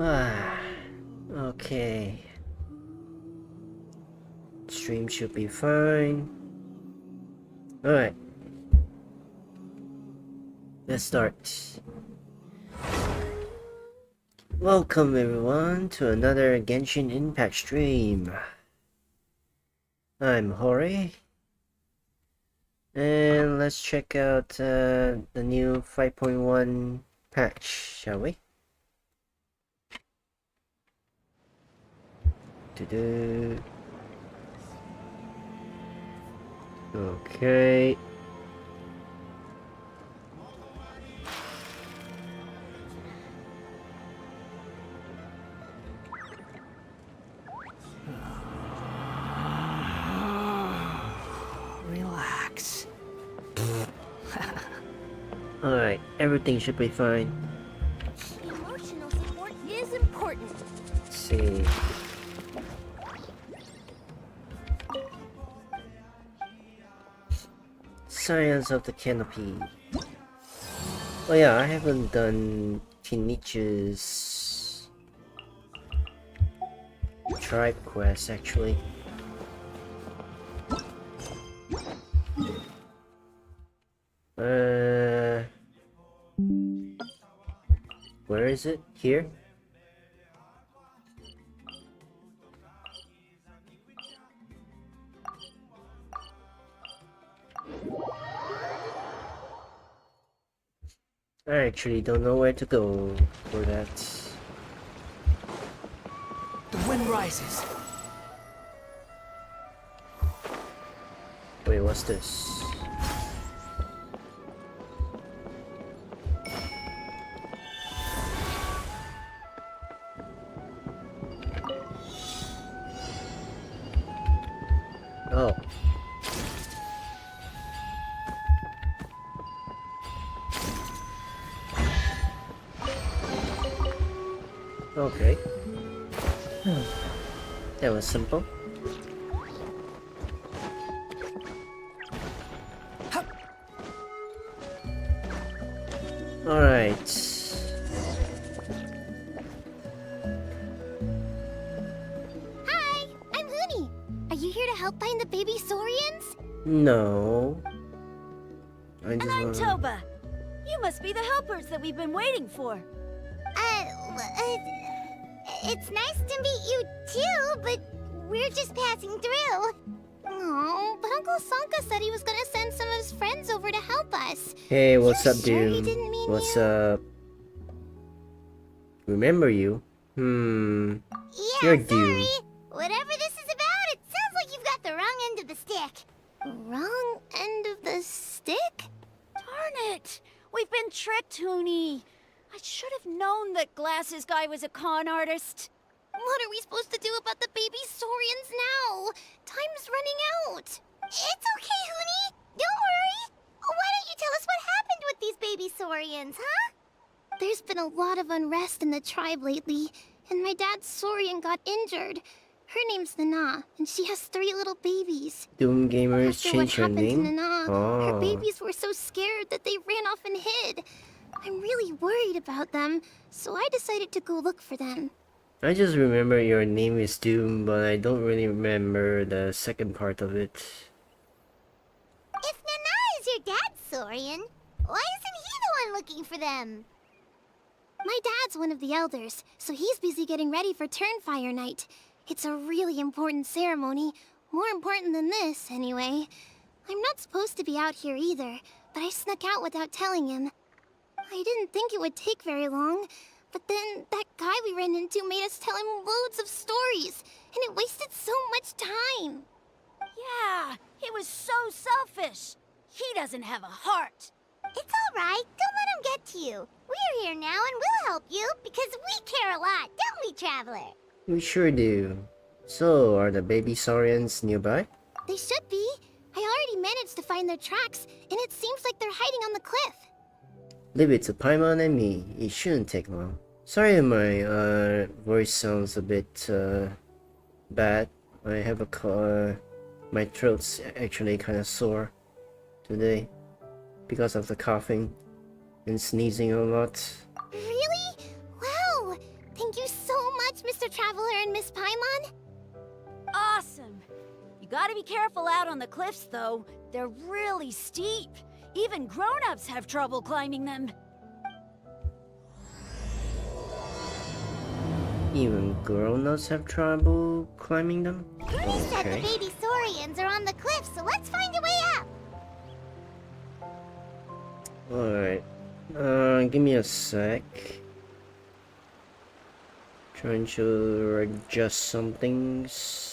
Ah, okay. Stream should be fine. Alright. Let's start. Welcome everyone to another Genshin Impact stream. I'm Hori. And let's check out the new 5.1 patch, shall we? Okay. Relax. Alright, everything should be fine. Emotional support is important. Let's see. Science of the Canopy. Oh yeah, I haven't done Kinichi's tribe quest actually. Where is it? Here? I actually don't know where to go for that. The wind rises. Wait, what's this? Oh. Okay. That was simple. Alright. Hi, I'm Huni. Are you here to help find the baby Saurians? No. And I'm Toba. You must be the helpers that we've been waiting for. It's nice to meet you too, but we're just passing through. Oh, but Uncle Sanka said he was gonna send some of his friends over to help us. Hey, what's You up, sure he dude? didn't mean What's you? up? Remember you? Yeah, You're sorry. due. Whatever this is about, it sounds like you've got the wrong end of the stick. Wrong end of the stick? Darn it! We've been tricked, Huni. I should have known that Glasses guy was a con artist. What are we supposed to do about the baby Saurians now? Time's running out. It's okay, Huni. Don't worry. Why don't you tell us what happened with these baby Saurians, huh? There's been a lot of unrest in the tribe lately, and my dad's Saurian got injured. Her name's Nana, and she has 3 little babies. Doom Gamers After what changed her happened to name? Nana, Oh. her babies were so scared that they ran off and hid. I'm really worried about them, so I decided to go look for them. I just remember your name is Doom, but I don't really remember the second part of it. If Nana is your dad's Saurian, why isn't he the one looking for them? My dad's one of the elders, so he's busy getting ready for Turnfire Night. It's a really important ceremony, more important than this, anyway. I'm not supposed to be out here either, but I snuck out without telling him. I didn't think it would take very long, but then that guy we ran into made us tell him loads of stories, and it wasted so much time. Yeah, he was so selfish. He doesn't have a heart. It's all right. Don't let him get to you. We're here now and we'll help you because we care a lot, don't we, Traveler? We sure do. So, are the baby Saurians nearby? They should be. I already managed to find their tracks, and it seems like they're hiding on the cliff. Leave it to Paimon and me. It shouldn't take long. Sorry my voice sounds a bit bad. I have a my throat's actually kind of sore today because of the coughing and sneezing a lot. Really? Wow! Thank you You gotta be careful out on the cliffs, though. They're really steep. Even grown-ups have trouble climbing them. Even grown-ups have trouble climbing them? Goody said the Okay. baby saurians are on the cliff, so let's find a way up. Alright. Give me a sec. Trying to adjust some things.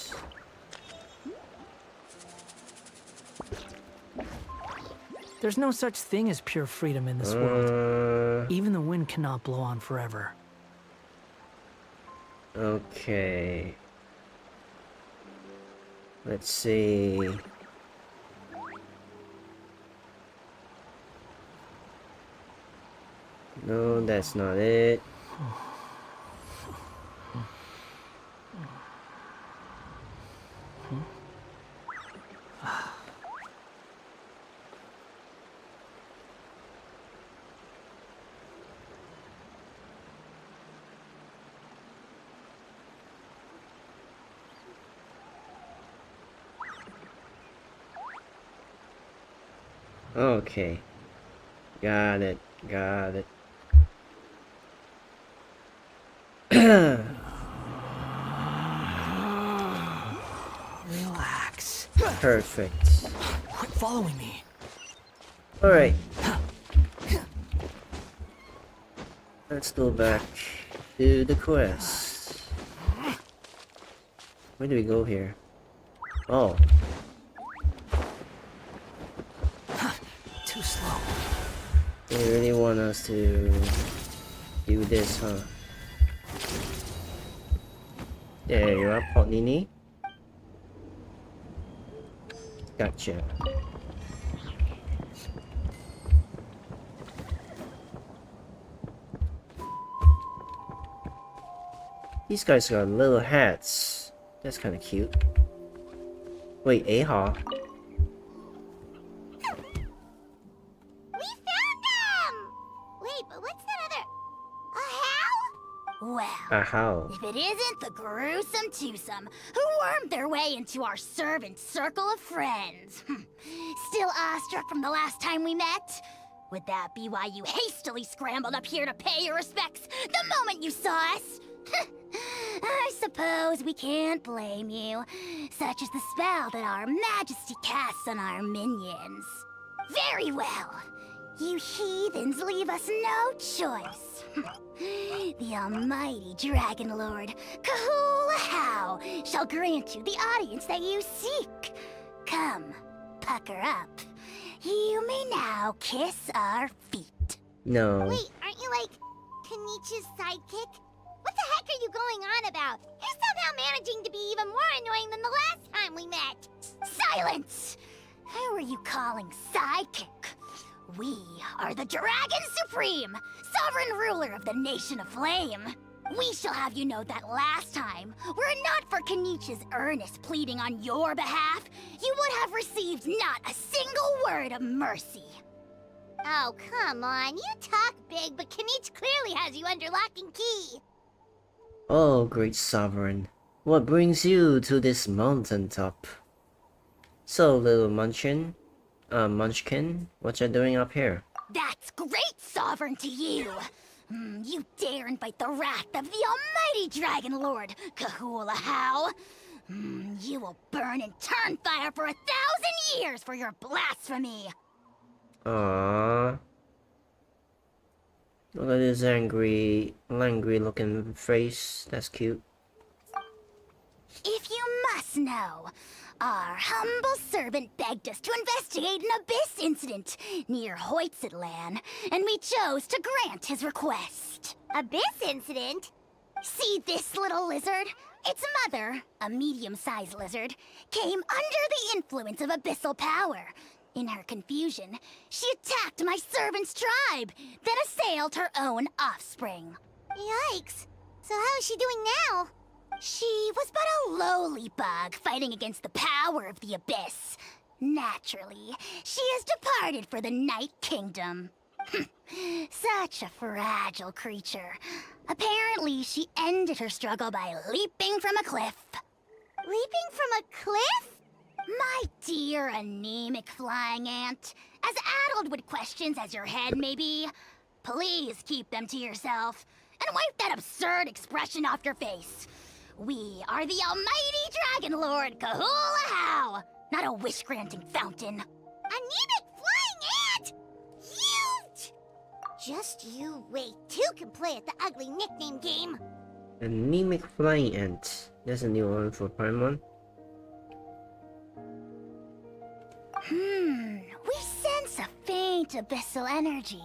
There's no such thing as pure freedom in this world. Even the wind cannot blow on forever. Okay. Let's see. No, that's not it. Okay. Got it. Got it. Relax. Perfect. Quit following me. Alright. Let's go back to the quest. Where do we go here? Oh. Too slow. They really want us to do this, huh? There you are, Pot Nini. Gotcha. These guys got little hats. That's kind of cute. Wait, Aha. We found them! Wait, but what's that other... A how? Well, Aha. if it isn't the gruesome twosome who wormed their way into our servant circle of friends. Still awestruck from the last time we met? Would that be why you hastily scrambled up here to pay your respects the moment you saw us? I suppose we can't blame you. Such is the spell that our majesty casts on our minions. Very well. You heathens leave us no choice. The almighty Dragon Lord, Kahula shall grant you the audience that you seek. Come, pucker up. You may now kiss our feet. No. Wait, aren't you like Kenichi's sidekick? What the heck are you going on about? You're somehow managing to be even more annoying than the last time we met. Silence! Who are you calling sidekick? We are the Dragon Supreme, sovereign ruler of the Nation of Flame. We shall have you know that last time, were it not for Kenichi's earnest pleading on your behalf, you would have received not a single word of mercy. Oh, come on. You talk big, but Kenichi clearly has you under lock and key. Oh, great sovereign. What brings you to this mountaintop? So, little munchkin, what you doing up here? That's great, sovereign to you! You dare invite the wrath of the almighty Dragon Lord, Kahula. You will burn in turn fire for 1,000 years for your blasphemy! Aww. Look at this angry looking face. That's cute. If you must know, our humble servant begged us to investigate an abyss incident near Hoytzitlan, and we chose to grant his request. Abyss incident? See this little lizard? Its mother, a medium-sized lizard, came under the influence of abyssal power. In her confusion, she attacked my servant's tribe, then assailed her own offspring. Yikes. So how is she doing now? She was but a lowly bug fighting against the power of the abyss. Naturally, she has departed for the Night Kingdom. Such a fragile creature. Apparently, she ended her struggle by leaping from a cliff. Leaping from a cliff? See your anemic flying ant? As addled with questions as your head may be, please keep them to yourself and wipe that absurd expression off your face. We are the almighty Dragon Lord Kahula-How, not a wish-granting fountain. Anemic flying ant! Huge! Just you wait. Two can play at the ugly nickname game. Anemic flying ant. That's a new one for Paimon. We sense a faint abyssal energy.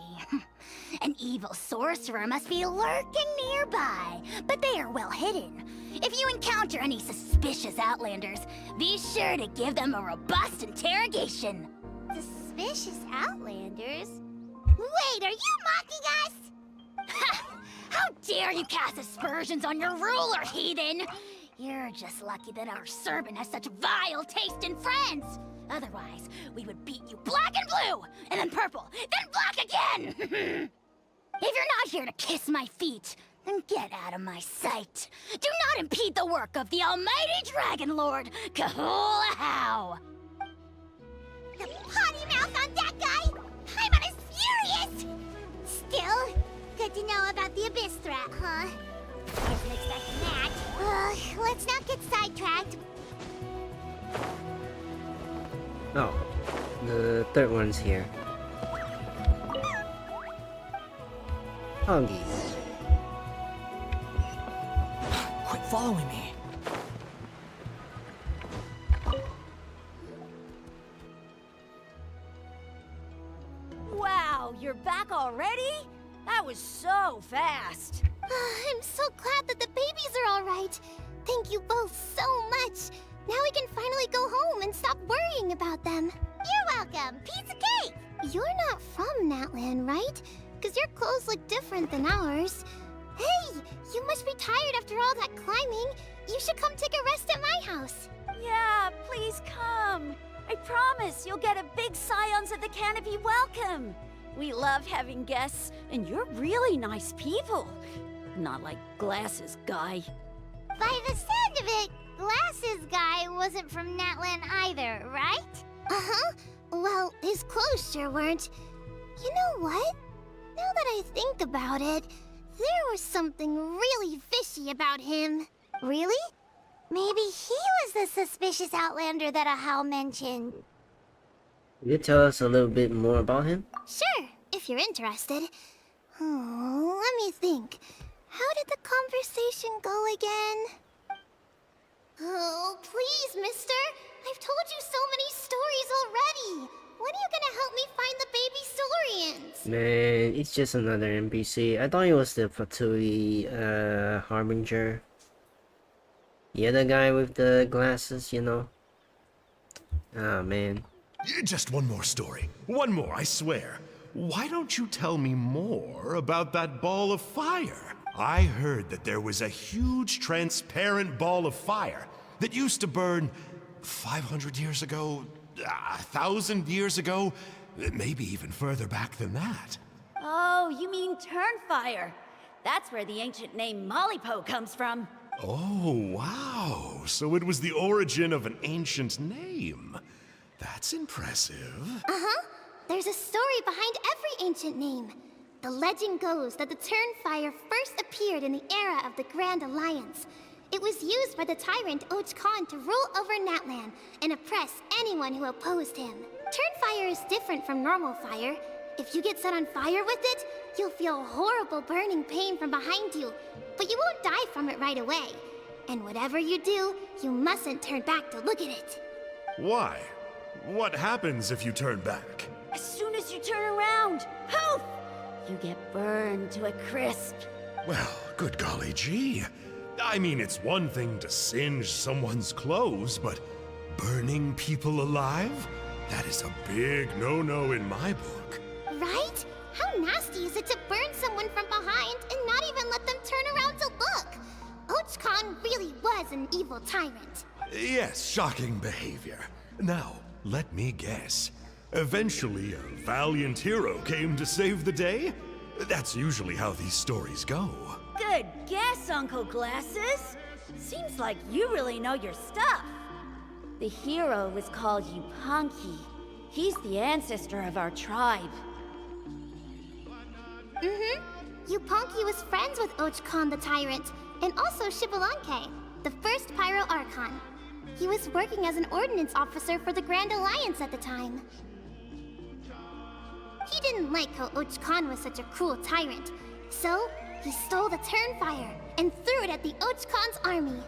An evil sorcerer must be lurking nearby, but they are well hidden. If you encounter any suspicious outlanders, be sure to give them a robust interrogation. Suspicious outlanders? Wait, are you mocking us? Ha! How dare you cast aspersions on your ruler, heathen! You're just lucky that our servant has such vile taste in friends. Otherwise, we would beat you black and blue, and then purple, then black again! If you're not here to kiss my feet, then get out of my sight. Do not impede the work of the almighty Dragon Lord, Kahula-How! The potty mouth on that guy? Paimon is furious! Still, good to know about the abyss threat, huh? Wasn't expecting that. Let's not get sidetracked. Oh, the third one's here. Huggy. Quit following me. Wow, you're back already? That was so fast. I'm so glad that the babies are all right. Thank you both so much. Now we can finally go home and stop worrying about them. You're welcome. Piece of cake. You're not from Natlan, right? Because your clothes look different than ours. Hey, you must be tired after all that climbing. You should come take a rest at my house. Yeah, please come. I promise you'll get a big Scions of the Canopy welcome. We love having guests, and you're really nice people. Not like Glasses Guy. By the sound of it, Glasses Guy wasn't from Natlan either, right? Uh-huh. Well, his clothes sure weren't. You know what? Now that I think about it, there was something really fishy about him. Really? Maybe he was the suspicious outlander that Ahau mentioned. Could you tell us a little bit more about him? Sure, if you're interested. Oh, let me think. How did the conversation go again? Oh, please, mister. I've told you so many stories already. When are you gonna help me find the baby Saurians? Man, it's just another NPC. I thought it was the Fatui Harbinger. The other guy with the glasses, you know? Ah, man. Just one more story. One more, I swear. Why don't you tell me more about that ball of fire? I heard that there was a huge transparent ball of fire that used to burn 500 years ago, 1,000 years ago, maybe even further back than that. Oh, you mean Turnfire. That's where the ancient name Malipo comes from. Oh, wow. So it was the origin of an ancient name. That's impressive. Uh-huh. There's a story behind every ancient name. The legend goes that the Turnfire first appeared in the era of the Grand Alliance. It was used by the tyrant Och Khan to rule over Natlan and oppress anyone who opposed him. Turnfire is different from normal fire. If you get set on fire with it, you'll feel horrible burning pain from behind you, but you won't die from it right away. And whatever you do, you mustn't turn back to look at it. Why? What happens if you turn back? As soon as you turn around, poof! You get burned to a crisp. Well, good golly gee. I mean, it's one thing to singe someone's clothes, but burning people alive? That is a big no-no in my book. Right? How nasty is it to burn someone from behind and not even let them turn around to look? Och Khan really was an evil tyrant. Yes, shocking behavior. Now, let me guess. Eventually, a valiant hero came to save the day? That's usually how these stories go. Good guess, Uncle Glasses. Seems like you really know your stuff. The hero was called Yupanqui. He's the ancestor of our tribe. Yupanqui was friends with Ochkon the Tyrant, and also Shibalanke, the first Pyro Archon. He was working as an ordnance officer for the Grand Alliance at the time. He didn't like how Ochkon was such a cruel tyrant, so he stole the Turnfire and threw it at the Ochkon's army.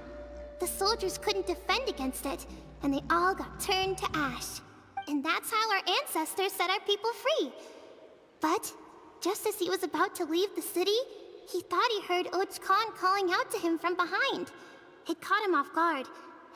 The soldiers couldn't defend against it, and they all got turned to ash. And that's how our ancestors set our people free. But just as he was about to leave the city, he thought he heard Ochkon calling out to him from behind. It caught him off guard,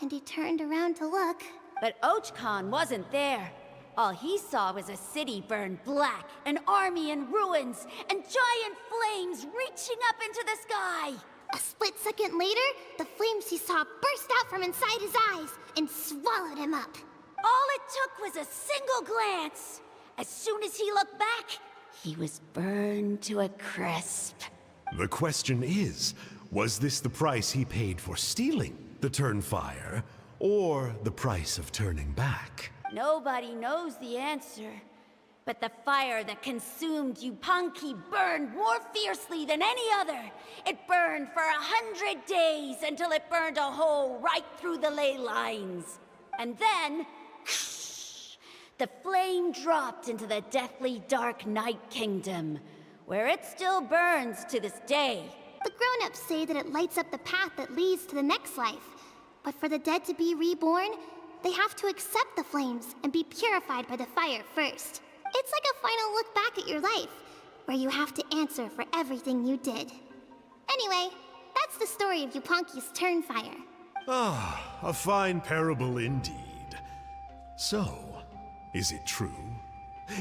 and he turned around to look. But Ochkon wasn't there. All he saw was a city burned black, an army in ruins, and giant flames reaching up into the sky. A split second later, the flames he saw burst out from inside his eyes and swallowed him up. All it took was a single glance. As soon as he looked back, he was burned to a crisp. The question is, was this the price he paid for stealing the Turnfire, or the price of turning back? Nobody knows the answer. But the fire that consumed Yupanqui burned more fiercely than any other. It burned for 100 days until it burned a hole right through the ley lines. And then, the flame dropped into the deathly dark Night Kingdom, where it still burns to this day. The grown-ups say that it lights up the path that leads to the next life. But for the dead to be reborn, they have to accept the flames and be purified by the fire first. It's like a final look back at your life, where you have to answer for everything you did. Anyway, that's the story of Yupanqui's Turnfire. Ah, a fine parable indeed. So, is it true?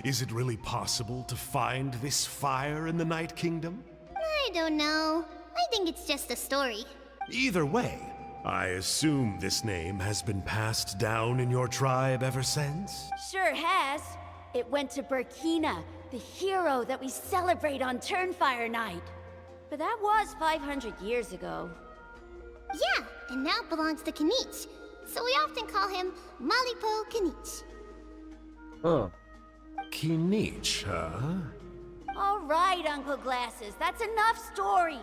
Is it really possible to find this fire in the Night Kingdom? I don't know. I think it's just a story. Either way, I assume this name has been passed down in your tribe ever since? Sure has. It went to Burkina, the hero that we celebrate on Turnfire Night. But that was 500 years ago. Yeah, and now belongs to Kanich. So we often call him Malipo Kanich. Oh, Kinich, huh? All right, Uncle Glasses, that's enough stories.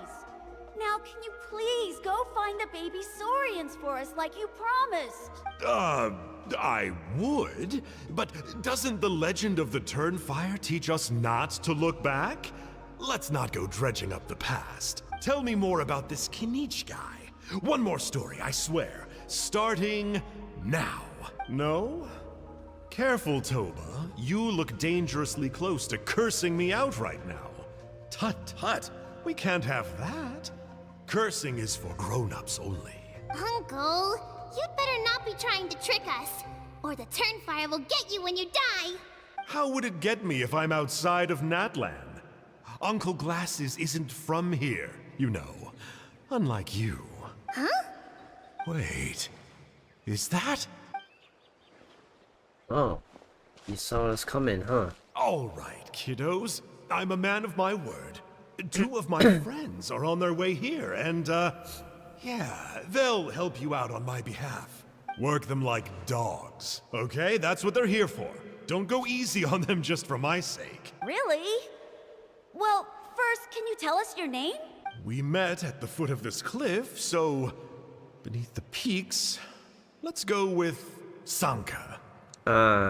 Now, can you please go find the baby Saurians for us like you promised? I would, but doesn't the legend of the Turnfire teach us not to look back? Let's not go dredging up the past. Tell me more about this Kinich guy. One more story, I swear. Starting now. No? Careful, Toba. You look dangerously close to cursing me out right now. Tut tut, we can't have that. Cursing is for grown-ups only. Uncle, you'd better not be trying to trick us, or the Turnfire will get you when you die. How would it get me if I'm outside of Natlan? Uncle Glasses isn't from here, you know. Unlike you. Huh? Wait, is that? oh. You saw us coming, huh? All right, kiddos. I'm a man of my word. Two of my friends are on their way here, and, yeah, they'll help you out on my behalf. Work them like dogs, okay? That's what they're here for. Don't go easy on them just for my sake. Really? Well, first, can you tell us your name? We met at the foot of this cliff, so beneath the peaks, let's go with Sanka.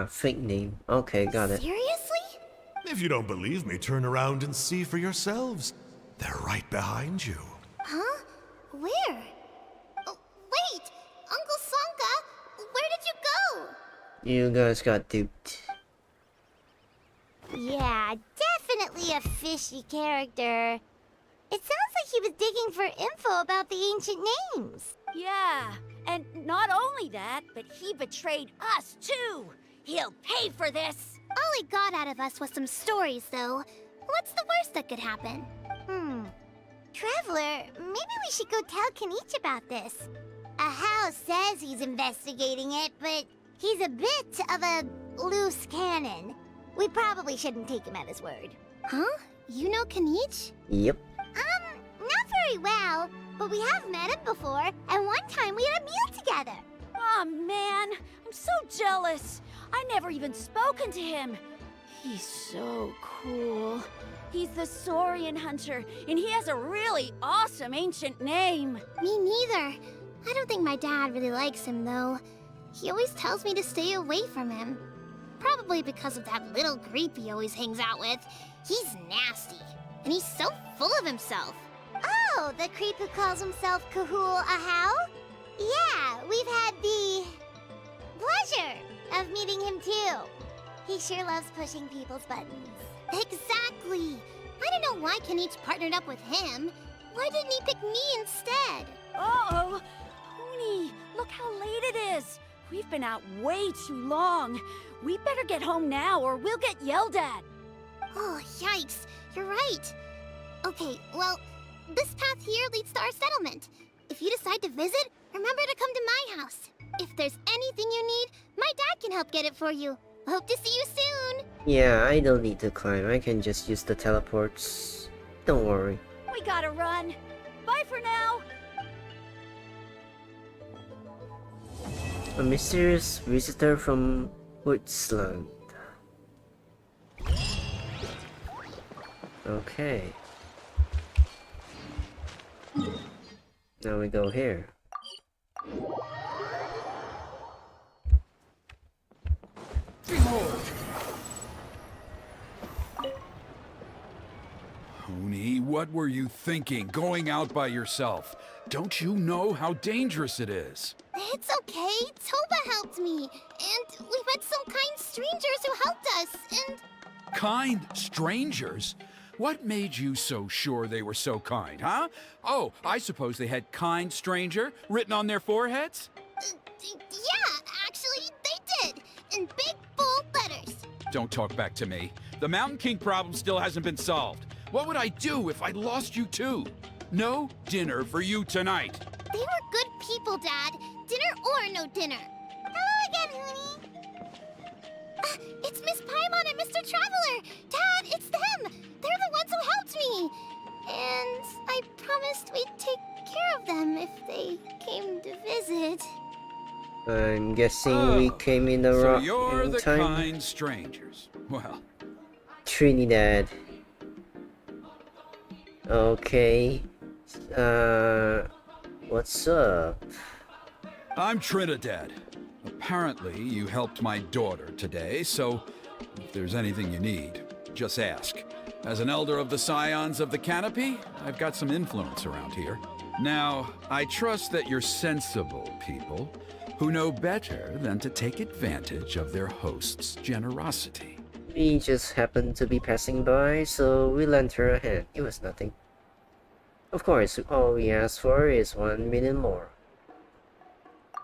Fake name. Okay, got it. Seriously? If you don't believe me, turn around and see for yourselves. They're right behind you. Huh? Where? Oh, wait! Uncle Sanka, where did you go? You guys got duped. Yeah, definitely a fishy character. It sounds like he was digging for info about the ancient names. Yeah, and not only that, but he betrayed us too. He'll pay for this. All he got out of us was some stories, though. What's the worst that could happen? Traveler, maybe we should go tell Kanich about this. Ahau says he's investigating it, but he's a bit of a loose cannon. We probably shouldn't take him at his word. Huh? You know Kanich? Yep. Not very well, but we have met him before, and one time we had a meal together. Aw, man, I'm so jealous. I never even spoken to him. He's so cool. He's the Saurian hunter, and he has a really awesome ancient name. Me neither. I don't think my dad really likes him, though. He always tells me to stay away from him. Probably because of that little creep he always hangs out with. He's nasty, and he's so full of himself. Oh, the creep who calls himself Kahul Ahau? Yeah, we've had the pleasure of meeting him too. He sure loves pushing people's buttons. Exactly. I don't know why Kenichi partnered up with him. Why didn't he pick me instead? Uh-oh. Huni, look how late it is. We've been out way too long. We better get home now or we'll get yelled at. Oh, yikes. You're right. Okay, well, this path here leads to our settlement. If you decide to visit, remember to come to my house. If there's anything you need, my dad can help get it for you. Hope to see you soon. Yeah, I don't need to climb. I can just use the teleports. Don't worry. We gotta run. Bye for now. A mysterious visitor from Woodsland. Okay. Now we go here. Huni, what were you thinking, going out by yourself? Don't you know how dangerous it is? It's okay. Toba helped me. And we met some kind strangers who helped us. And Kind strangers? What made you so sure they were so kind, huh? Oh, I suppose they had kind stranger written on their foreheads? yeah, actually, they did. In big, bold letters. Don't talk back to me. The Mountain King problem still hasn't been solved. What would I do if I lost you too? No dinner for you tonight. They were good people, Dad. Dinner or no dinner. Hello again, Huni. It's Miss Paimon and Mr. Traveler! Dad, it's them! They're the ones who helped me! And I promised we'd take care of them if they came to visit. I'm guessing we came in the So wrong you're the time. kind strangers. Well, Trinidad. Okay. What's up? I'm Trinidad. Apparently, you helped my daughter today, so if there's anything you need, just ask. As an elder of the Scions of the Canopy, I've got some influence around here. Now, I trust that you're sensible people who know better than to take advantage of their host's generosity. We just happened to be passing by, so we lent her a hand. It was nothing. Of course, all we asked for is 1 million more.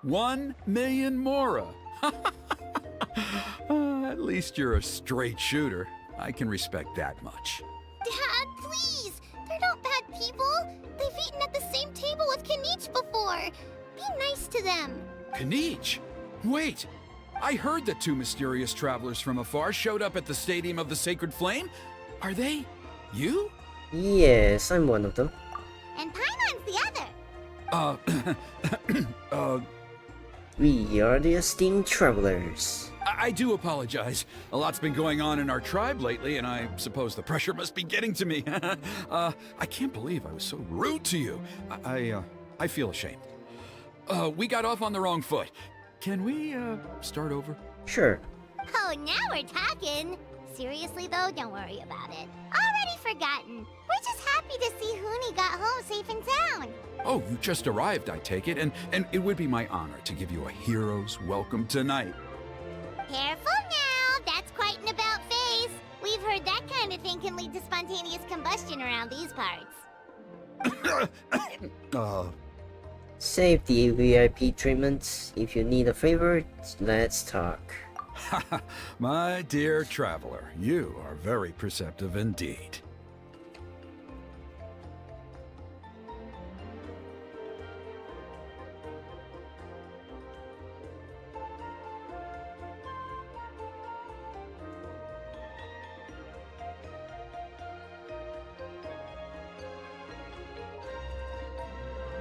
1 million mora. At least you're a straight shooter. I can respect that much. Dad, please! They're not bad people! They've eaten at the same table with Kenichi before! Be nice to them! Kenichi? Wait! I heard that two mysterious travelers from afar showed up at the Stadium of the Sacred Flame. Are they you? Yes, I'm one of them. And Paimon's the other. We are the esteemed travelers. I do apologize. A lot's been going on in our tribe lately, and I suppose the pressure must be getting to me. I can't believe I was so rude to you. I feel ashamed. We got off on the wrong foot. Can we, start over? Sure. Oh, now we're talking. Seriously, though, don't worry about it. Already forgotten. We're just happy to see Huni got home safe and sound. Oh, you just arrived, I take it, and it would be my honor to give you a hero's welcome tonight. Careful now. That's quite an about face. We've heard that kind of thing can lead to spontaneous combustion around these parts. Save the VIP treatment. If you need a favor, let's talk. My dear traveler, you are very perceptive indeed.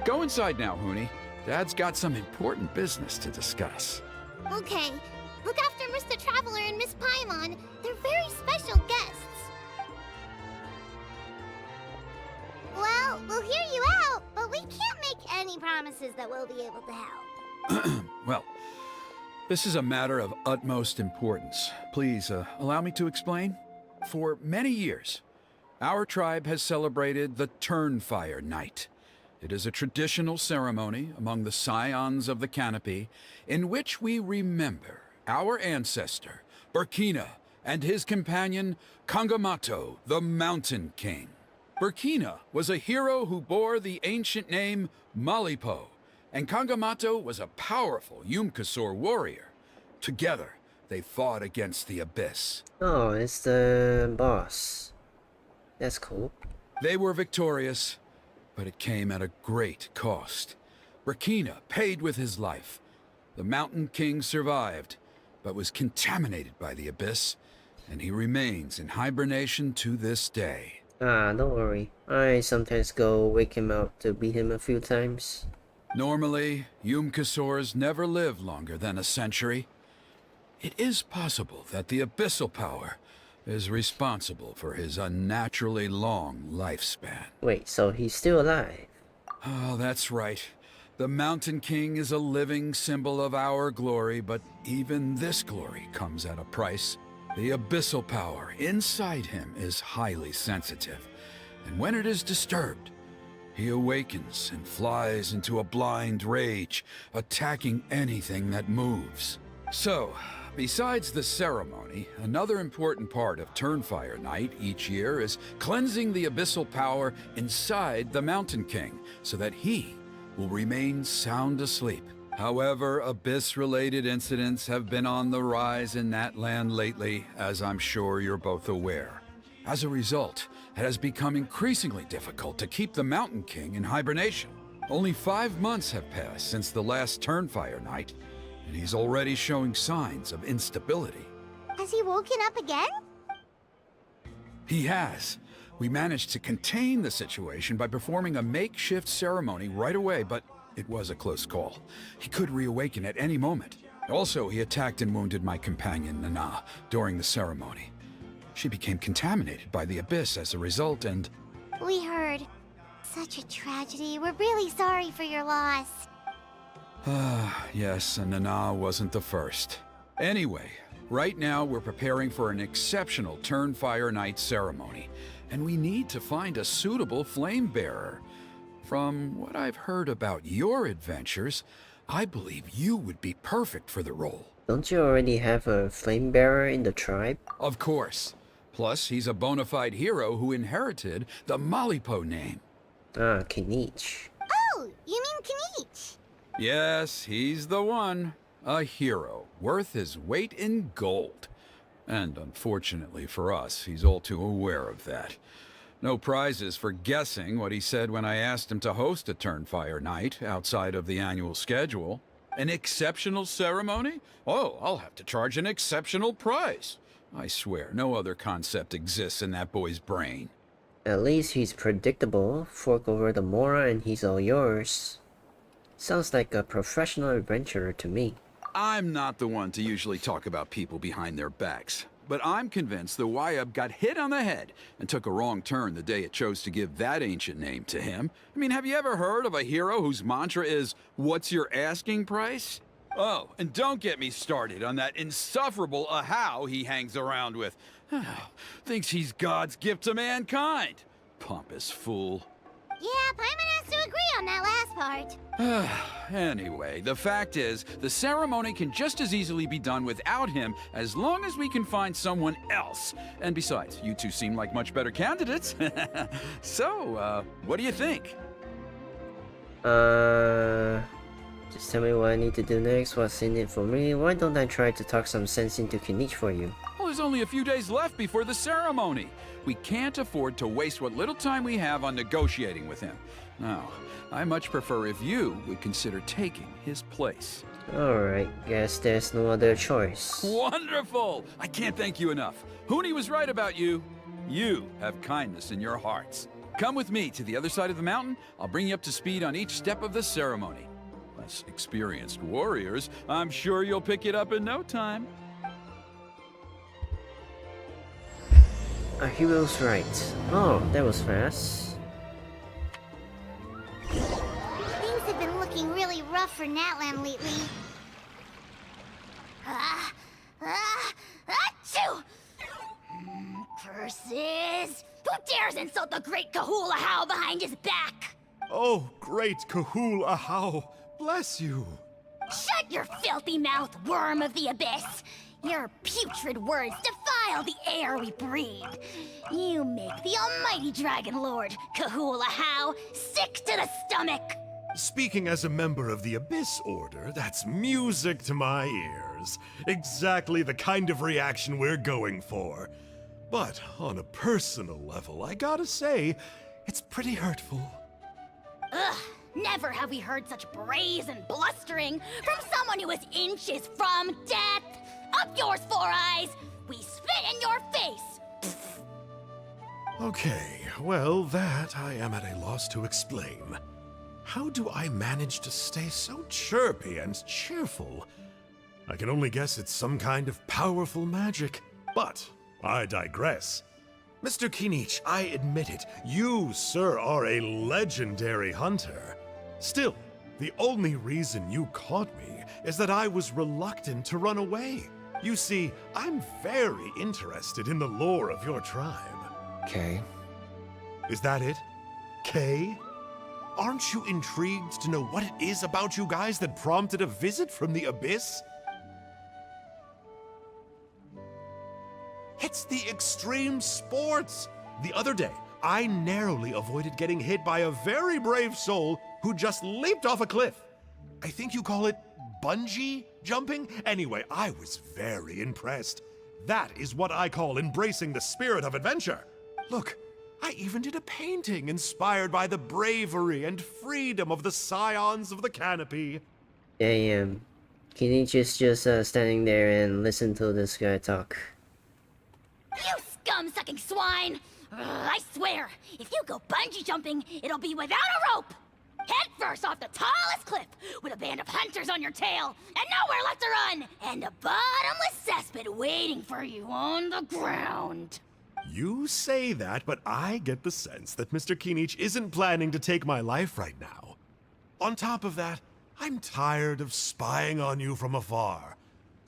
Go inside now, Huni. Dad's got some important business to discuss. Okay. Look after Mr. Traveler and Miss Paimon. They're very special guests. Well, we'll hear you out, but we can't make any promises that we'll be able to help. Well, this is a matter of utmost importance. Please, allow me to explain. For many years, our tribe has celebrated the Turnfire Night. It is a traditional ceremony among the Scions of the Canopy in which we remember our ancestor, Burkina, and his companion, Kangamato, the Mountain King. Burkina was a hero who bore the ancient name Malipo, and Kangamato was a powerful Yumkasor warrior. Together, they fought against the Abyss. Oh, it's the boss. That's cool. They were victorious, but it came at a great cost. Burkina paid with his life. The Mountain King survived, but was contaminated by the Abyss, and he remains in hibernation to this day. Ah, don't worry. I sometimes go wake him up to beat him a few times. Normally, Yumkasors never live longer than a century. It is possible that the abyssal power is responsible for his unnaturally long lifespan. Wait, so he's still alive? Oh, that's right. The Mountain King is a living symbol of our glory, but even this glory comes at a price. The abyssal power inside him is highly sensitive, and when it is disturbed, he awakens and flies into a blind rage, attacking anything that moves. So, besides the ceremony, another important part of Turnfire Night each year is cleansing the abyssal power inside the Mountain King, so that he will remain sound asleep. However, Abyss-related incidents have been on the rise in Natlan lately, as I'm sure you're both aware. As a result, it has become increasingly difficult to keep the Mountain King in hibernation. Only 5 months have passed since the last Turnfire Night, and he's already showing signs of instability. Has he woken up again? He has. We managed to contain the situation by performing a makeshift ceremony right away, but it was a close call. He could reawaken at any moment. Also, he attacked and wounded my companion, Nana, during the ceremony. She became contaminated by the Abyss as a result, and... We heard. Such a tragedy. We're really sorry for your loss. Yes, and Nana wasn't the first. Anyway, right now we're preparing for an exceptional Turnfire Night ceremony, and we need to find a suitable flame bearer. From what I've heard about your adventures, I believe you would be perfect for the role. Don't you already have a flame bearer in the tribe? Of course. Plus, he's a bona fide hero who inherited the Malipo name. Ah, Kinich. Oh, you mean Kinich? Yes, he's the one. A hero, worth his weight in gold. And unfortunately for us, he's all too aware of that. No prizes for guessing what he said when I asked him to host a Turnfire Night outside of the annual schedule. An exceptional ceremony? Oh, I'll have to charge an exceptional price. I swear, no other concept exists in that boy's brain. At least he's predictable. Fork over the Mora and he's all yours. Sounds like a professional adventurer to me. I'm not the one to usually talk about people behind their backs, but I'm convinced the Wayab got hit on the head and took a wrong turn the day it chose to give that ancient name to him. I mean, have you ever heard of a hero whose mantra is, "What's your asking price?" Oh, and don't get me started on that insufferable Ahau he hangs around with. Thinks he's God's gift to mankind. Pompous fool. Yeah, Paimon has to agree on that last part. Anyway, the fact is, the ceremony can just as easily be done without him as long as we can find someone else. And besides, you two seem like much better candidates. So, what do you think? Just tell me what I need to do next, what's in it for me. Why don't I try to talk some sense into Kinich for you? Well, there's only a few days left before the ceremony. We can't afford to waste what little time we have on negotiating with him. Now, I much prefer if you would consider taking his place. Alright, guess there's no other choice. Wonderful! I can't thank you enough. Huni was right about you. You have kindness in your hearts. Come with me to the other side of the mountain. I'll bring you up to speed on each step of the ceremony. As experienced warriors, I'm sure you'll pick it up in no time. A hero's right. Oh, that was fast. Things have been looking really rough for Natlan lately. Achoo! Curses! Who dares insult the great Kahula How behind his back? Oh, great Kahul Ahau, bless you. Shut your filthy mouth, worm of the abyss! Your putrid words defile the air we breathe. You make the almighty Dragon Lord, Kahula How, sick to the stomach. Speaking as a member of the Abyss Order, that's music to my ears. Exactly the kind of reaction we're going for. But on a personal level, I gotta say, it's pretty hurtful. Ugh, never have we heard such brazen blustering from someone who is inches from death. Up yours, Four Eyes! We spit in your face! Okay, well, that I am at a loss to explain. How do I manage to stay so chirpy and cheerful? I can only guess it's some kind of powerful magic. But I digress. Mr. Kinich, I admit it, you, sir, are a legendary hunter. Still, the only reason you caught me is that I was reluctant to run away. You see, I'm very interested in the lore of your tribe. Okay. Is that it? Kay? Aren't you intrigued to know what it is about you guys that prompted a visit from the Abyss? It's the extreme sports! The other day, I narrowly avoided getting hit by a very brave soul who just leaped off a cliff. I think you call it bungee jumping? Anyway, I was very impressed. That is what I call embracing the spirit of adventure. Look, I even did a painting inspired by the bravery and freedom of the scions of the canopy. Damn. Kinich is just standing there and listen to this guy talk. You scum-sucking swine! Ugh, I swear, if you go bungee jumping, it'll be without a rope! Head first off the tallest cliff, with a band of hunters on your tail, and nowhere left to run, and a bottomless cesspit waiting for you on the ground. You say that, but I get the sense that Mr. Kinich isn't planning to take my life right now. On top of that, I'm tired of spying on you from afar.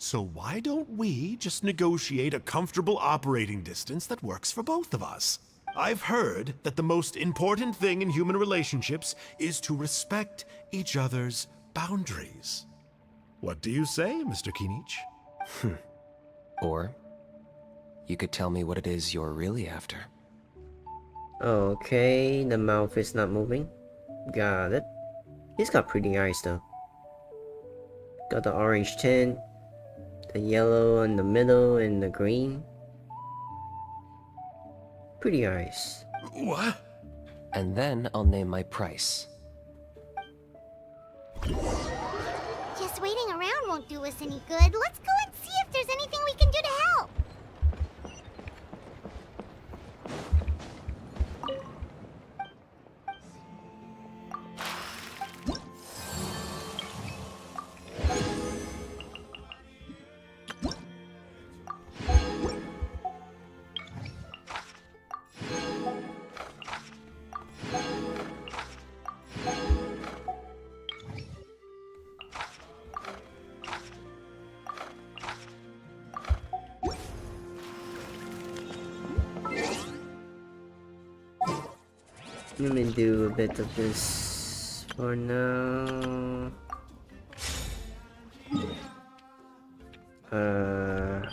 So why don't we just negotiate a comfortable operating distance that works for both of us? I've heard that the most important thing in human relationships is to respect each other's boundaries. What do you say, Mr. Kinich? Or you could tell me what it is you're really after. Okay, the mouth is not moving. Got it. He's got pretty eyes though. Got the orange tint, the yellow in the middle, and the green. Pretty eyes. What? And then I'll name my price. Just waiting around won't do us any good. Let's go and see if there's anything we can do to help. Let me do a bit of this for now. The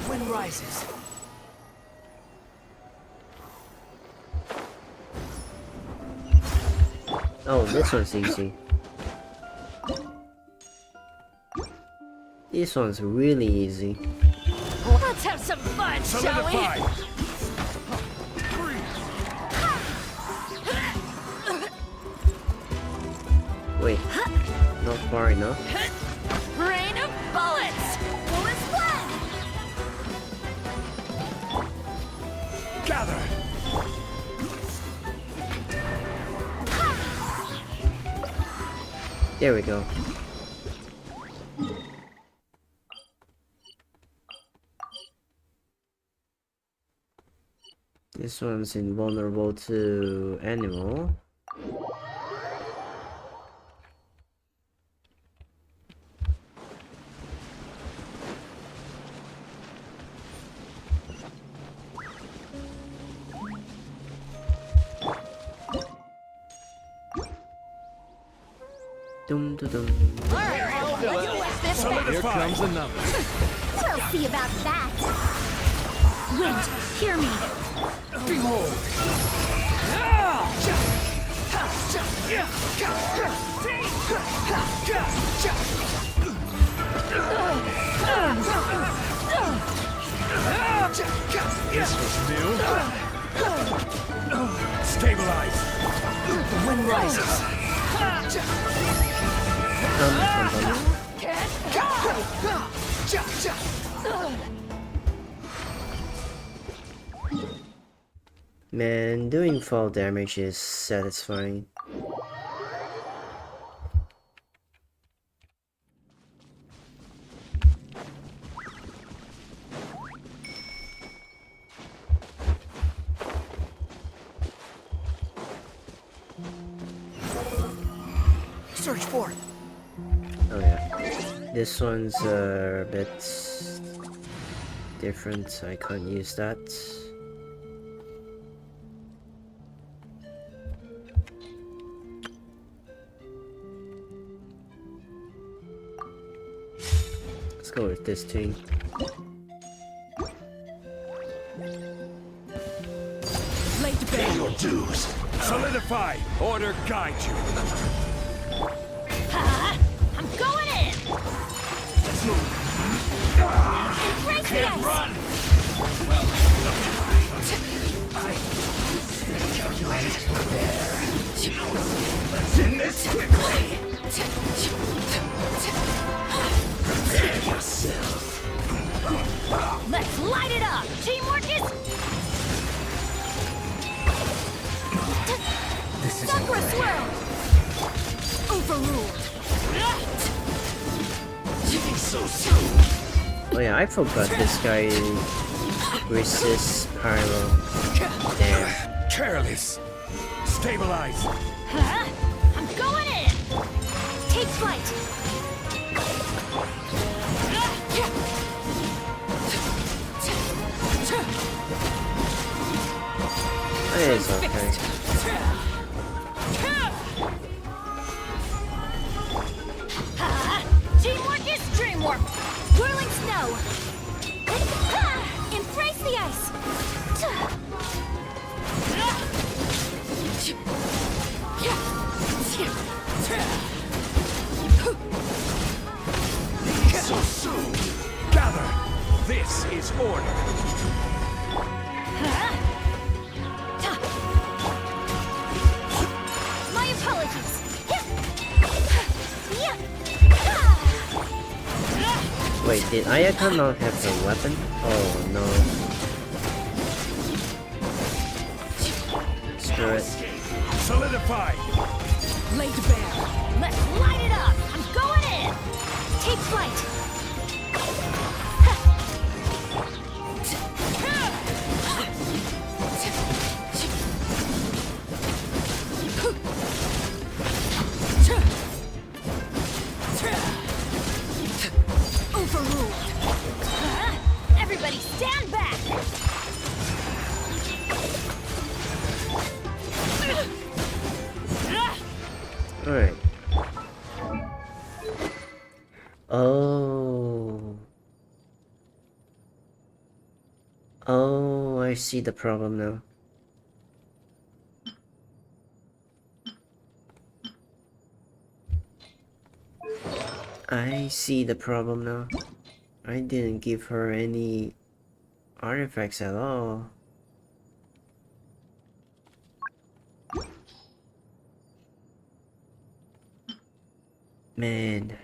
wind rises. Oh, this one's easy. This one's really easy. Let's have some fun, shall we? Wait, not far enough. Rain of bullets! Full as one! There we go. This one's invulnerable to animal. Dum dum dum. Here comes another. We'll see about that. Wind, hear me. Behold! This was new. Stabilize. The wind rises. Man, doing fall damage is satisfying. Search for it. Oh yeah. This one's a bit different. I can't use that. Let's go with this team. Lay to pay your dues. Solidify. Order guide you. I'm going in. Let's move. Embrace the Can't ice. run. Let's end this quickly. Prepare yourself. Let's light it up. Teamwork is Sakura swirl. Overruled. So soon. Oh yeah, I forgot this guy resists pyro. Damn. Careless. Stabilize. I'm going in. Take flight. It's okay. Teamwork is dreamwork. Whirling snow. Embrace the ice. So soon. Gather. This is order. My apologies. Wait, did Ayaka not have a weapon? Oh no. Screw it. Solidify. Lay to bear. Let's light it up. I'm going in. Take flight. Overruled. Everybody stand back. Alright. Oh. Oh, I see the problem now. I see the problem now. I didn't give her any artifacts at all. Man.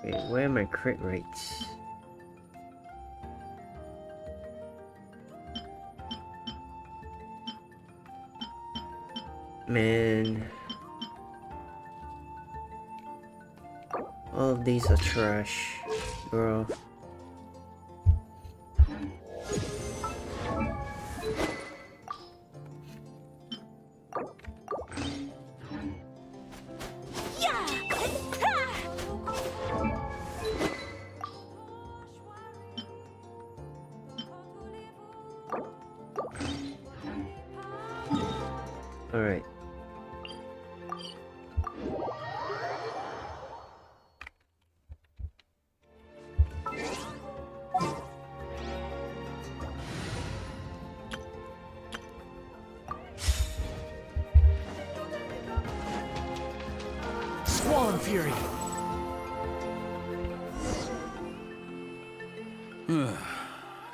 Wait, where are my crit rates? Man, all of these are trash, bro. All right. Squall Fury.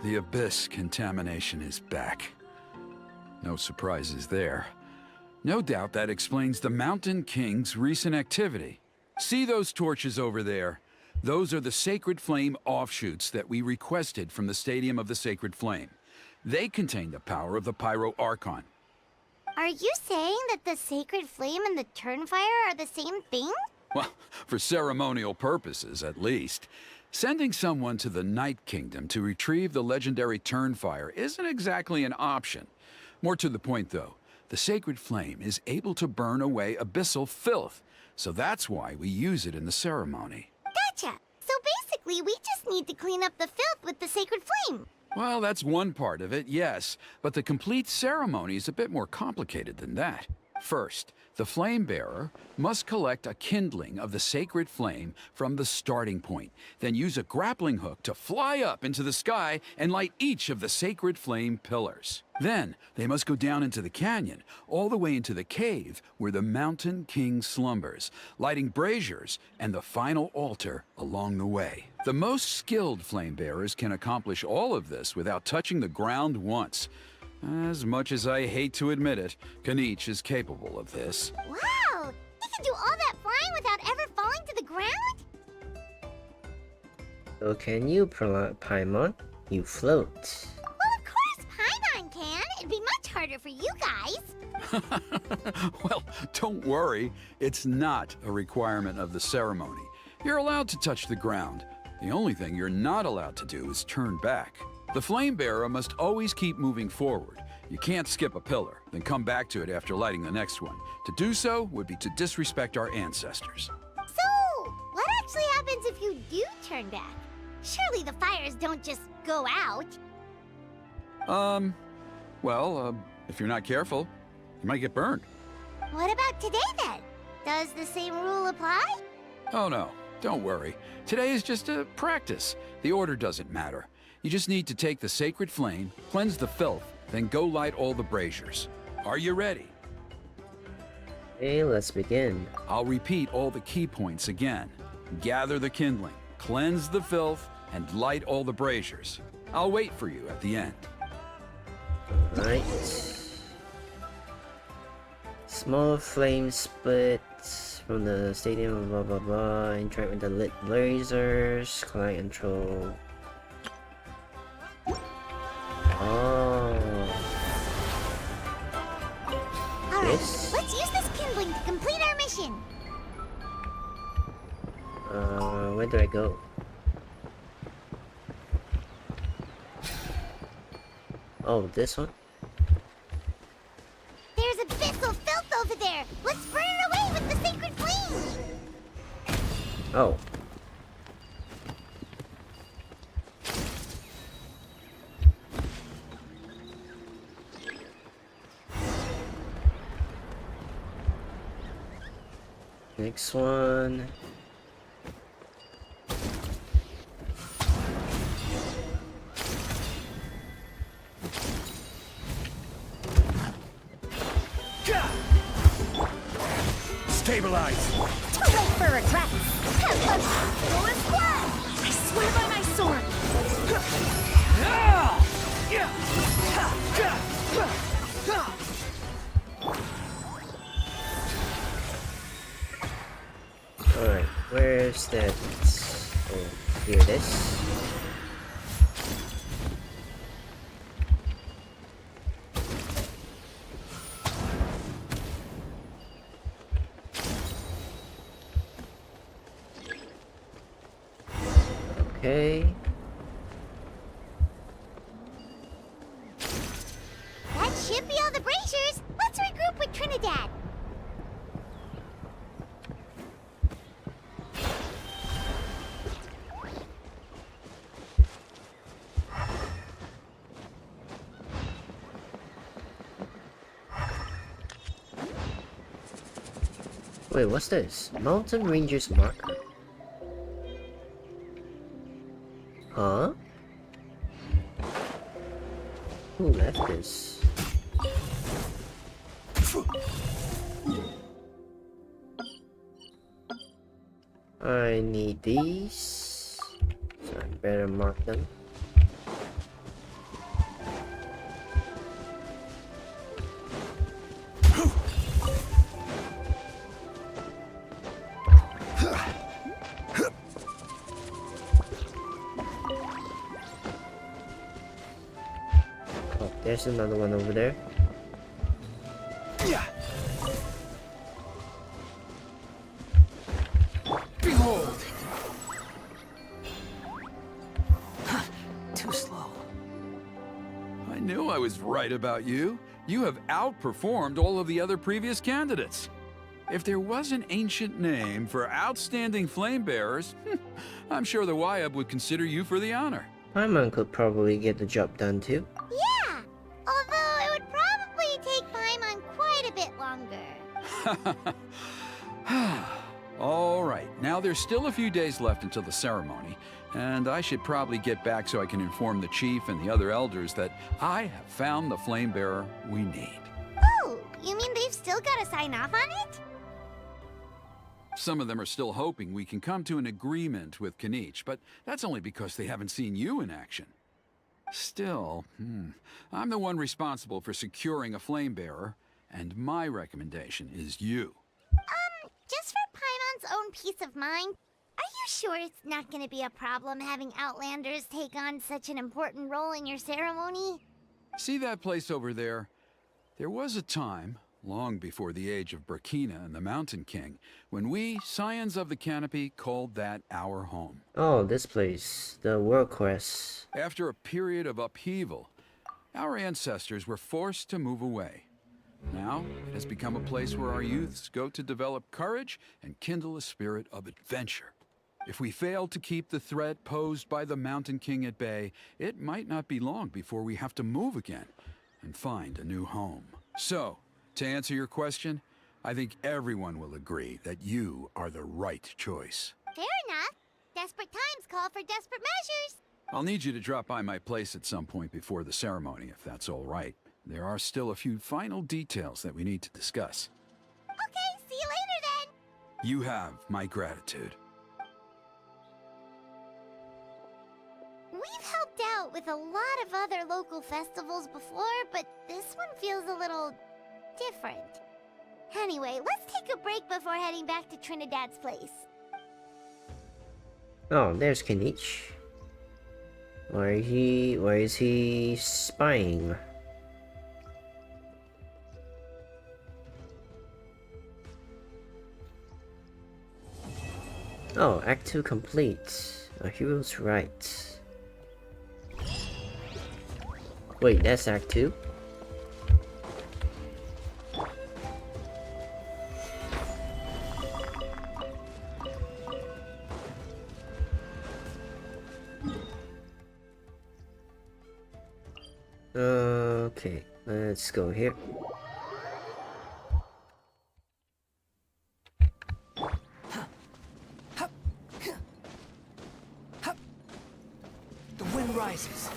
The Abyss contamination is back. No surprises there. No doubt that explains the Mountain King's recent activity. See those torches over there? Those are the Sacred Flame offshoots that we requested from the Stadium of the Sacred Flame. They contain the power of the Pyro Archon. Are you saying that the Sacred Flame and the Turnfire are the same thing? Well, for ceremonial purposes, at least. Sending someone to the Night Kingdom to retrieve the legendary Turnfire isn't exactly an option. More to the point, though, the Sacred Flame is able to burn away abyssal filth, so that's why we use it in the ceremony. Gotcha! So basically, we just need to clean up the filth with the Sacred Flame. Well, that's one part of it, yes, but the complete ceremony is a bit more complicated than that. First, the flame bearer must collect a kindling of the sacred flame from the starting point, then use a grappling hook to fly up into the sky and light each of the sacred flame pillars. Then, they must go down into the canyon, all the way into the cave where the Mountain King slumbers, lighting braziers and the final altar along the way. The most skilled flame bearers can accomplish all of this without touching the ground once. As much as I hate to admit it, Kanich is capable of this. Wow! He can do all that flying without ever falling to the ground? So can you, Paimon? You float. Well, of course Paimon can. It'd be much harder for you guys. Well, don't worry. It's not a requirement of the ceremony. You're allowed to touch the ground. The only thing you're not allowed to do is turn back. The flame bearer must always keep moving forward. You can't skip a pillar, then come back to it after lighting the next one. To do so would be to disrespect our ancestors. So, what actually happens if you do turn back? Surely the fires don't just go out. If you're not careful, you might get burned. What about today then? Does the same rule apply? Oh no, don't worry. Today is just a practice. The order doesn't matter. You just need to take the sacred flame, cleanse the filth, then go light all the braziers. Are you ready? Okay, let's begin. I'll repeat all the key points again. Gather the kindling, cleanse the filth, and light all the braziers. I'll wait for you at the end. Right. Small flame splits from the stadium, blah blah blah. Interact with the lit lasers. Collect control. Oh. Alright, Yes. let's use this kindling to complete our mission. Where do I go? Oh, this one? There's abyssal filth over there. Let's burn it away with the sacred flame. Oh. Next one. Stabilize! Too late for regrets. Go and fly. I swear by my sword. Alright, where's that? Oh, here it is. Okay. That should be all the braziers. Let's regroup with Trinidad. Wait, what's this? Mountain Ranger's marker. Huh? Who left this? I need these, so I better mark them. Oh, there's another one over there. Behold! Too slow. I knew I was right about you. You have outperformed all of the other previous candidates. If there was an ancient name for outstanding flame bearers, I'm sure the Wayab would consider you for the honor. Paimon could probably get the job done too. Yeah, although it would probably take Paimon quite a bit longer. All right, now there's still a few days left until the ceremony, and I should probably get back so I can inform the chief and the other elders that I have found the flame bearer we need. Oh, you mean they've still got to sign off on it? Some of them are still hoping we can come to an agreement with Kinich, but that's only because they haven't seen you in action. Still, I'm the one responsible for securing a flame bearer, and my recommendation is you. Just for Paimon's own peace of mind, are you sure it's not going to be a problem having Outlanders take on such an important role in your ceremony? See that place over there? There was a time, long before the age of Burkina and the Mountain King, when we, Scions of the Canopy, called that our home. Oh, this place, the World Quest. After a period of upheaval, our ancestors were forced to move away. Now, it has become a place where our youths go to develop courage and kindle a spirit of adventure. If we fail to keep the threat posed by the Mountain King at bay, it might not be long before we have to move again and find a new home. So, to answer your question, I think everyone will agree that you are the right choice. Fair enough. Desperate times call for desperate measures. I'll need you to drop by my place at some point before the ceremony, if that's all right. There are still a few final details that we need to discuss. Okay, see you later then. You have my gratitude. We've helped out with a lot of other local festivals before, but this one feels a little different. Anyway, let's take a break before heading back to Trinidad's place. Oh, there's Kinich. Why is he spying? Oh, Act 2 complete. A hero's right. Wait, that's Act 2? Okay, let's go here. The wind rises.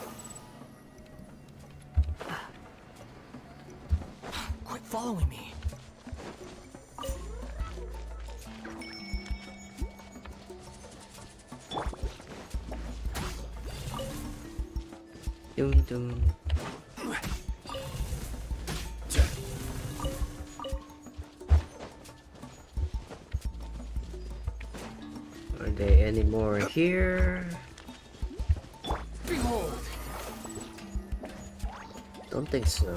Quit following me. Dum dum. Are there any more here? Behold! Don't think so.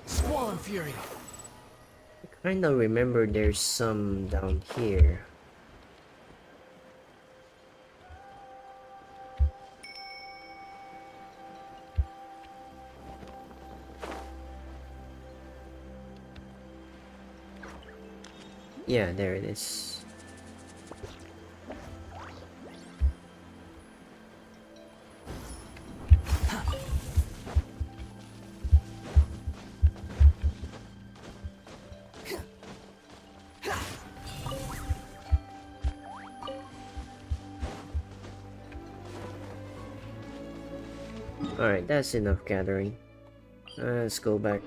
Squall Fury! I kinda remember there's some down here. Yeah, there it is. Alright, that's enough gathering. Let's go back.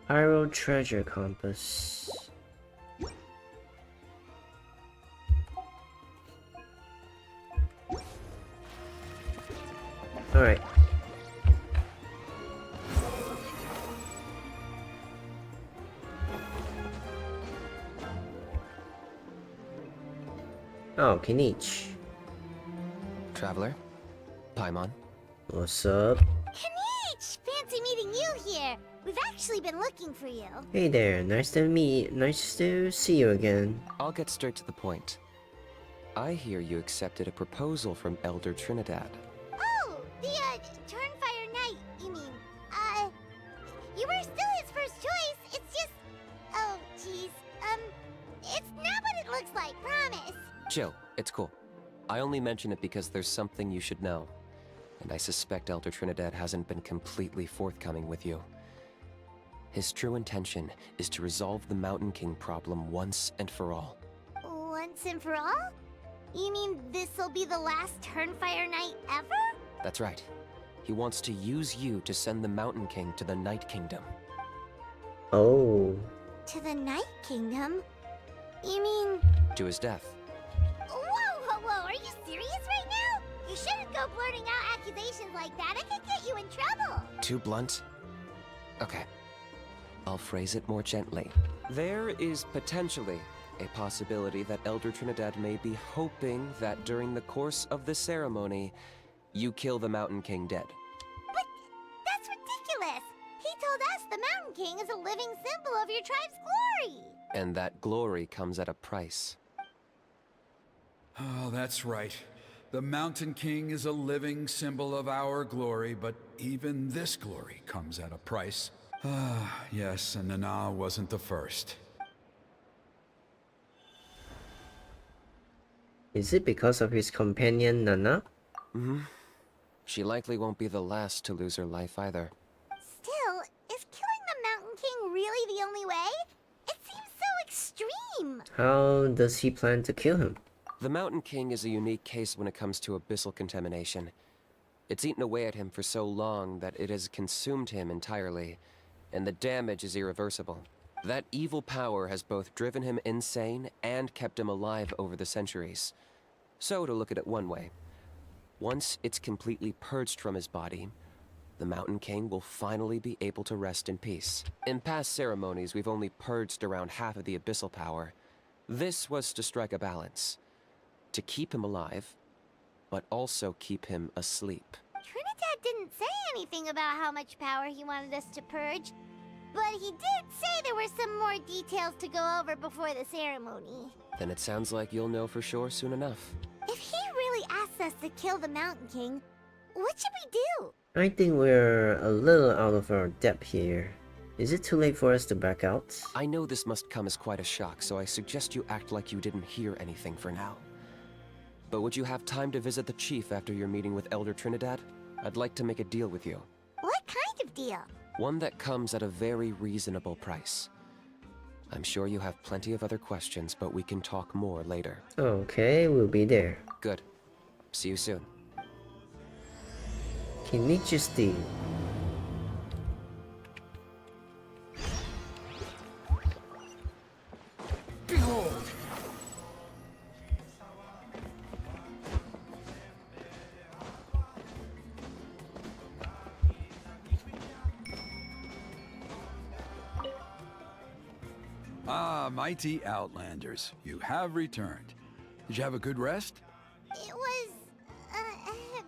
Pyro treasure compass. Alright. Oh, Kinich. Traveler? Paimon? What's up? Kanich! Fancy meeting you here. We've actually been looking for you. Hey there, nice to see you again. I'll get straight to the point. I hear you accepted a proposal from Elder Trinidad. Oh, the, Turnfire Knight, you mean. You were still his first choice. It's just... Oh, jeez. It's not what it looks like, promise. Chill, it's cool. I only mention it because there's something you should know. And I suspect Elder Trinidad hasn't been completely forthcoming with you. His true intention is to resolve the Mountain King problem once and for all. Once and for all? You mean this'll be the last Turnfire Knight ever? That's right. He wants to use you to send the Mountain King to the Night Kingdom. Oh. To the Night Kingdom? You mean... To his death. Whoa, are you serious right now? You shouldn't go blurting out accusations like that. It could get you in trouble. Too blunt? Okay. I'll phrase it more gently. There is potentially a possibility that Elder Trinidad may be hoping that during the course of the ceremony, you kill the Mountain King dead. But that's ridiculous. He told us the Mountain King is a living symbol of your tribe's glory. And that glory comes at a price. Oh, that's right. The Mountain King is a living symbol of our glory, but even this glory comes at a price. Ah, yes, and Nana wasn't the first. Is it because of his companion Nana? Mm-hmm. She likely won't be the last to lose her life either. Still, is killing the Mountain King really the only way? It seems so extreme. How does he plan to kill him? The Mountain King is a unique case when it comes to abyssal contamination. It's eaten away at him for so long that it has consumed him entirely, and the damage is irreversible. That evil power has both driven him insane and kept him alive over the centuries. So, to look at it one way, once it's completely purged from his body, the Mountain King will finally be able to rest in peace. In past ceremonies, we've only purged around half of the abyssal power. This was to strike a balance. To keep him alive, but also keep him asleep. Trinidad didn't say anything about how much power he wanted us to purge, but he did say there were some more details to go over before the ceremony. Then it sounds like you'll know for sure soon enough. If he really asks us to kill the Mountain King, what should we do? I think we're a little out of our depth here. Is it too late for us to back out? I know this must come as quite a shock, so I suggest you act like you didn't hear anything for now. But would you have time to visit the chief after your meeting with Elder Trinidad? I'd like to make a deal with you. What kind of deal? One that comes at a very reasonable price. I'm sure you have plenty of other questions, but we can talk more later. Okay, we'll be there. Good. See you soon. Kenichi Steve. Behold! Ah, mighty Outlanders, you have returned. Did you have a good rest? It was,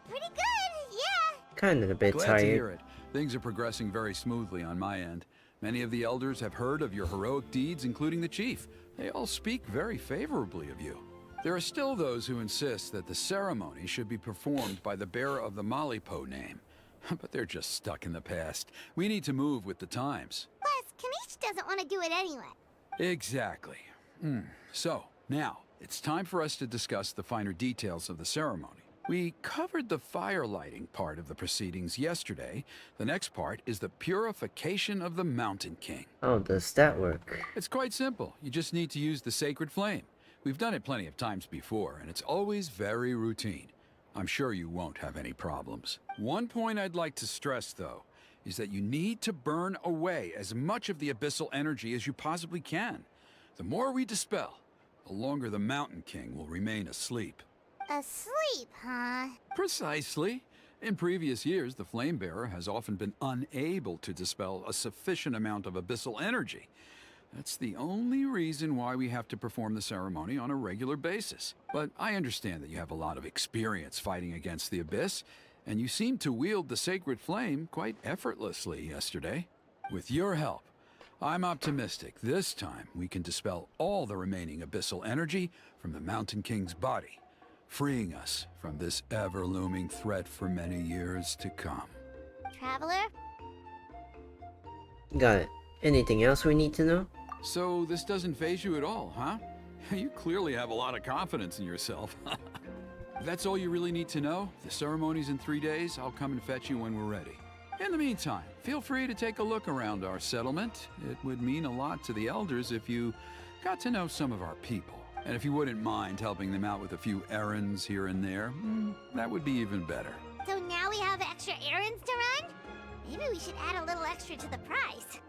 pretty good, yeah. Kinda a bit Glad tired. to hear it. Things are progressing very smoothly on my end. Many of the elders have heard of your heroic deeds, including the chief. They all speak very favorably of you. There are still those who insist that the ceremony should be performed by the bearer of the Malay name. But they're just stuck in the past. We need to move with the times. Plus, Kanish doesn't want to do it anyway. Exactly. So, now, it's time for us to discuss the finer details of the ceremony. We covered the fire lighting part of the proceedings yesterday. The next part is the purification of the Mountain King. How does that work? It's quite simple. You just need to use the sacred flame. We've done it plenty of times before, and it's always very routine. I'm sure you won't have any problems. One point I'd like to stress, though, is that you need to burn away as much of the abyssal energy as you possibly can. The more we dispel, the longer the Mountain King will remain asleep. Asleep, huh? Precisely. In previous years, the Flame Bearer has often been unable to dispel a sufficient amount of abyssal energy. That's the only reason why we have to perform the ceremony on a regular basis. But I understand that you have a lot of experience fighting against the Abyss, and you seemed to wield the sacred flame quite effortlessly yesterday. With your help, I'm optimistic this time we can dispel all the remaining abyssal energy from the Mountain King's body, freeing us from this ever-looming threat for many years to come. Traveler? Got it. Anything else we need to know? So this doesn't faze you at all, huh? You clearly have a lot of confidence in yourself. That's all you really need to know. The ceremony's in 3 days. I'll come and fetch you when we're ready. In the meantime, feel free to take a look around our settlement. It would mean a lot to the elders if you got to know some of our people. And if you wouldn't mind helping them out with a few errands here and there, that would be even better. So now we have extra errands to run? Maybe we should add a little extra to the price.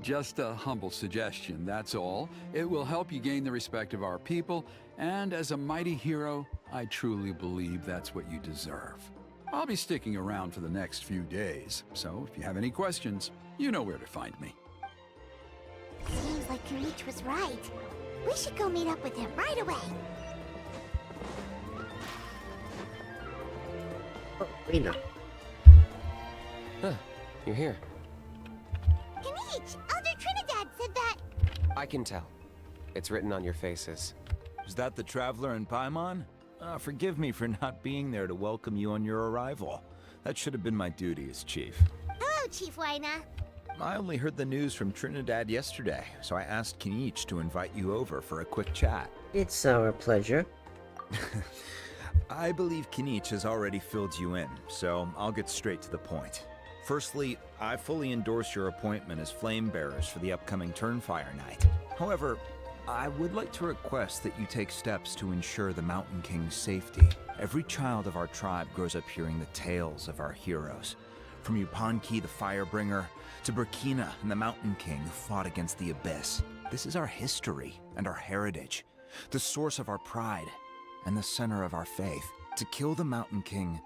Just a humble suggestion, that's all. It will help you gain the respect of our people, and as a mighty hero, I truly believe that's what you deserve. I'll be sticking around for the next few days, so if you have any questions, you know where to find me. Seems like Kanish was right. We should go meet up with him right away. Oh, Rena. Huh, you're here. Kanish, Elder Trinidad said that... I can tell. It's written on your faces. Is that the Traveler in Paimon? Forgive me for not being there to welcome you on your arrival. That should have been my duty as chief. Hello, Chief Waina. I only heard the news from Trinidad yesterday, so I asked Kenichi to invite you over for a quick chat. It's our pleasure. I believe Kenichi has already filled you in, so I'll get straight to the point. Firstly, I fully endorse your appointment as flame bearers for the upcoming Turnfire Night. However, I would like to request that you take steps to ensure the Mountain King's safety. Every child of our tribe grows up hearing the tales of our heroes. From Yupanqui the Firebringer, to Burkina and the Mountain King who fought against the Abyss. This is our history and our heritage, the source of our pride and the center of our faith. To kill the Mountain King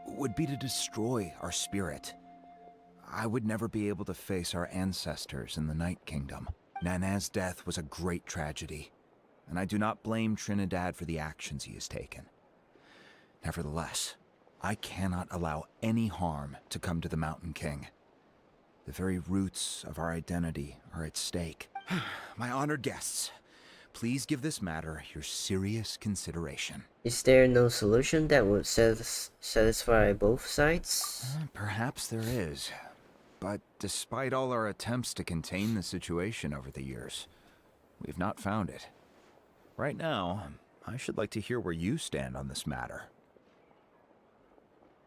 would be to destroy our spirit. I would never be able to face our ancestors in the Night Kingdom. Nana's death was a great tragedy, and I do not blame Trinidad for the actions he has taken. Nevertheless, I cannot allow any harm to come to the Mountain King. The very roots of our identity are at stake. My honored guests, please give this matter your serious consideration. Is there no solution that would satisfy both sides? Perhaps there is. But despite all our attempts to contain the situation over the years, we've not found it. Right now, I should like to hear where you stand on this matter.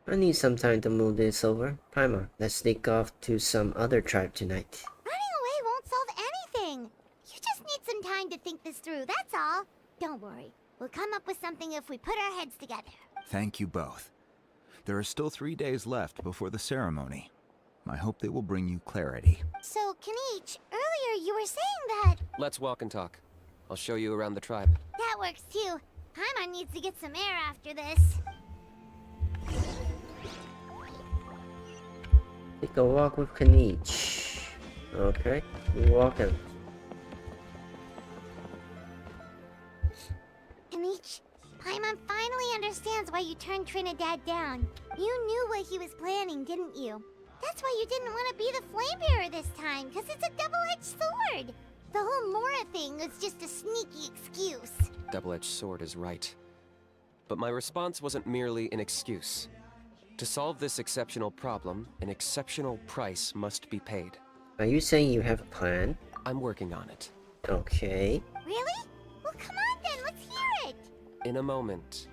I need some time to move this over. Paimon, let's sneak off to some other tribe tonight. Running away won't solve some time to think this through, that's all. Don't worry. We'll come up with something if we put our heads together. Thank you both. There are still 3 days left before the ceremony. I hope they will bring you clarity. So, Kanich, earlier you were saying that... Let's walk and talk. I'll show you around the tribe. That works too. Paimon needs to get some air after this. Take a walk with Kanich. Okay, we're walking. Kanich, Paimon finally understands why you turned Trinidad down. You knew what he was planning, didn't you? That's why you didn't want to be the flame bearer this time, because it's a double-edged sword. The whole Mora thing was just a sneaky excuse. Double-edged sword is right. But my response wasn't merely an excuse. To solve this exceptional problem, an exceptional price must be paid. Are you saying you have a plan? I'm working on it. Okay. Really? Well, come on then, let's hear it. In a moment.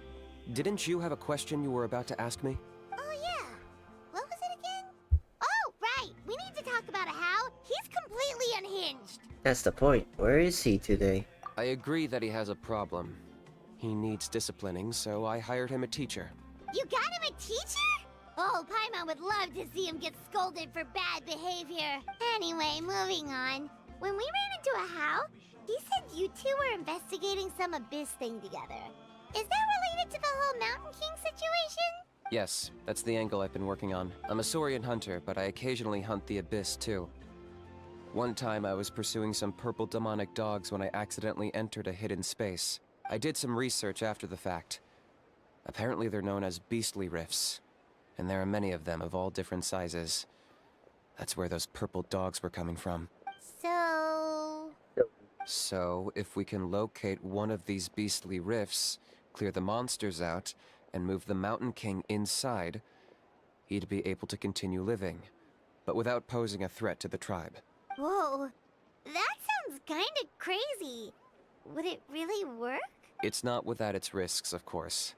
Didn't you have a question you were about to ask me? Oh yeah. What was it again? Oh, right. We need to talk about how he's completely unhinged. That's the point. Where is he today? I agree that he has a problem. He needs disciplining, so I hired him a teacher. You got him a teacher? Oh, Paimon would love to see him get scolded for bad behavior. Anyway, moving on. When we ran into a how, he said you two were investigating some abyss thing together. Is that related to the whole Mountain King situation? Yes, that's the angle I've been working on. I'm a Saurian hunter, but I occasionally hunt the abyss too. One time I was pursuing some purple demonic dogs when I accidentally entered a hidden space. I did some research after the fact. Apparently they're known as beastly rifts, and there are many of them of all different sizes. That's where those purple dogs were coming from. So, if we can locate one of these beastly rifts, clear the monsters out, and move the Mountain King inside, he'd be able to continue living, but without posing a threat to the tribe. Whoa, that sounds kinda crazy. Would it really work? It's not without its risks, of course.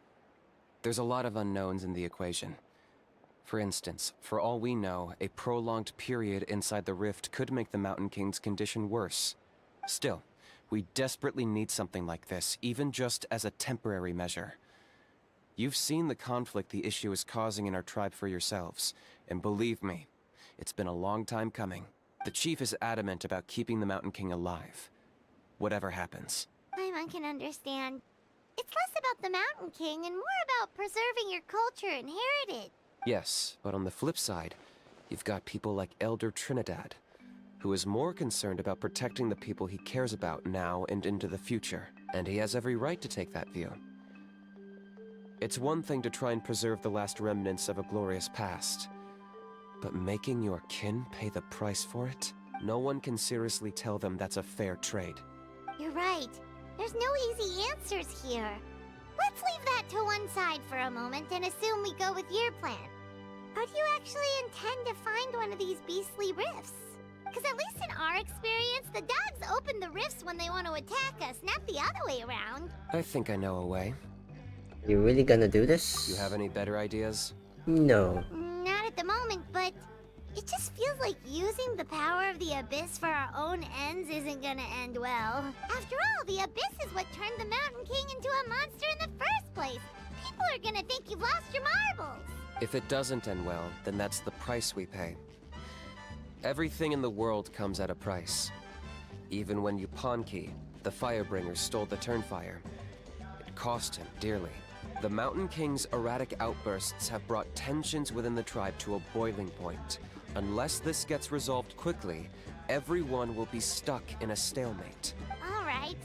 There's a lot of unknowns in the equation. For instance, for all we know, a prolonged period inside the rift could make the Mountain King's condition worse. Still, we desperately need something like this, even just as a temporary measure. You've seen the conflict the issue is causing in our tribe for yourselves, and believe me, it's been a long time coming. The chief is adamant about keeping the Mountain King alive, whatever happens. Paimon can understand. It's less about the Mountain King and more about preserving your culture and heritage. Yes, but on the flip side, you've got people like Elder Trinidad, who is more concerned about protecting the people he cares about now and into the future, and he has every right to take that view. It's one thing to try and preserve the last remnants of a glorious past, but making your kin pay the price for it? No one can seriously tell them that's a fair trade. You're right. There's no easy answers here. Let's leave that to one side for a moment and assume we go with your plan. How do you actually intend to find one of these beastly rifts? Because at least in our experience, the dogs open the rifts when they want to attack us, not the other way around. I think I know a way. You really gonna do this? You have any better ideas? No. Not at the moment, but it just feels like using the power of the Abyss for our own ends isn't gonna end well. After all, the Abyss is what turned the Mountain King into a monster in the first place. People are gonna think you've lost your marbles. If it doesn't end well, then that's the price we pay. Everything in the world comes at a price. Even when Yupanqui, the Firebringer, stole the Turnfire, it cost him dearly. The Mountain King's erratic outbursts have brought tensions within the tribe to a boiling point. Unless this gets resolved quickly, everyone will be stuck in a stalemate. Alright,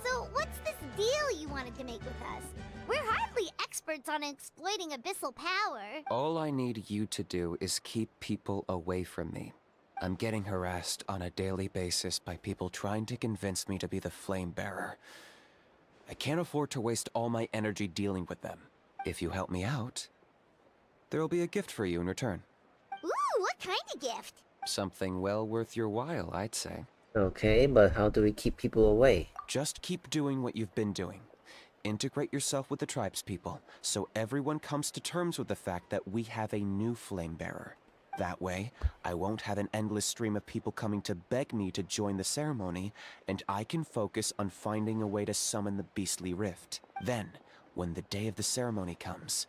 so what's this deal you wanted to make with us? We're hardly experts on exploiting abyssal power. All I need you to do is keep people away from me. I'm getting harassed on a daily basis by people trying to convince me to be the flame bearer. I can't afford to waste all my energy dealing with them. If you help me out, there'll be a gift for you in return. Ooh, what kind of gift? Something well worth your while, I'd say. Okay, but how do we keep people away? Just keep doing what you've been doing. Integrate yourself with the tribespeople, so everyone comes to terms with the fact that we have a new flame bearer. That way, I won't have an endless stream of people coming to beg me to join the ceremony, and I can focus on finding a way to summon the beastly rift. Then, when the day of the ceremony comes,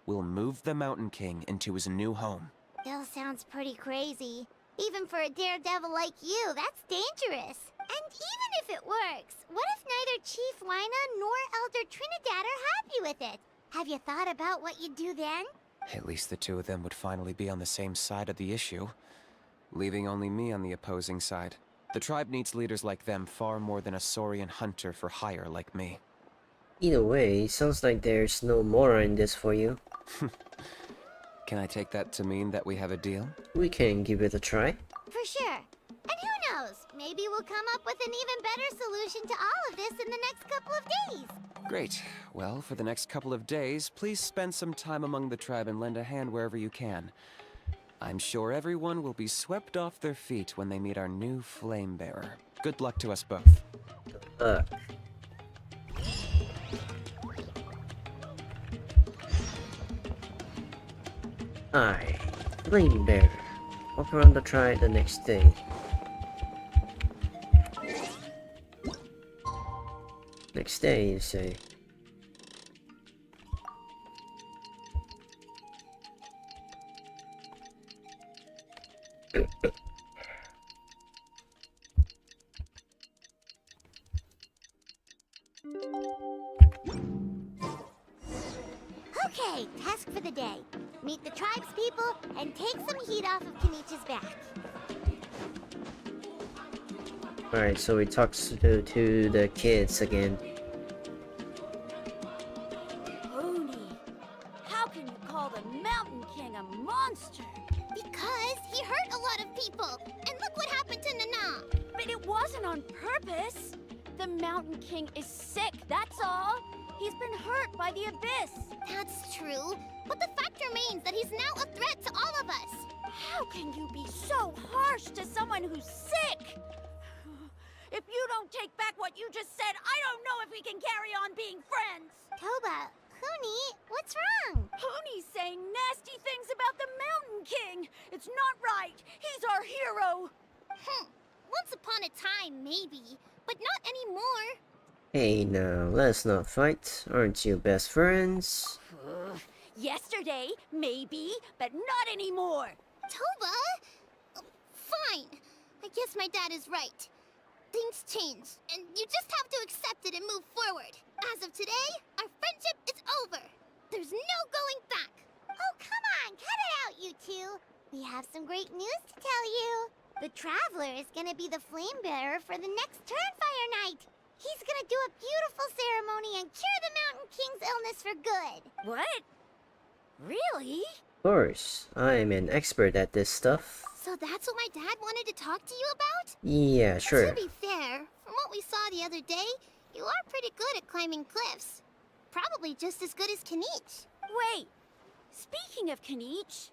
we'll move the Mountain King into his new home. Still sounds pretty crazy. Even for a daredevil like you, that's dangerous. And even if it works, what if neither Chief Lina nor Elder Trinidad are happy with it? Have you thought about what you'd do then? At least the two of them would finally be on the same side of the issue, leaving only me on the opposing side. The tribe needs leaders like them far more than a Saurian hunter for hire like me. Either way, sounds like there's no moral in this for you. Can I take that to mean that we have a deal? We can give it a try. For sure. And who knows? Maybe we'll come up with an even better solution to all of this in the next couple of days. Great. Well, for the next couple of days, please spend some time among the tribe and lend a hand wherever you can. I'm sure everyone will be swept off their feet when they meet our new flame bearer. Good luck to us both. Aye, flame bearer. Walk around the tribe the next day. Next day, you say? Okay, task for the day. Meet the tribespeople and take some heat off of Kenichi's back. Alright, so he talks to the kids again. Oni, how can you call the Mountain King a monster? Because he hurt a lot of people. And look what happened to Nana. But it wasn't on purpose. The Mountain King is sick, that's all. He's been hurt by the abyss. That's true. But the fact remains that he's now a threat to all of us. How can you be so harsh to someone who's sick? If you don't take back what you just said, I don't know if we can carry on being friends. Toba, Huni, what's wrong? Huni's saying nasty things about the Mountain King. It's not right. He's our hero. Once upon a time, maybe. But not anymore. Hey now, let's not fight. Aren't you best friends? Yesterday, maybe, but not anymore. Toba? Fine. I guess my dad is right. Things change, and you just have to accept it and move forward. As of today, our friendship is over. There's no going back. Oh, come on, cut it out, you two. We have some great news to tell you. The Traveler is gonna be the flame bearer for the next Turnfire night. He's gonna do a beautiful ceremony and cure the Mountain King's illness for good. What? Really? Of course, I'm an expert at this stuff. So that's what my dad wanted to talk to you about? Yeah, sure. To be fair, from what we saw the other day, you are pretty good at climbing cliffs. Probably just as good as Kenich. Wait, speaking of Kenich,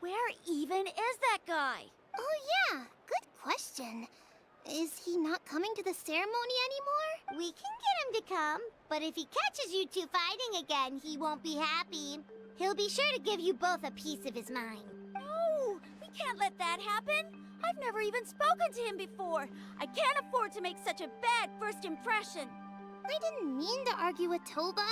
where even is that guy? Oh yeah, good question. Is he not coming to the ceremony anymore? We can get him to come, but if he catches you two fighting again, he won't be happy. He'll be sure to give you both a piece of his mind. No, we can't let that happen. I've never even spoken to him before. I can't afford to make such a bad first impression. I didn't mean to argue with Toba.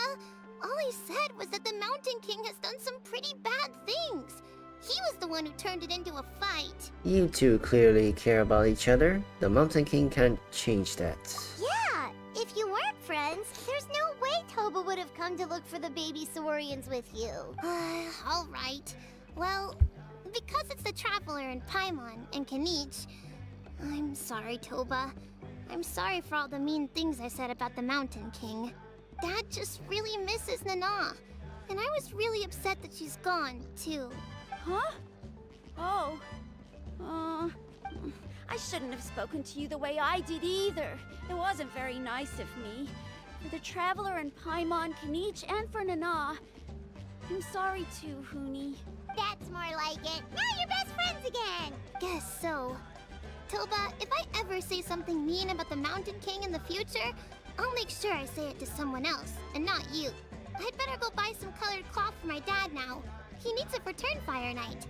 All I said was that the Mountain King has done some pretty bad things. He was the one who turned it into a fight. You two clearly care about each other. The Mountain King can't change that. Yeah, if you weren't friends, there's no way Toba would have come to look for the baby Saurians with you. All right. Well, because it's the Traveler and Paimon and Kenich, I'm sorry, Toba. I'm sorry for all the mean things I said about the Mountain King. Dad just really misses Nana. And I was really upset that she's gone, too. Huh? Oh. I shouldn't have spoken to you the way I did either. It wasn't very nice of me. For the Traveler and Paimon, Kenich, and for Nana. I'm sorry too, Huni. That's more like it. Now you're best friends again. Guess so. Toba, if I ever say something mean about the Mountain King in the future, I'll make sure I say it to someone else, and not you. I'd better go buy some colored cloth for my dad now. He needs it for Turnfire night.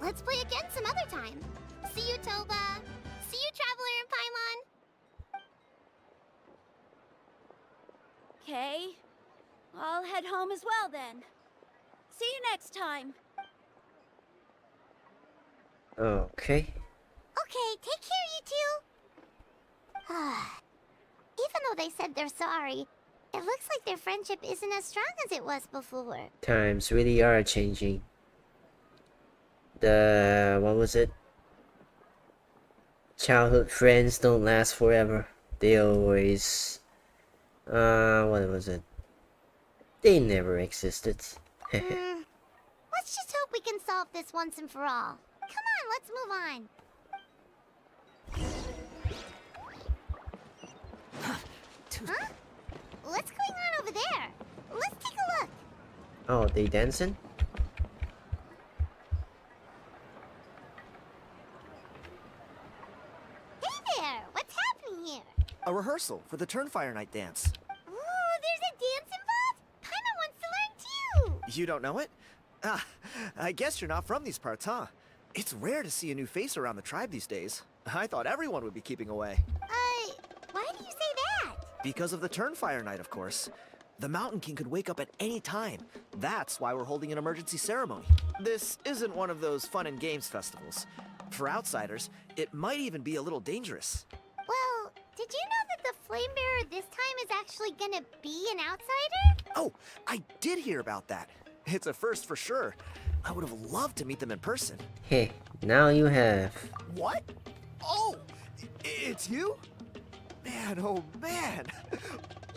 Let's play again some other time. See you, Toba. See you, Traveler and Paimon. Okay. I'll head home as well then. See you next time. Okay. Okay, take care, you two. Even though they said they're sorry, it looks like their friendship isn't as strong as it was before. Times really are changing. What was it? Childhood friends don't last forever. They always... what was it? They never existed. Let's just hope we can solve this once and for all. Come on, let's move on. Huh? What's going on over there? Let's take a look. Oh, they dancing? Hey there! What's happening here? A rehearsal for the Turnfire Night dance. Ooh, there's a dance involved? Paimon wants to learn too! You don't know it? Ah, I guess you're not from these parts, huh? It's rare to see a new face around the tribe these days. I thought everyone would be keeping away. Why do you say that? Because of the Turnfire Night, of course. The Mountain King could wake up at any time. That's why we're holding an emergency ceremony. This isn't one of those fun and games festivals. For outsiders, it might even be a little dangerous. Well, did you know that the Flame Bearer this time is actually gonna be an outsider? Oh, I did hear about that. It's a first for sure. I would have loved to meet them in person. Hey, now you have. What? Oh, it's you? Man, oh man.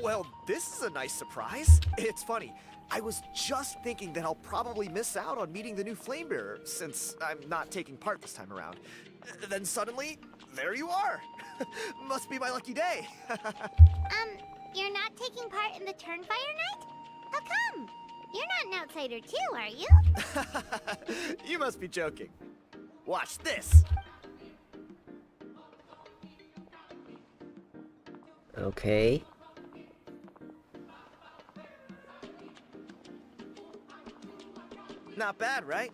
Well, this is a nice surprise. It's funny. I was just thinking that I'll probably miss out on meeting the new Flame Bearer since I'm not taking part this time around. Then suddenly, there you are. Must be my lucky day. You're not taking part in the Turnfire Night? How come? You're not an outsider too, are you? You must be joking. Watch this. Okay. Not bad, right?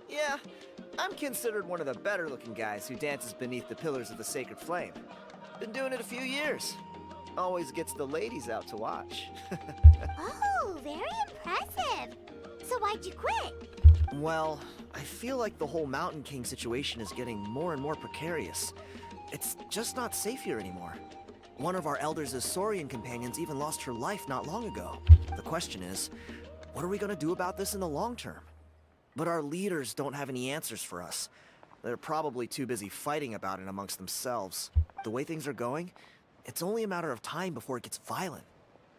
Yeah, I'm considered one of the better looking guys who dances beneath the pillars of the sacred flame. Been doing it a few years. Always gets the ladies out to watch. Oh, very impressive. So why'd you quit? Well, I feel like the whole Mountain King situation is getting more and more precarious. It's just not safe here anymore. One of our elders' Saurian companions even lost her life not long ago. The question is, what are we gonna do about this in the long term? But our leaders don't have any answers for us. They're probably too busy fighting about it amongst themselves. The way things are going, it's only a matter of time before it gets violent.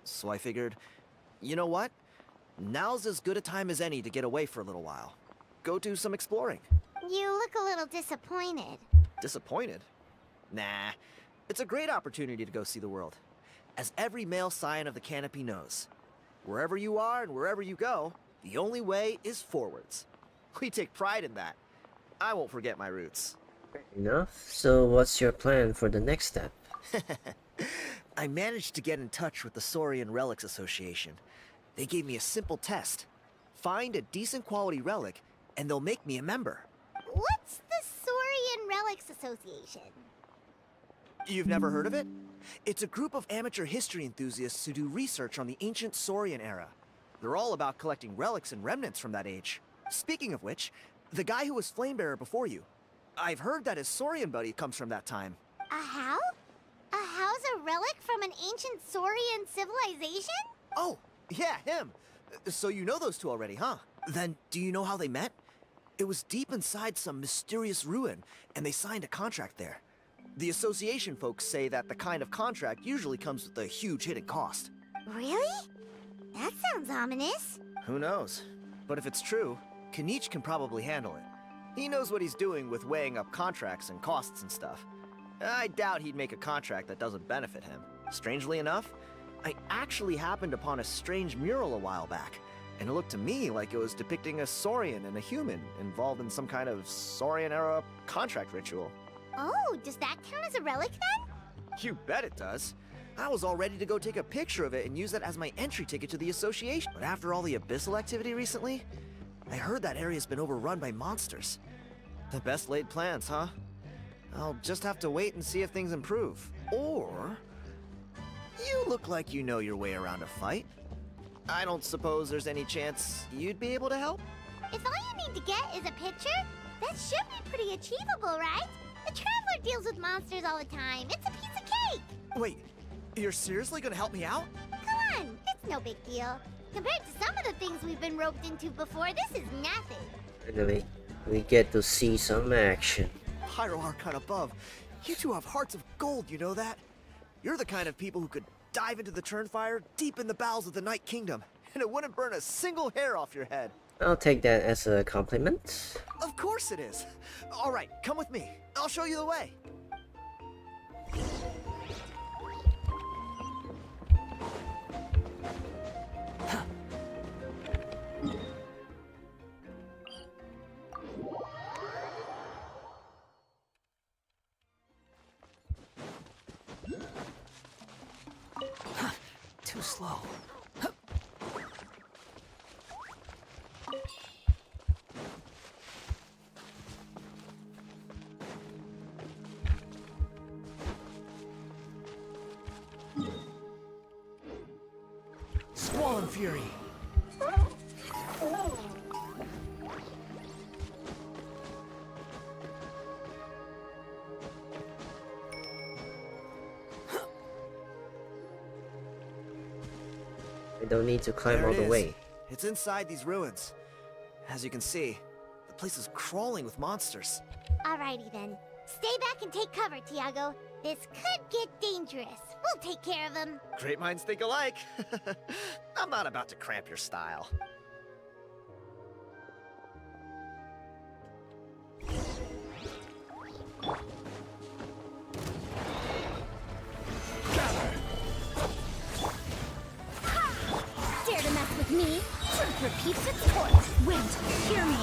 So I figured, you know what? Now's as good a time as any to get away for a little while. Go do some exploring. You look a little disappointed. Disappointed? Nah. It's a great opportunity to go see the world. As every male scion of the canopy knows, wherever you are and wherever you go, the only way is forwards. We take pride in that. I won't forget my roots. Fair enough. So what's your plan for the next step? I managed to get in touch with the Saurian Relics Association. They gave me a simple test. Find a decent quality relic, and they'll make me a member. What's the Saurian Relics Association? You've never heard of it? It's a group of amateur history enthusiasts who do research on the ancient Saurian era. They're all about collecting relics and remnants from that age. Speaking of which, the guy who was Flamebearer before you, I've heard that his Saurian buddy comes from that time. A how? A how's a relic from an ancient Saurian civilization? Oh, yeah, him. So you know those two already, huh? Then, do you know how they met? It was deep inside some mysterious ruin, and they signed a contract there. The association folks say that the kind of contract usually comes with a huge hidden cost. Really? That sounds ominous. Who knows? But if it's true, Kinich can probably handle it. He knows what he's doing with weighing up contracts and costs and stuff. I doubt he'd make a contract that doesn't benefit him. Strangely enough, I actually happened upon a strange mural a while back, and it looked to me like it was depicting a Saurian and a human involved in some kind of Saurian-era contract ritual. Oh, does that count as a relic then? You bet it does. I was all ready to go take a picture of it and use that as my entry ticket to the association. But after all the abyssal activity recently, I heard that area's been overrun by monsters. The best laid plans, huh? I'll just have to wait and see if things improve. Or... you look like you know your way around a fight. I don't suppose there's any chance you'd be able to help? If all you need to get is a picture, that should be pretty achievable, right? The Traveler deals with monsters all the time. It's a piece of cake. Wait, you're seriously gonna help me out? Come on, it's no big deal. Compared to some of the things we've been roped into before, this is nothing. Anyway, we get to see some action. Pyro Archon above. You two have hearts of gold, you know that? You're the kind of people who could dive into the Turnfire deep in the bowels of the Night Kingdom, and it wouldn't burn a single hair off your head. I'll take that as a compliment. Of course it is. All right, come with me. I'll show you the way. Too slow. Squall Fury. I don't need to climb There all it the is. way. It's inside these ruins. As you can see, the place is crawling with monsters. Alrighty then. Stay back and take cover, Tiago. This could get dangerous. We'll take care of him. Great minds think alike. I'm not about to cramp your style. Dare to mess with me? Truth repeats its course. Wind, hear me.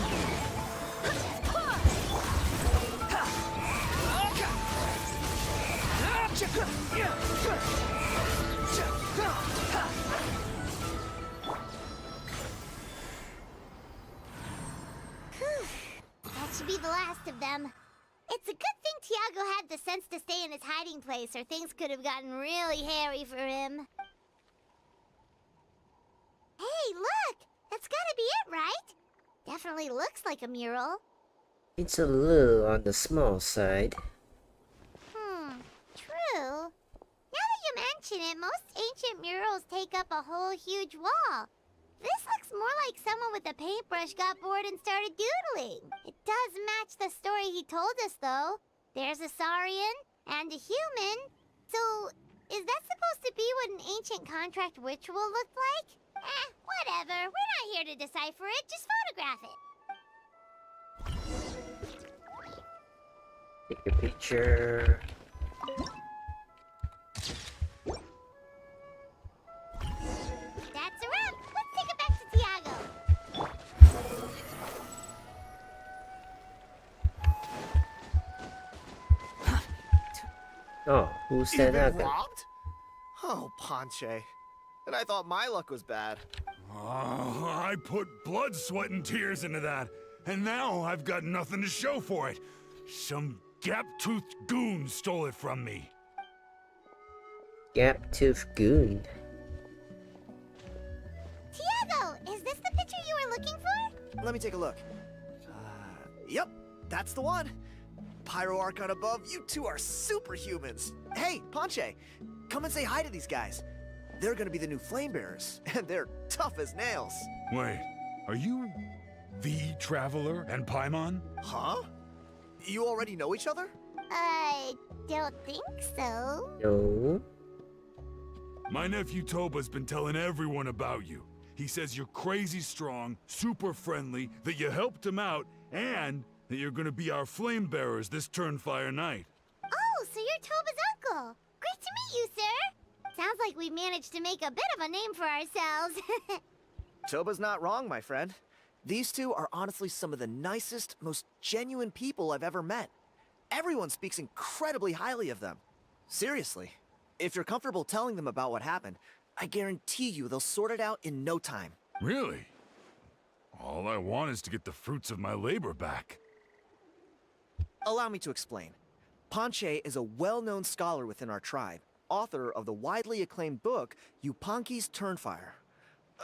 That should be the last of them. It's a good thing Tiago had the sense to stay in his hiding place, or things could have gotten really hairy for him. Hey, look! That's gotta be it, right? Definitely looks like a mural. It's a little on the small side. True. Now that you mention it, most ancient murals take up a whole huge wall. This looks more like someone with a paintbrush got bored and started doodling. It does match the story he told us, though. There's a Saurian and a human. So, is that supposed to be what an ancient contract ritual looked like? Whatever. We're not here to decipher it. Just photograph it. Take a picture. That's a wrap. Let's take it back to Tiago. Oh, who said You've that? been robbed? Oh, Ponche. And I thought my luck was bad. Oh, I put blood, sweat, and tears into that, and now I've got nothing to show for it. Some gap-toothed goon stole it from me. Gap-tooth goon. Tiago, is this the picture you were looking for? Let me take a look. Yep, that's the one. Pyro Archon above, you two are superhumans. Hey, Ponche, come and say hi to these guys. They're gonna be the new flame bearers, and they're tough as nails. Wait, are you the Traveler and Paimon? Huh? You already know each other? I don't think so. No. My nephew Toba's been telling everyone about you. He says you're crazy strong, super friendly, that you helped him out, and that you're gonna be our flame bearers this Turnfire night. Oh, so you're Toba's uncle. Great to meet you, sir. Sounds like we managed to make a bit of a name for ourselves. Toba's not wrong, my friend. These two are honestly some of the nicest, most genuine people I've ever met. Everyone speaks incredibly highly of them. Seriously, if you're comfortable telling them about what happened, I guarantee you they'll sort it out in no time. Really? All I want is to get the fruits of my labor back. Allow me to explain. Panche is a well-known scholar within our tribe, author of the widely acclaimed book, Yupanqui's Turnfire.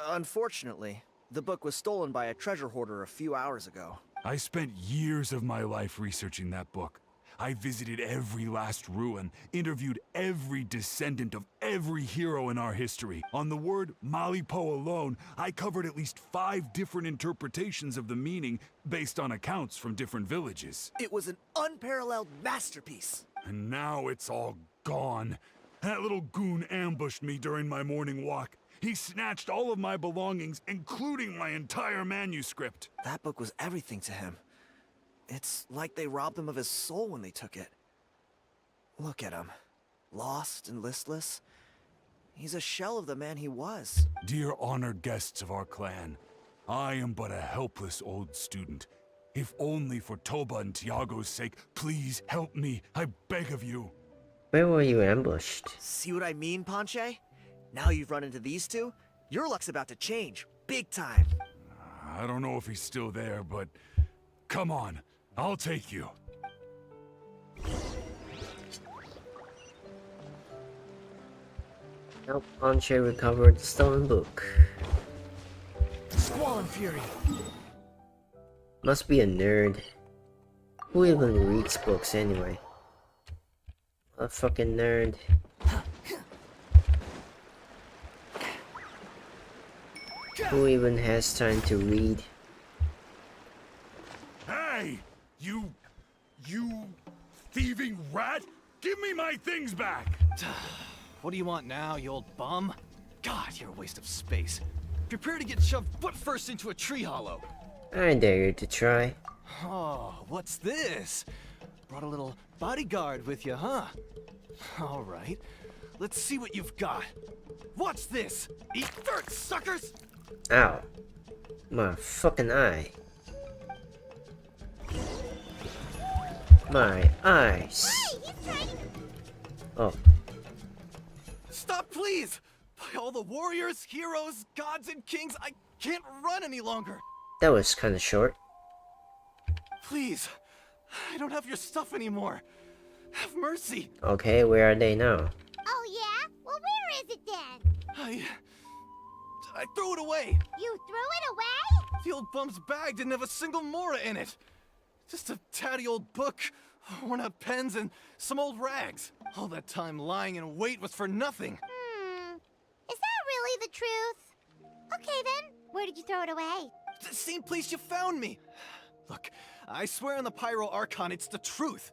Unfortunately, the book was stolen by a treasure hoarder a few hours ago. I spent years of my life researching that book. I visited every last ruin, interviewed every descendant of every hero in our history. On the word Malipo alone, I covered at least 5 different interpretations of the meaning based on accounts from different villages. It was an unparalleled masterpiece. And now it's all gone. That little goon ambushed me during my morning walk. He snatched all of my belongings, including my entire manuscript. That book was everything to him. It's like they robbed him of his soul when they took it. Look at him. Lost and listless. He's a shell of the man he was. Dear honored guests of our clan, I am but a helpless old student. If only for Toba and Tiago's sake, please help me. I beg of you. Where were you ambushed? See what I mean, Panche? Now you've run into these two, your luck's about to change. Big time. I don't know if he's still there, but come on. I'll take you. Help Panche recover the stolen book. Squall and Fury. Must be a nerd. Who even reads books anyway? A fucking nerd. Who even has time to read? Hey! You thieving rat! Give me my things back! What do you want now, you old bum? God, you're a waste of space. Prepare to get shoved foot first into a tree hollow. I dare you to try. Oh, what's this? Brought a little bodyguard with you, huh? All right, let's see what you've got. Watch this! Eat dirt, suckers! Ow. My fucking eye. My eyes. Oh. Stop, please! By all the warriors, heroes, gods, and kings, I can't run any longer. That was kind of short. Please, I don't have your stuff anymore. Have mercy. Okay, where are they now? Oh yeah? Well, where is it then? I threw it away. You threw it away? The old bum's bag didn't have a single mora in it. Just a tatty old book, worn out pens, and some old rags. All that time lying in wait was for nothing. Is that really the truth? Okay then, where did you throw it away? The same place you found me. Look, I swear on the Pyro Archon it's the truth.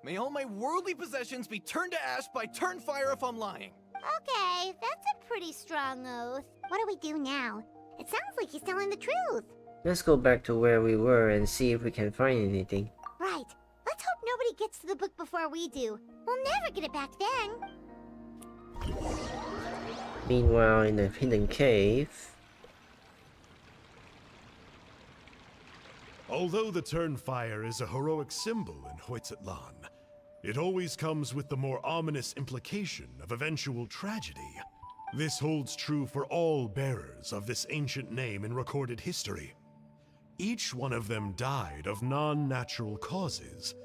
May all my worldly possessions be turned to ash by Turnfire if I'm lying. Okay, that's a pretty strong oath. What do we do now? It sounds like he's telling the truth. Let's go back to where we were and see if we can find anything. Right. Let's hope nobody gets to the book before we do. We'll never get it back then. Meanwhile, in the hidden cave... Although the Turnfire is a heroic symbol in Hoytzatlan, it always comes with the more ominous implication of eventual tragedy. This holds true for all bearers of this ancient name in recorded history. Each one of them died of non-natural causes,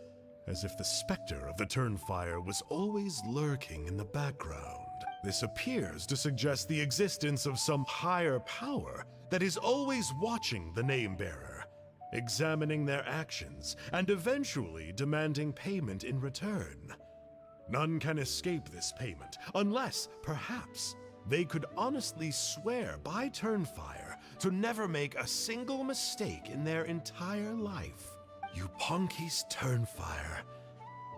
as if the specter of the Turnfire was always lurking in the background. This appears to suggest the existence of some higher power that is always watching the name-bearer, examining their actions, and eventually demanding payment in return. None can escape this payment, unless, perhaps, they could honestly swear by Turnfire to never make a single mistake in their entire life. Yupanqui's Turnfire.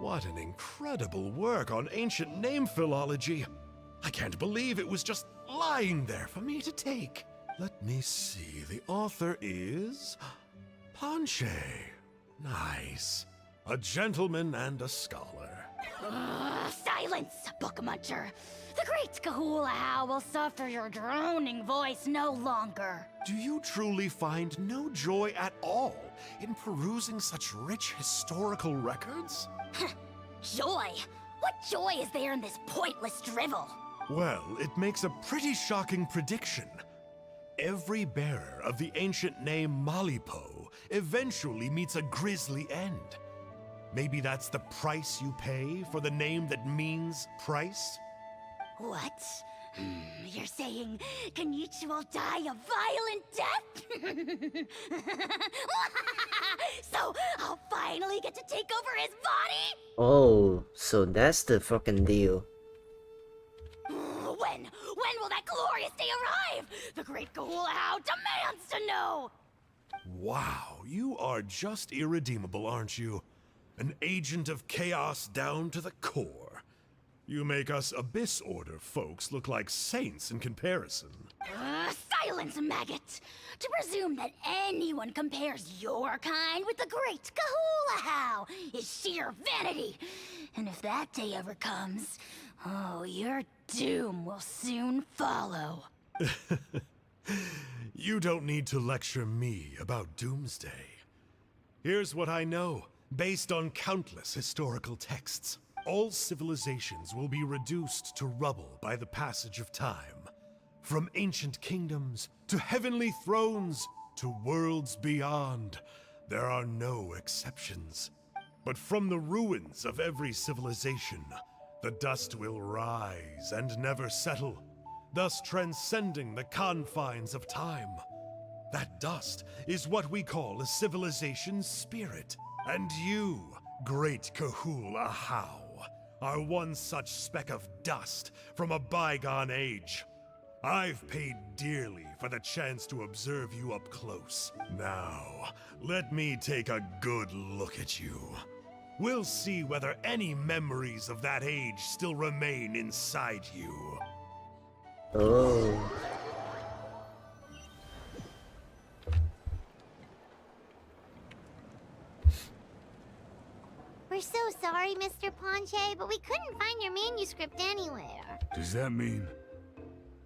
What an incredible work on ancient name philology. I can't believe it was just lying there for me to take. Let me see, the author is... Panche. Nice. A gentleman and a scholar. Silence, book muncher. The great Kahula will suffer your droning voice no longer. Do you truly find no joy at all in perusing such rich historical records? Joy? What joy is there in this pointless drivel? Well, it makes a pretty shocking prediction. Every bearer of the ancient name Malipo eventually meets a grisly end. Maybe that's the price you pay for the name that means price? What? You're saying Kenichi will die a violent death? So I'll finally get to take over his body? Oh, so that's the fucking deal. When will that glorious day arrive? The great Kahula demands to know! Wow, you are just irredeemable, aren't you? An agent of chaos down to the core. You make us Abyss Order folks look like saints in comparison. Silence, maggot! To presume that anyone compares your kind with the great Kahula is sheer vanity. And if that day ever comes, oh, your doom will soon follow. You don't need to lecture me about Doomsday. Here's what I know, based on countless historical texts. All civilizations will be reduced to rubble by the passage of time. From ancient kingdoms, to heavenly thrones, to worlds beyond, there are no exceptions. But from the ruins of every civilization, the dust will rise and never settle, thus transcending the confines of time. That dust is what we call a civilization's spirit. And you, great Kahula, are one such speck of dust from a bygone age. I've paid dearly for the chance to observe you up close. Now, let me take a good look at you. We'll see whether any memories of that age still remain inside you. Oh. We're so sorry, Mr. Ponche, but we couldn't find your manuscript anywhere. Does that mean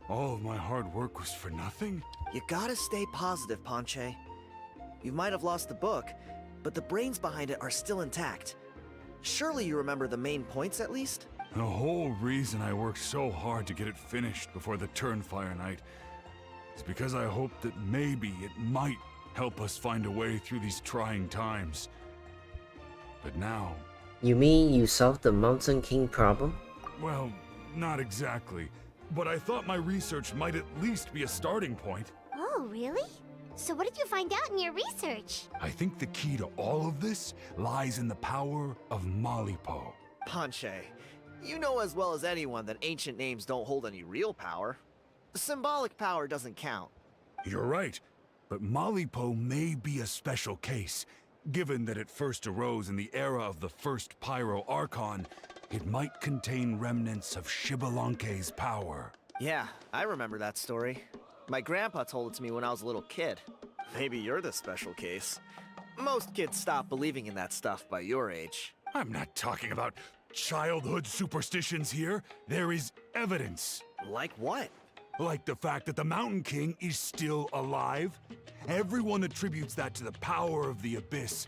all of my hard work was for nothing? You gotta stay positive, Ponche. You might have lost the book, but the brains behind it are still intact. Surely you remember the main points at least? The whole reason I worked so hard to get it finished before the Turnfire Night is because I hoped that maybe it might help us find a way through these trying times. But now... You mean you solved the Mountain King problem? Well, not exactly. But I thought my research might at least be a starting point. Oh, really? So what did you find out in your research? I think the key to all of this lies in the power of Malipo. Ponche, you know as well as anyone that ancient names don't hold any real power. Symbolic power doesn't count. You're right, but Malipo may be a special case. Given that it first arose in the era of the first Pyro Archon, it might contain remnants of Shibalanke's power. Yeah, I remember that story. My grandpa told it to me when I was a little kid. Maybe you're the special case. Most kids stop believing in that stuff by your age. I'm not talking about childhood superstitions here. There is evidence. Like what? Like the fact that the Mountain King is still alive. Everyone attributes that to the power of the Abyss.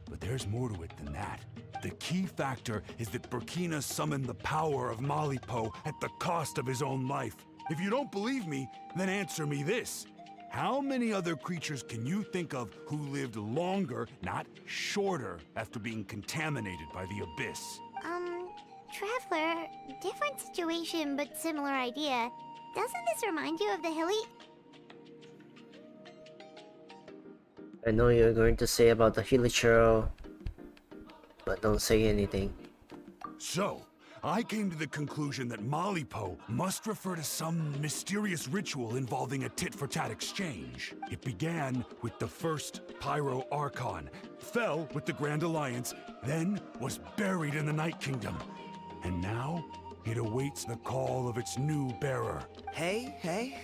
But there's more to it than that. The key factor is that Burkina summoned the power of Malipo at the cost of his own life. If you don't believe me, then answer me this. How many other creatures can you think of who lived longer, not shorter, after being contaminated by the Abyss? Traveler, different situation but similar idea. Doesn't this remind you of the hilly... I know you're going to say about the Hilichurl, but don't say anything. So, I came to the conclusion that Malipo must refer to some mysterious ritual involving a tit-for-tat exchange. It began with the first Pyro Archon, fell with the Grand Alliance, then was buried in the Night Kingdom. And now, it awaits the call of its new bearer. Hey.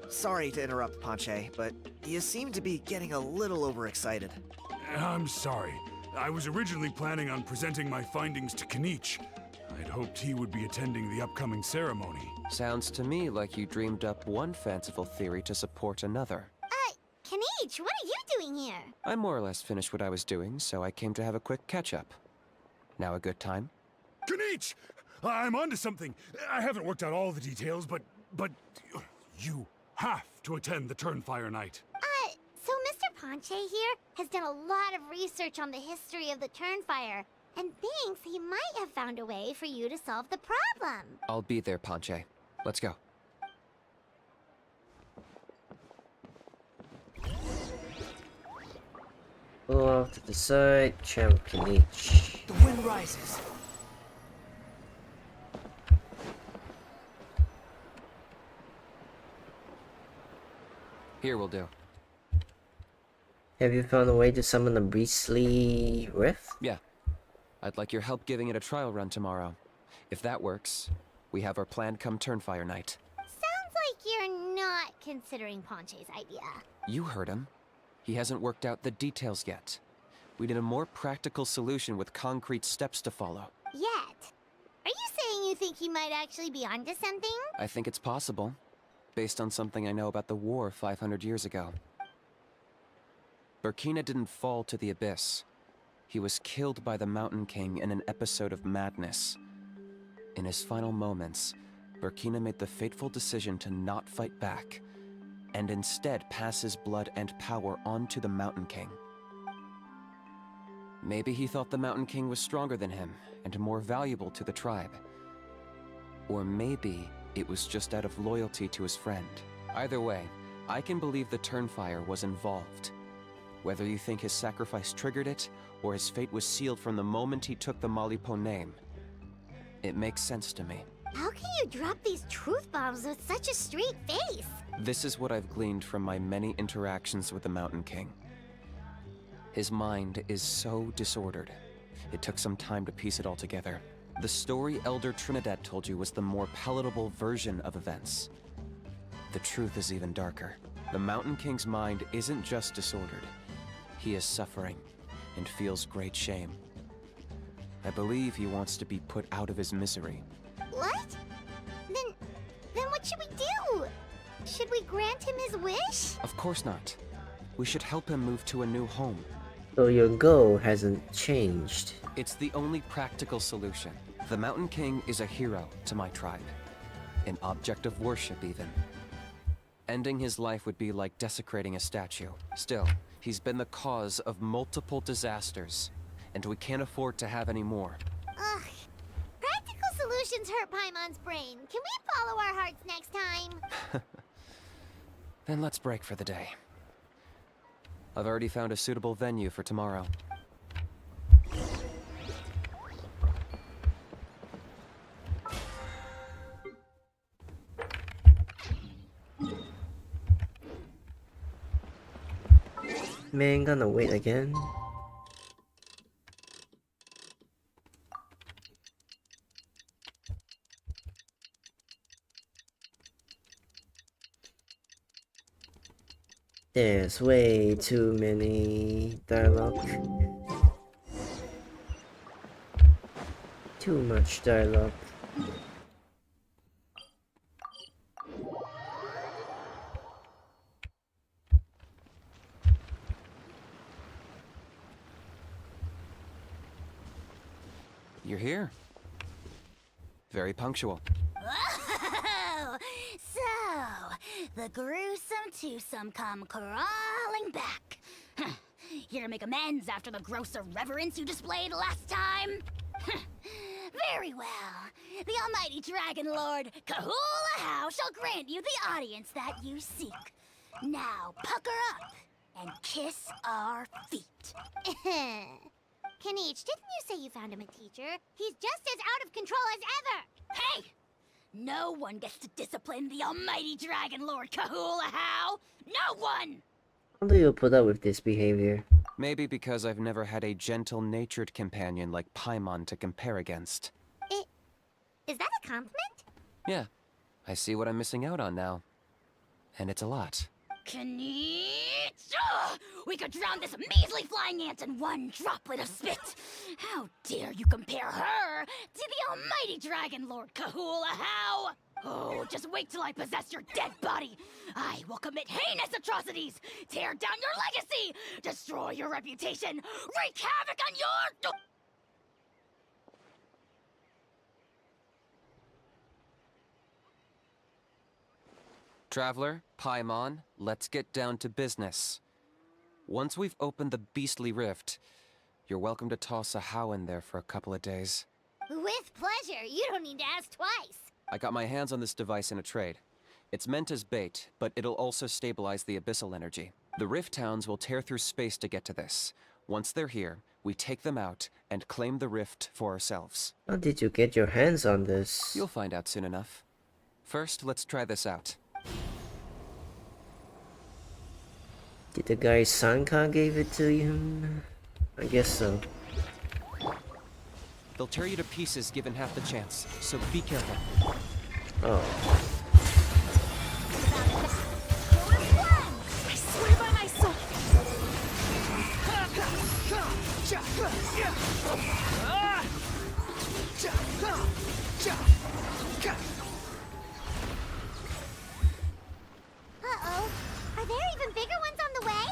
Sorry to interrupt, Ponche, but you seem to be getting a little overexcited. I'm sorry. I was originally planning on presenting my findings to Kenichi. I'd hoped he would be attending the upcoming ceremony. Sounds to me like you dreamed up one fanciful theory to support another. Kenichi, what are you doing here? I more or less finished what I was doing, so I came to have a quick catch-up. Now a good time? Kenichi! I'm onto something. I haven't worked out all the details, but you have to attend the Turnfire Night. So Mr. Ponche here has done a lot of research on the history of the Turnfire, and thinks he might have found a way for you to solve the problem. I'll be there, Ponche. Let's go. Pull off to the side, chat with Kinich. The wind rises. Here will do. Have you found a way to summon the Beastly Rift? Yeah. I'd like your help giving it a trial run tomorrow. If that works, we have our plan come Turnfire night. Sounds like you're not considering Ponche's idea. You heard him. He hasn't worked out the details yet. We need a more practical solution with concrete steps to follow. Yet. Are you saying you think he might actually be onto something? I think it's possible, based on something I know about the war 500 years ago. Burkina didn't fall to the abyss. He was killed by the Mountain King in an episode of madness. In his final moments, Burkina made the fateful decision to not fight back, and instead pass his blood and power on to the Mountain King. Maybe he thought the Mountain King was stronger than him, and more valuable to the tribe. Or maybe it was just out of loyalty to his friend. Either way, I can believe the Turnfire was involved. Whether you think his sacrifice triggered it, or his fate was sealed from the moment he took the Malipo name, it makes sense to me. How can you drop these truth bombs with such a straight face? This is what I've gleaned from my many interactions with the Mountain King. His mind is so disordered. It took some time to piece it all together. The story Elder Trinidad told you was the more palatable version of events. The truth is even darker. The Mountain King's mind isn't just disordered. He is suffering and feels great shame. I believe he wants to be put out of his misery. What? Then what should we do? Should we grant him his wish? Of course not. We should help him move to a new home. So your goal hasn't changed. It's the only practical solution. The Mountain King is a hero to my tribe. An object of worship, even. Ending his life would be like desecrating a statue. Still, he's been the cause of multiple disasters, and we can't afford to have any more. Ugh. Practical solutions hurt Paimon's brain. Can we follow our hearts next time? Then let's break for the day. I've already found a suitable venue for tomorrow. Man, gonna wait again? There's way too many dialogue. Too much dialogue. You're here. Very punctual. Whoa! So, the gruesome twosome come crawling back. Here to make amends after the gross irreverence you displayed last time? Very well. The almighty Dragon Lord, Kahula How, shall grant you the audience that you seek. Now, pucker up and kiss our feet. Kinich, didn't you say you found him a teacher? He's just as out of control as ever! Hey! No one gets to discipline the almighty Dragon Lord Kahula How! No one! How do you put up with this behavior? Maybe because I've never had a gentle-natured companion like Paimon to compare against. Is that a compliment? Yeah, I see what I'm missing out on now. And it's a lot. Kinich! We could drown this measly flying ant in one droplet of spit! How dare you compare her to the almighty Dragon Lord Kahula How! Oh, just wait till I possess your dead body! I will commit heinous atrocities! Tear down your legacy! Destroy your reputation! Wreak havoc on your... Traveler, Paimon, let's get down to business. Once we've opened the beastly rift, you're welcome to toss a how in there for a couple of days. With pleasure. You don't need to ask twice. I got my hands on this device in a trade. It's meant as bait, but it'll also stabilize the abyssal energy. The rift towns will tear through space to get to this. Once they're here, we take them out and claim the rift for ourselves. How did you get your hands on this? You'll find out soon enough. First, let's try this out. Did the guy Sanka gave it to you? I guess so. They'll tear you to pieces given half the chance, so be careful. Oh. I swear by myself. Uh-oh. Are there even bigger ones on the way?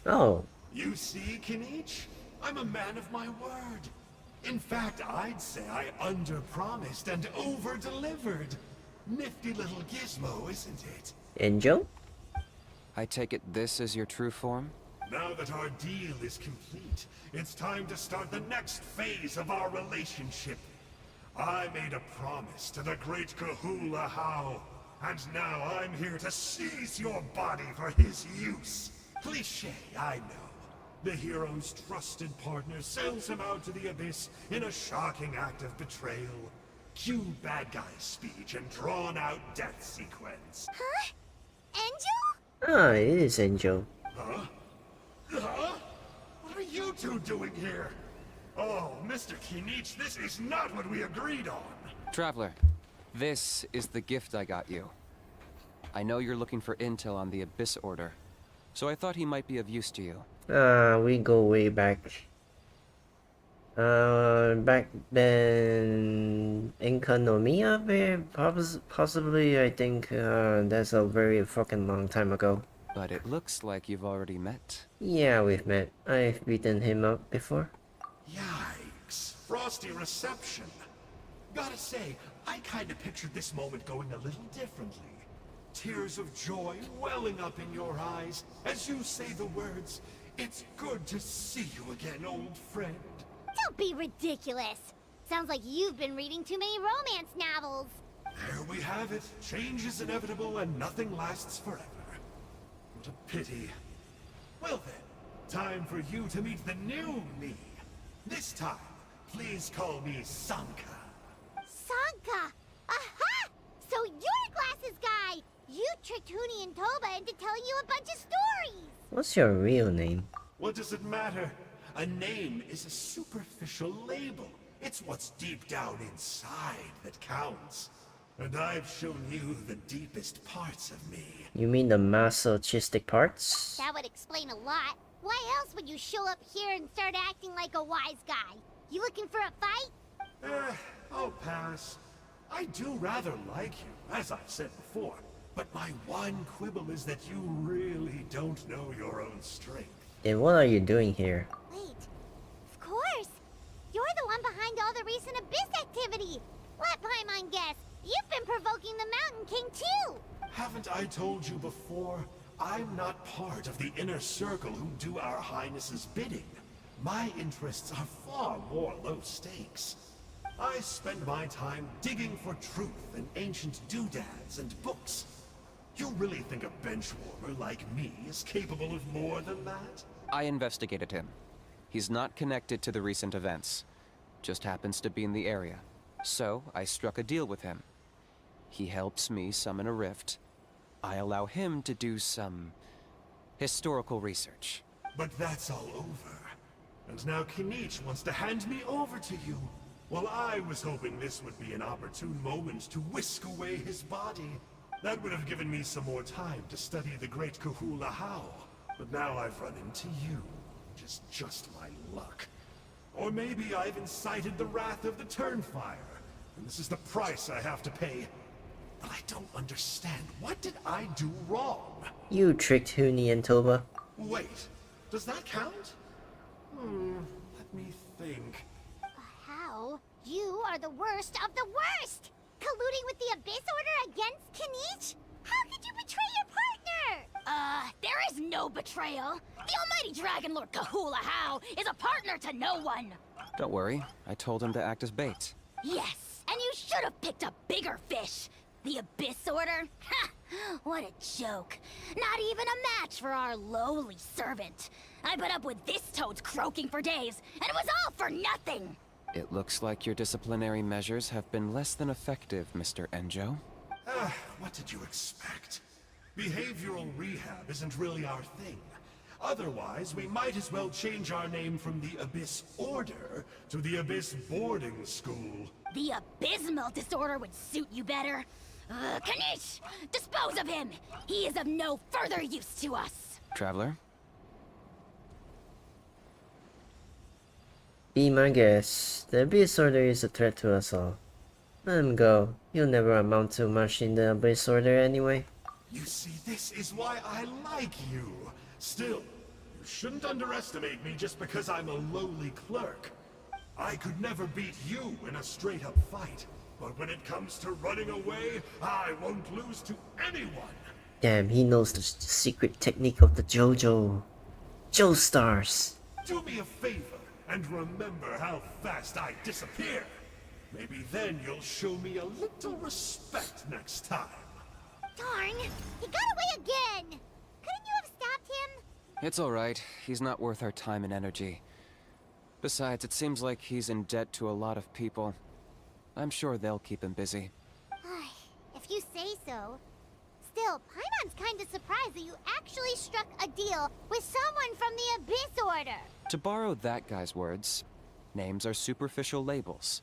Oh. You see, Kinich? I'm a man of my word. In fact, I'd say I under-promised and over-delivered. Nifty little gizmo, isn't it? Angel? I take it this is your true form? Now that our deal is complete, it's time to start the next phase of our relationship. I made a promise to the great Kahula How, and now I'm here to seize your body for his use. Cliché, I know. The hero's trusted partner sells him out to the abyss in a shocking act of betrayal. Cue bad guy speech and drawn-out death sequence. Huh? Angel? Ah, it is Angel. Huh? Huh? What are you two doing here? Oh, Mr. Kinich, this is not what we agreed on. Traveler, this is the gift I got you. I know you're looking for intel on the Abyss Order, so I thought he might be of use to you. We go way back. Back then, Inconomia, possibly, I think, that's a very fucking long time ago. But it looks like you've already met. Yeah, we've met. I've beaten him up before. Yikes. Frosty reception. Gotta say, I kinda pictured this moment going a little differently. Tears of joy welling up in your eyes as you say the words, "It's good to see you again, old friend." Don't be ridiculous. Sounds like you've been reading too many romance novels. There we have it. Change is inevitable and nothing lasts forever. What a pity. Well then, time for you to meet the new me. This time, please call me Sanka. Sanka! Aha! So you're Glasses Guy! You tricked Huni and Toba into telling you a bunch of stories! What's your real name? What does it matter? A name is a superficial label. It's what's deep down inside that counts. And I've shown you the deepest parts of me. You mean the masochistic parts? That would explain a lot. Why else would you show up here and start acting like a wise guy? You looking for a fight? I'll pass. I do rather like you, as I've said before. But my one quibble is that you really don't know your own strength. Then what are you doing here? Wait. Of course. You're the one behind all the recent Abyss activity. Let Paimon guess. You've been provoking the Mountain King too. Haven't I told you before? I'm not part of the inner circle who do our highnesses' bidding. My interests are far more low stakes. I spend my time digging for truth in ancient doodads and books. You really think a benchwarmer like me is capable of more than that? I investigated him. He's not connected to the recent events. Just happens to be in the area. So, I struck a deal with him. He helps me summon a rift. I allow him to do some historical research. But that's all over. And now Kinich wants to hand me over to you. Well, I was hoping this would be an opportune moment to whisk away his body. That would have given me some more time to study the great Kahula How. But now I've run into you, which is just my luck. Or maybe I've incited the wrath of the Turnfire, and this is the price I have to pay. But I don't understand. What did I do wrong? You tricked Huni and Toba. Wait, does that count? Let me think. How? You are the worst of the worst! Colluding with the Abyss Order against Kinich? How could you betray your partner? There is no betrayal. The almighty Dragon Lord Kahula How is a partner to no one. Don't worry, I told him to act as bait. Yes, and you should have picked a bigger fish. The Abyss Order? Ha! What a joke. Not even a match for our lowly servant. I put up with this toad's croaking for days, and it was all for nothing. It looks like your disciplinary measures have been less than effective, Mr. Enjo. What did you expect? Behavioral rehab isn't really our thing. Otherwise, we might as well change our name from the Abyss Order to the Abyss Boarding School. The abysmal disorder would suit you better. Kanish! Dispose of him! He is of no further use to us! Traveler? Be my guest. The Abyss Order is a threat to us all. Let him go. You'll never amount to much in the Abyss Order anyway. You see, this is why I like you. Still, you shouldn't underestimate me just because I'm a lowly clerk. I could never beat you in a straight-up fight. But when it comes to running away, I won't lose to anyone. Damn, he knows the secret technique of the JoJo. Joestars. Do me a favor and remember how fast I disappear. Maybe then you'll show me a little respect next time. Darn! He got away again! Couldn't you have stopped him? It's alright. He's not worth our time and energy. Besides, it seems like he's in debt to a lot of people. I'm sure they'll keep him busy. If you say so. Still, Paimon's kinda surprised that you actually struck a deal with someone from the Abyss Order. To borrow that guy's words, names are superficial labels.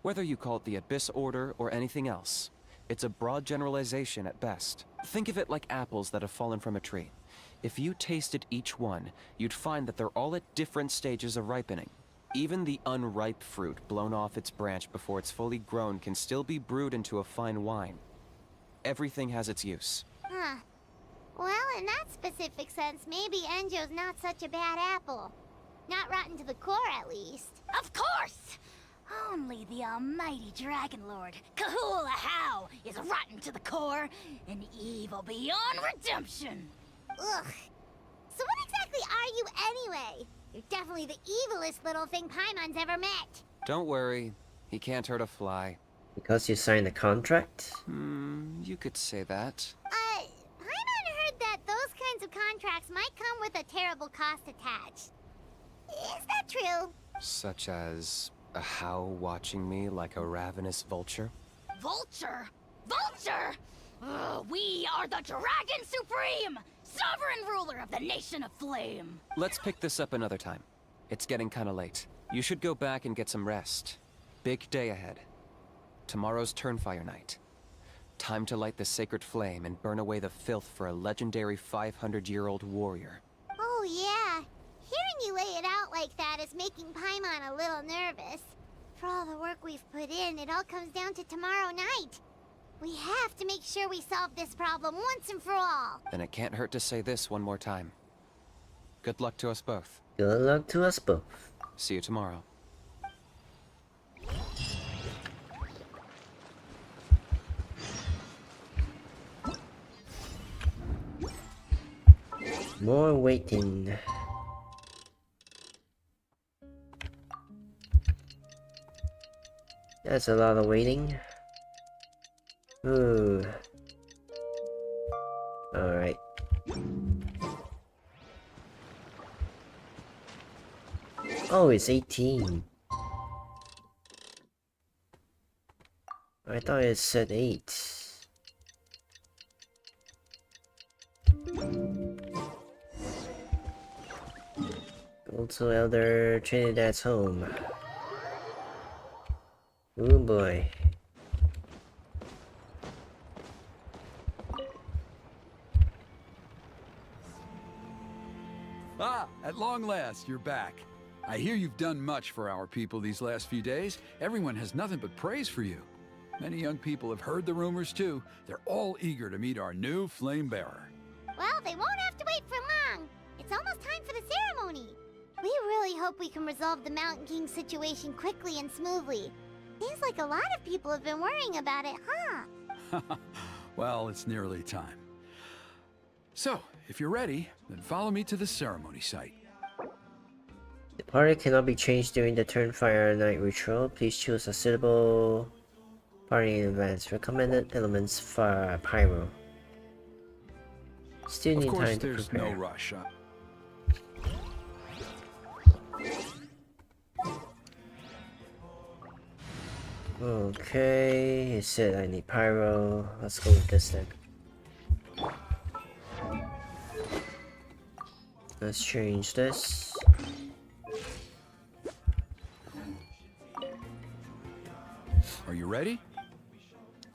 Whether you call it the Abyss Order or anything else, it's a broad generalization at best. Think of it like apples that have fallen from a tree. If you tasted each one, you'd find that they're all at different stages of ripening. Even the unripe fruit blown off its branch before it's fully grown can still be brewed into a fine wine. Everything has its use. Huh. Well, in that specific sense, maybe Enjo's not such a bad apple. Not rotten to the core, at least. Of course! Only the almighty Dragon Lord, Kahula How, is rotten to the core and evil beyond redemption. Ugh. So what exactly are you anyway? You're definitely the evilest little thing Paimon's ever met. Don't worry, he can't hurt a fly. Because you signed a contract? You could say that. Paimon heard that those kinds of contracts might come with a terrible cost attached. Is that true? Such as a How watching me like a ravenous vulture? Vulture? Vulture? We are the Dragon Supreme! Sovereign ruler of the Nation of Flame! Let's pick this up another time. It's getting kinda late. You should go back and get some rest. Big day ahead. Tomorrow's Turnfire night. Time to light the sacred flame and burn away the filth for a legendary 500-year-old warrior. Oh yeah. Hearing you lay it out like that is making Paimon a little nervous. For all the work we've put in, it all comes down to tomorrow night. We have to make sure we solve this problem once and for all. Then it can't hurt to say this one more time. Good luck to us both. Good luck to us both. See you tomorrow. More waiting. That's a lot of waiting. Ooh. Alright. Oh, it's 18. I thought it said 8. Go to Elder Trinidad's home. Oh boy. Ah, at long last, you're back. I hear you've done much for our people these last few days. Everyone has nothing but praise for you. Many young people have heard the rumors too. They're all eager to meet our new flame bearer. Well, they won't have to wait for long. It's almost time for the ceremony. We really hope we can resolve the Mountain King situation quickly and smoothly. Seems like a lot of people have been worrying about it, huh? Well, it's nearly time. So, if you're ready, then follow me to the ceremony site. The party cannot be changed during the Turnfire Night ritual. Please choose a suitable party in advance. Recommended elements for pyro. Still Of need course, time to there's prepare. no rush. Okay, he said I need pyro. Let's go with this then. Let's change this. Are you ready?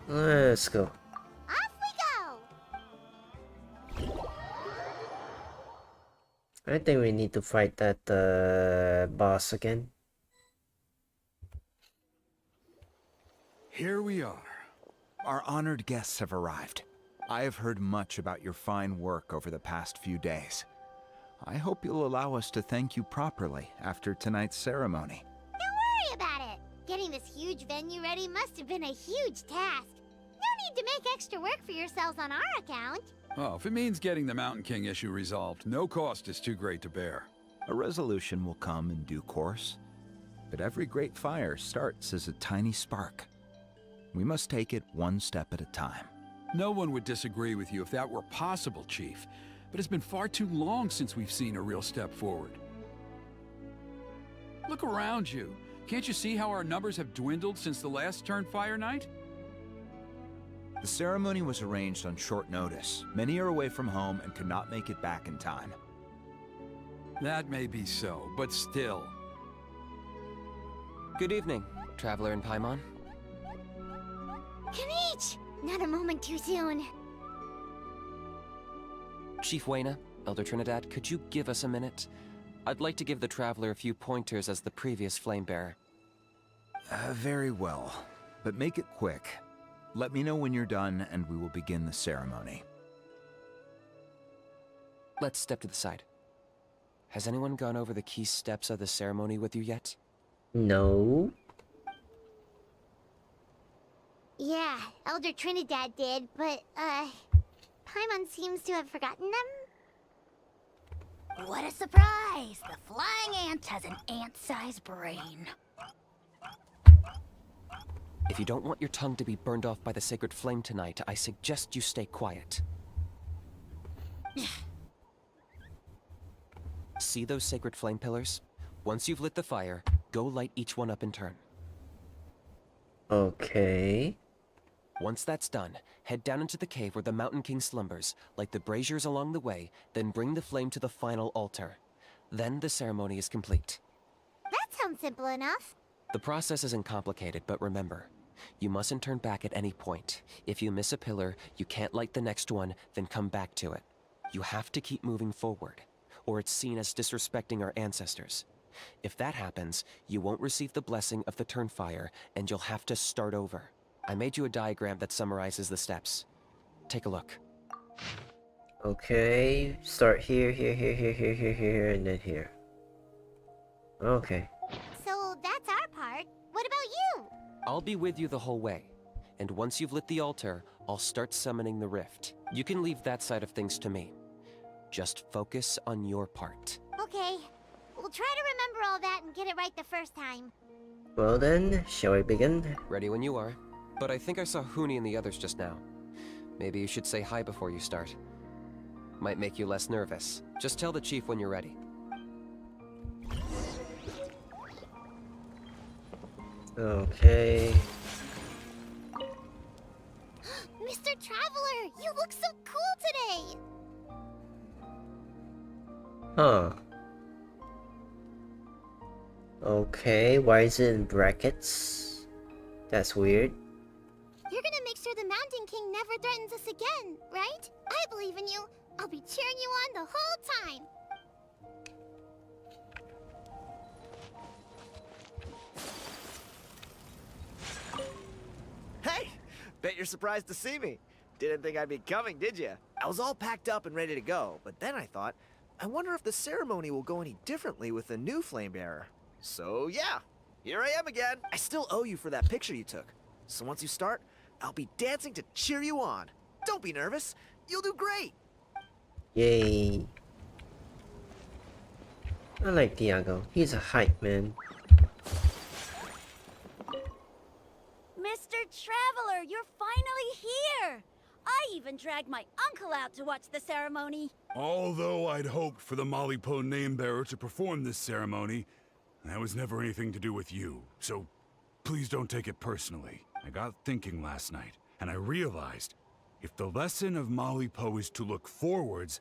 Let's go. Off we go! I think we need to fight that boss again. Here we are. Our honored guests have arrived. I have heard much about your fine work over the past few days. I hope you'll allow us to thank you properly after tonight's ceremony. Don't worry about it. Getting this huge venue ready must have been a huge task. No need to make extra work for yourselves on our account. Oh, if it means getting the Mountain King issue resolved, no cost is too great to bear. A resolution will come in due course. But every great fire starts as a tiny spark. We must take it one step at a time. No one would disagree with you if that were possible, Chief. But it's been far too long since we've seen a real step forward. Look around you. Can't you see how our numbers have dwindled since the last Turnfire night? The ceremony was arranged on short notice. Many are away from home and could not make it back in time. That may be so, but still. Good evening, Traveler in Paimon. Kanich! Not a moment too soon. Chief Wayna, Elder Trinidad, could you give us a minute? I'd like to give the Traveler a few pointers as the previous Flamebearer. Very well, but make it quick. Let me know when you're done and we will begin the ceremony. Let's step to the side. Has anyone gone over the key steps of the ceremony with you yet? No. Yeah, Elder Trinidad did, but, Paimon seems to have forgotten them? What a surprise! The flying ant has an ant-sized brain. If you don't want your tongue to be burned off by the sacred flame tonight, I suggest you stay quiet. See those sacred flame pillars? Once you've lit the fire, go light each one up in turn. Okay. Once that's done, head down into the cave where the Mountain King slumbers, light the braziers along the way, then bring the flame to the final altar. Then the ceremony is complete. That sounds simple enough. The process isn't complicated, but remember, you mustn't turn back at any point. If you miss a pillar, you can't light the next one, then come back to it. You have to keep moving forward, or it's seen as disrespecting our ancestors. If that happens, you won't receive the blessing of the Turnfire, and you'll have to start over. I made you a diagram that summarizes the steps. Take a look. Okay. Start here, and then here. Okay. So that's our part. What about you? I'll be with you the whole way, and once you've lit the altar, I'll start summoning the rift. You can leave that side of things to me. Just focus on your part. Okay. We'll try to remember all that and get it right the first time. Well then, shall we begin? Ready when you are. But I think I saw Huni and the others just now. Maybe you should say hi before you start. Might make you less nervous. Just tell the chief when you're ready. Okay. Mr. Traveler, you look so cool today! Huh. Okay, why is it in brackets? That's weird. You're gonna make sure the Mountain King never threatens us again, right? I believe in you. I'll be cheering you on the whole time. Hey! Bet you're surprised to see me. Didn't think I'd be coming, did you? I was all packed up and ready to go, but then I thought, I wonder if the ceremony will go any differently with the new Flamebearer. So yeah, here I am again. I still owe you for that picture you took. So once you start, I'll be dancing to cheer you on. Don't be nervous. You'll do great. Yay. I like Diago. He's a hype man. Mr. Traveler, you're finally here! I even dragged my uncle out to watch the ceremony. Although I'd hoped for the Malay name bearer to perform this ceremony, that was never anything to do with you, so please don't take it personally. I got thinking last night, and I realized if the lesson of Malay is to look forwards,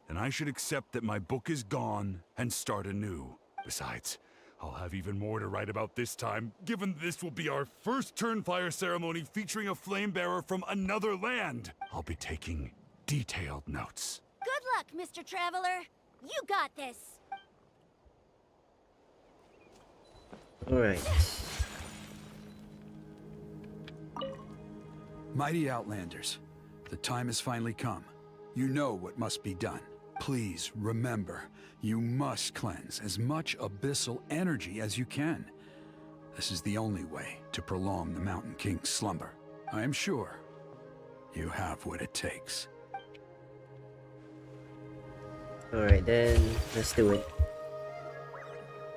then I should accept that my book is gone and start anew. Besides, I'll have even more to write about this time, given this will be our first Turnfire ceremony featuring a flame bearer from another land. I'll be taking detailed notes. Good luck, Mr. Traveler. You got this. Alright. Mighty Outlanders, the time has finally come. You know what must be done. Please remember, you must cleanse as much abyssal energy as you can. This is the only way to prolong the Mountain King's slumber. I am sure you have what it takes. Alright then, let's do it.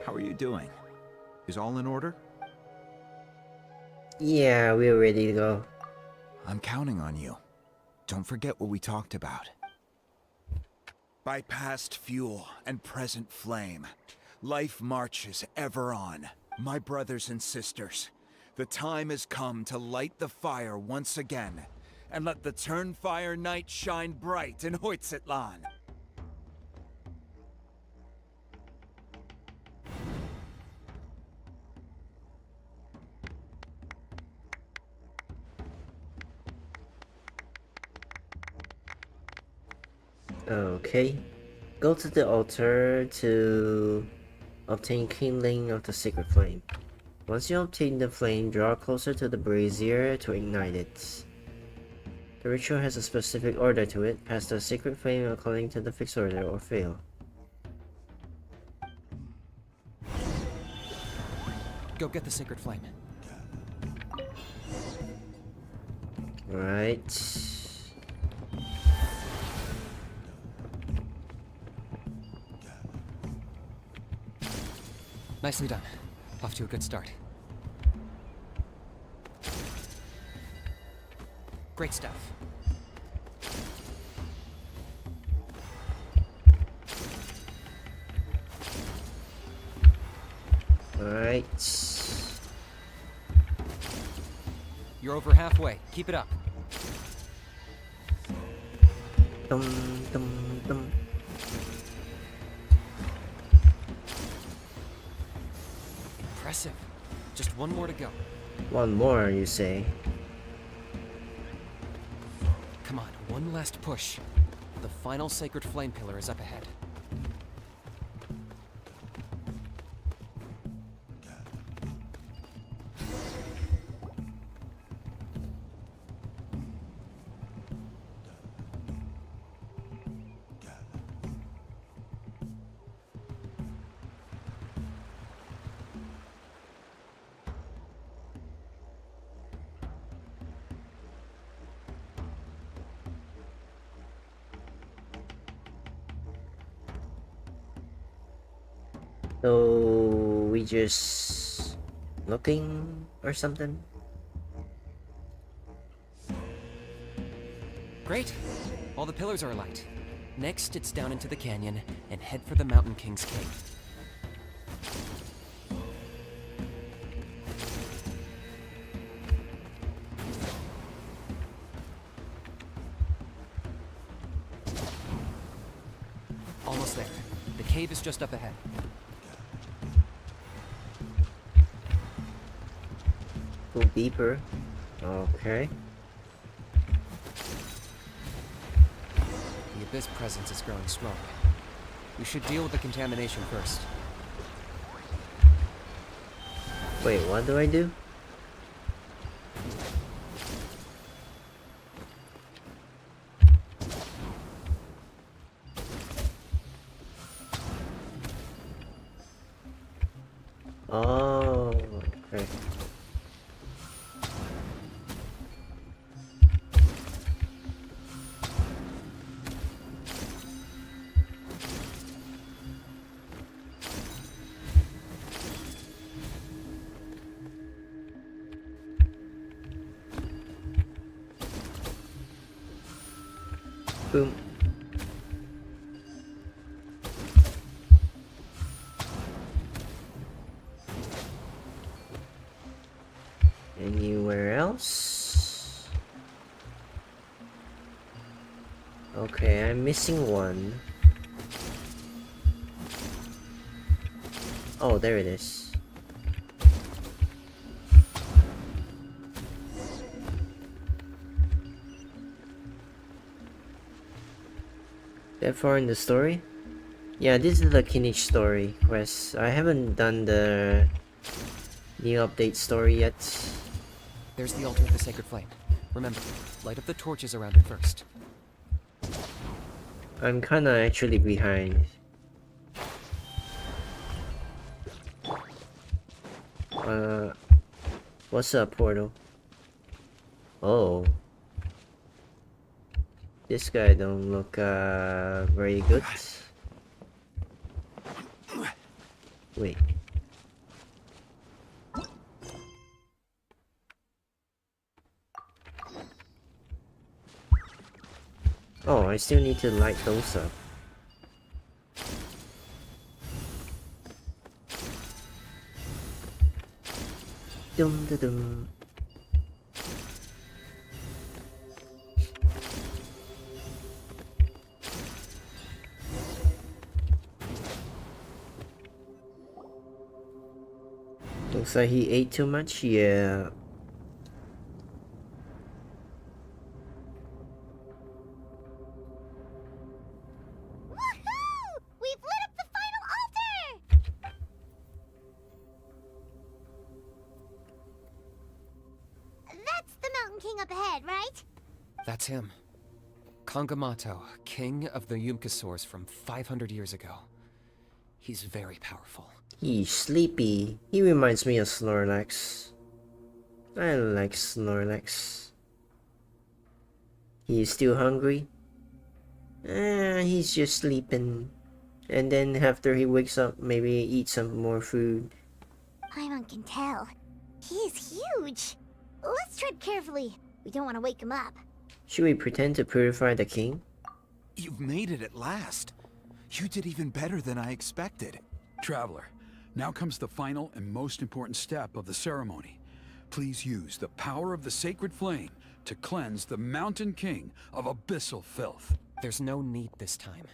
How are you doing? Is all in order? Yeah, we're ready to go. I'm counting on you. Don't forget what we talked about. By past fuel and present flame, life marches ever on. My brothers and sisters, the time has come to light the fire once again, and let the Turnfire night shine bright in Hoytzitlan. Okay. Go to the altar to obtain kindling of the sacred flame. Once you obtain the flame, draw closer to the brazier to ignite it. The ritual has a specific order to it. Pass the sacred flame according to the fixed order or fail. Go get the sacred flame. Alright. Nicely done. Off to a good start. Great stuff. Alright. You're over halfway. Keep it up. Dum dum dum. Impressive. Just one more to go. One more, you say? Come on, one last push. The final sacred flame pillar is up ahead. So we just looking or something? Great. All the pillars are alight. Next, it's down into the canyon and head for the Mountain King's cave. Almost there. The cave is just up ahead. Full beeper. Okay. The Abyss presence is growing strong. We should deal with the contamination first. Wait, what do I do? Oh, okay. Boom. Anywhere else? Okay, I'm missing one. Oh, there it is. That far in the story? Yeah, this is the Kinich story quest. I haven't done the new update story yet. There's the altar of the sacred flame. Remember, light up the torches around it first. I'm kinda actually behind. What's up, Portal? Oh. This guy don't look, very good. Wait. Oh, I still need to light those up. Dum da dum. Looks like he ate too much, yeah. Woohoo! We've lit up the final altar! That's the Mountain King up ahead, right? That's him. Kangamato, king of the Yumkasaurs from 500 years ago. He's very powerful. He's sleepy. He reminds me of Snorlax. I like Snorlax. He's still hungry? He's just sleeping. And then after he wakes up, maybe eat some more food. Paimon can tell. He's huge. Let's tread carefully. We don't want to wake him up. Should we pretend to purify the king? You've made it at last. You did even better than I expected. Traveler, now comes the final and most important step of the ceremony. Please use the power of the sacred flame to cleanse the Mountain King of abyssal filth. There's no need this time.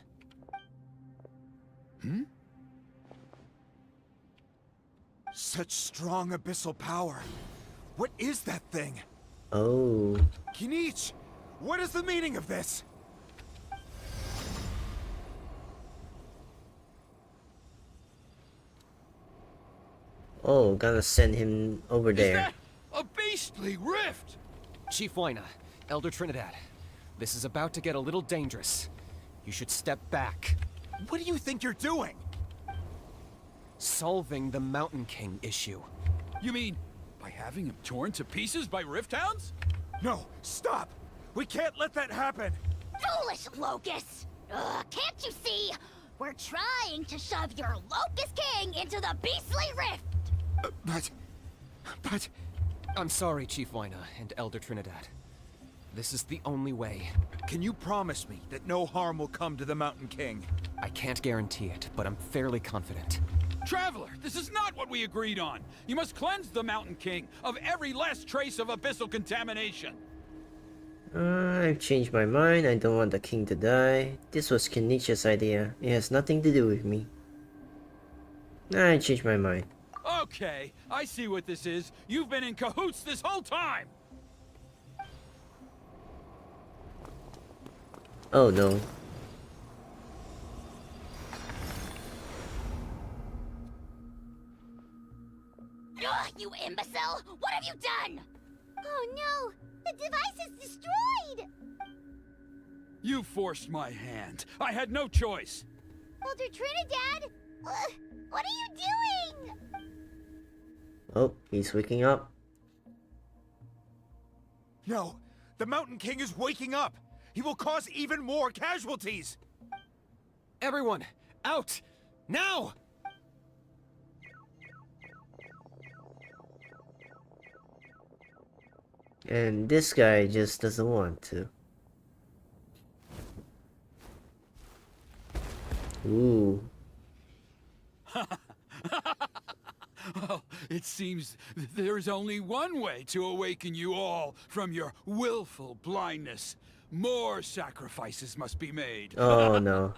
Such strong abyssal power. What is that thing? Oh. Kinich, what is the meaning of this? Oh, gotta send him over there. A beastly rift! Chief Waina, Elder Trinidad, this is about to get a little dangerous. You should step back. What do you think you're doing? Solving the Mountain King issue. You mean by having him torn to pieces by rift hounds? No, stop! We can't let that happen! Foolish Locust! Can't you see? We're trying to shove your Locust King into the beastly rift! But... I'm sorry, Chief Waina and Elder Trinidad. This is the only way. Can you promise me that no harm will come to the Mountain King? I can't guarantee it, but I'm fairly confident. Traveler, this is not what we agreed on. You must cleanse the Mountain King of every last trace of abyssal contamination. I've changed my mind. I don't want the king to die. This was Kenichi's idea. It has nothing to do with me. I changed my mind. Okay, I see what this is. You've been in cahoots this whole time! Oh no. Ugh, you imbecile! What have you done? Oh no! The device is destroyed! You forced my hand. I had no choice. Elder Trinidad! What are you doing? Oh, he's waking up. No, the Mountain King is waking up! He will cause even more casualties! Everyone, out! Now! And this guy just doesn't want to. Ooh. Well, it seems there's only one way to awaken you all from your willful blindness. More sacrifices must be made. Oh no.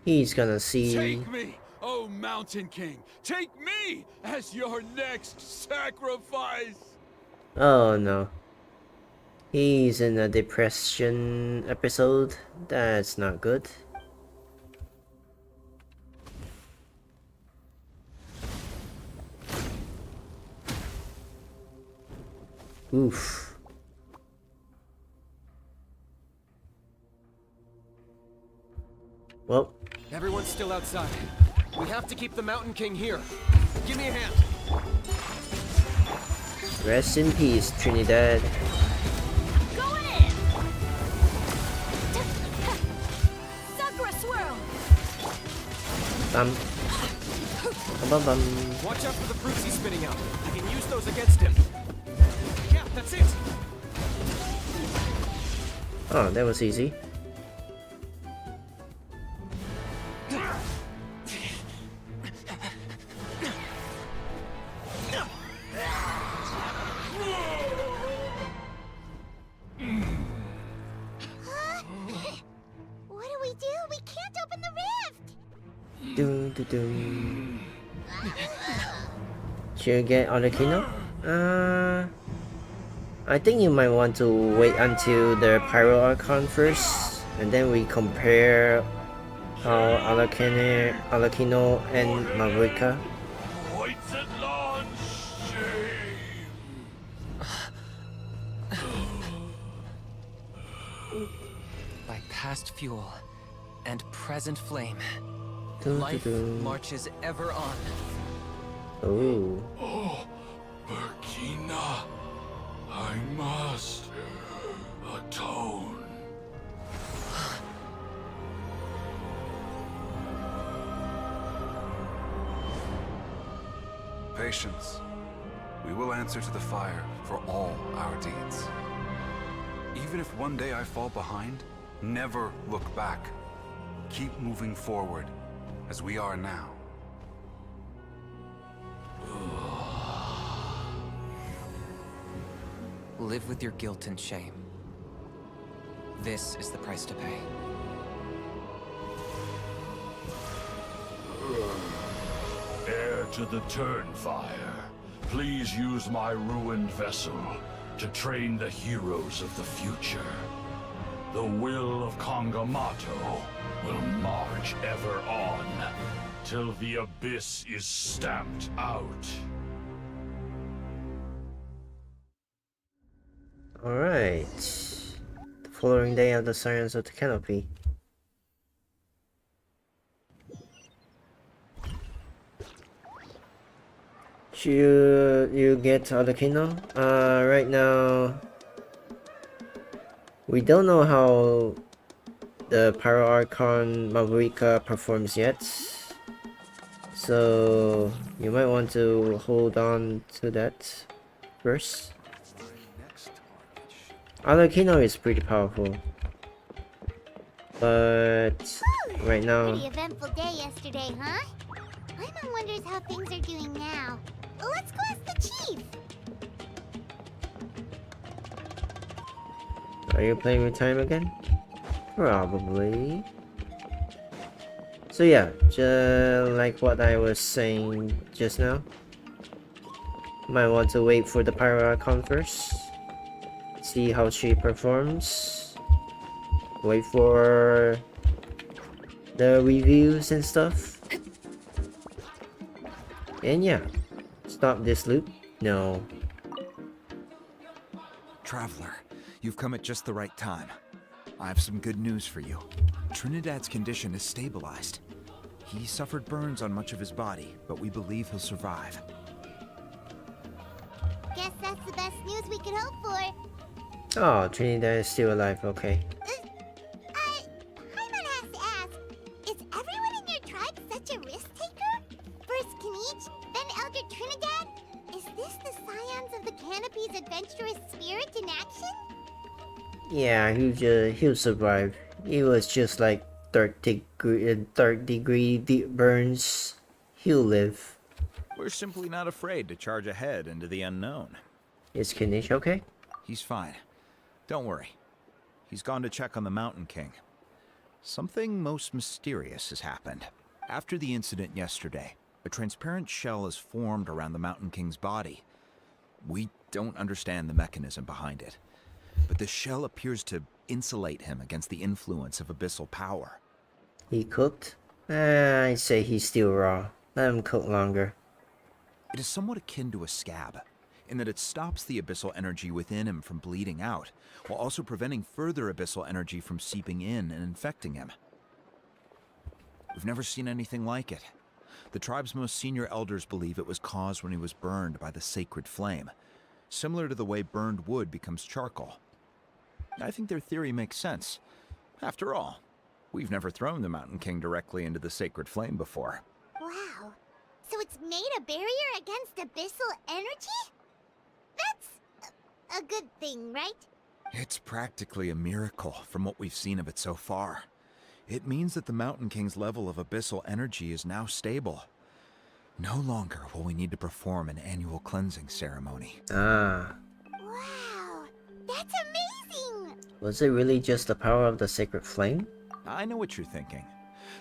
He's gonna see. Take me, oh Mountain King! Take me as your next sacrifice! Oh no. He's in a depression episode. That's not good. Oof. Well, Everyone's still outside. We have to keep the Mountain King here. Give me a hand. rest in peace, Trinidad. Going in! Sakura swirl! Bum. Bum bum. Watch out for the fruits he's spitting out. I can use those against him. Yeah, that's it. Oh, that was easy. What do we do? We can't open the rift! Dun, dun, dun. Should I get Arlecchino? I think you might want to wait until the Pyro Archon first, and then we compare how Arlecchino and Mavrika. Points at launch, shame. By past fuel and present flame, Dun, life dun, dun. marches ever on. Oh. Oh, Burkina, I must atone. Patience. We will answer to the fire for all our deeds. Even if one day I fall behind, never look back. Keep moving forward, as we are now. Live with your guilt and shame. This is the price to pay. Heir to the Turnfire, please use my ruined vessel to train the heroes of the future. The will of Kongamato will march ever on, till the abyss is stamped out. Alright. The following day of the Science of the Canopy. Should you get Arlecchino? Right now we don't know how the Pyro Archon Mavrika performs yet, so you might want to hold on to that first. Arlecchino is pretty powerful, but right now Pretty eventful day yesterday, huh? Paimon wonders how things are doing now. Let's go ask the chief. Are you playing with time again? Probably. So yeah, just like what I was saying just now, might want to wait for the Pyro Archon first, see how she performs, wait for the reviews and stuff, and yeah, stop this loop. No. Traveler, you've come at just the right time. I have some good news for you. Trinidad's condition is stabilized. He suffered burns on much of his body, but we believe he'll survive. Guess that's the best news we could hope for. Oh, Trinidad is still alive, okay. Paimon has to ask, adventurous spirit in action? Yeah, he'll survive. He was just like third degree deep burns. He'll live. We're simply not afraid to charge ahead into the unknown. Is Kanish okay? He's fine. Don't worry. He's gone to check on the Mountain King. Something most mysterious has happened. After the incident yesterday, a transparent shell has formed around the Mountain King's body. We don't understand the mechanism behind it, but the shell appears to insulate him against the influence of abyssal power. He cooked? I say he's still raw. Let him cook longer. It is somewhat akin to a scab, in that it stops the abyssal energy within him from bleeding out, while also preventing further abyssal energy from seeping in and infecting him. We've never seen anything like it. The tribe's most senior elders believe it was caused when he was burned by the sacred flame, similar to the way burned wood becomes charcoal. I think their theory makes sense. After all, we've never thrown the Mountain King directly into the sacred flame before. Wow. So it's made a barrier against abyssal energy? That's a good thing, right? It's practically a miracle from what we've seen of it so far. It means that the Mountain King's level of abyssal energy is now stable. No longer will we need to perform an annual cleansing ceremony. Ah. Wow, that's amazing! Was it really just the power of the sacred flame? I know what you're thinking.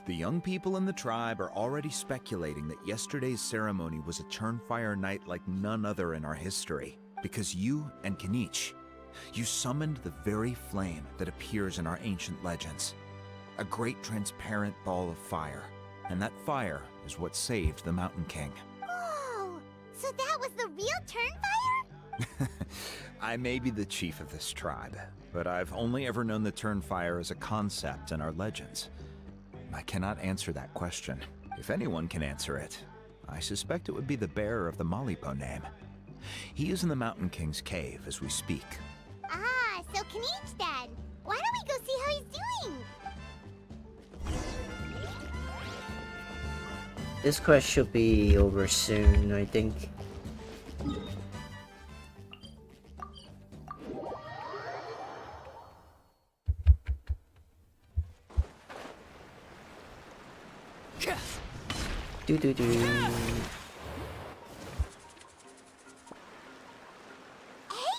The young people in the tribe are already speculating that yesterday's ceremony was a Turnfire night like none other in our history. Because you and Kinich, you summoned the very flame that appears in our ancient legends. A great transparent ball of fire. And that fire is what saved the Mountain King. Whoa! So that was the real Turnfire? I may be the chief of this tribe, but I've only ever known the Turnfire as a concept in our legends. I cannot answer that question. If anyone can answer it, I suspect it would be the bearer of the Malipo name. He is in the Mountain King's cave as we speak. Ah, so Kinich then. Why don't we go see how he's doing? This quest should be over soon, I think. Do do do. Hey,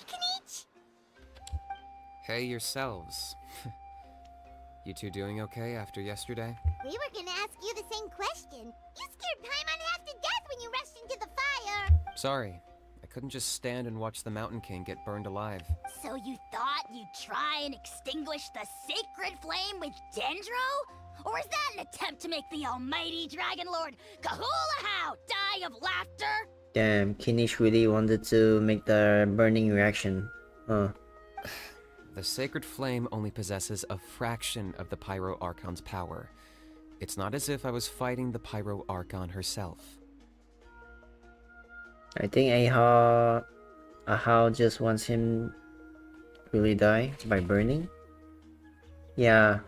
Kinich! Hey yourselves. You two doing okay after yesterday? We were gonna ask you the same question. You scared Paimon half to death when you rushed into the fire. Sorry. I couldn't just stand and watch the Mountain King get burned alive. So you thought you'd try and extinguish the sacred flame with Dendro? Or is that an attempt to make the almighty Dragon Lord Kahulahow die of laughter? Damn, Kinish really wanted to make the burning reaction. Huh. The sacred flame only possesses a fraction of the Pyro Archon's power. It's not as if I was fighting the Pyro Archon herself. I think Ahau just wants him really die by burning. Yeah,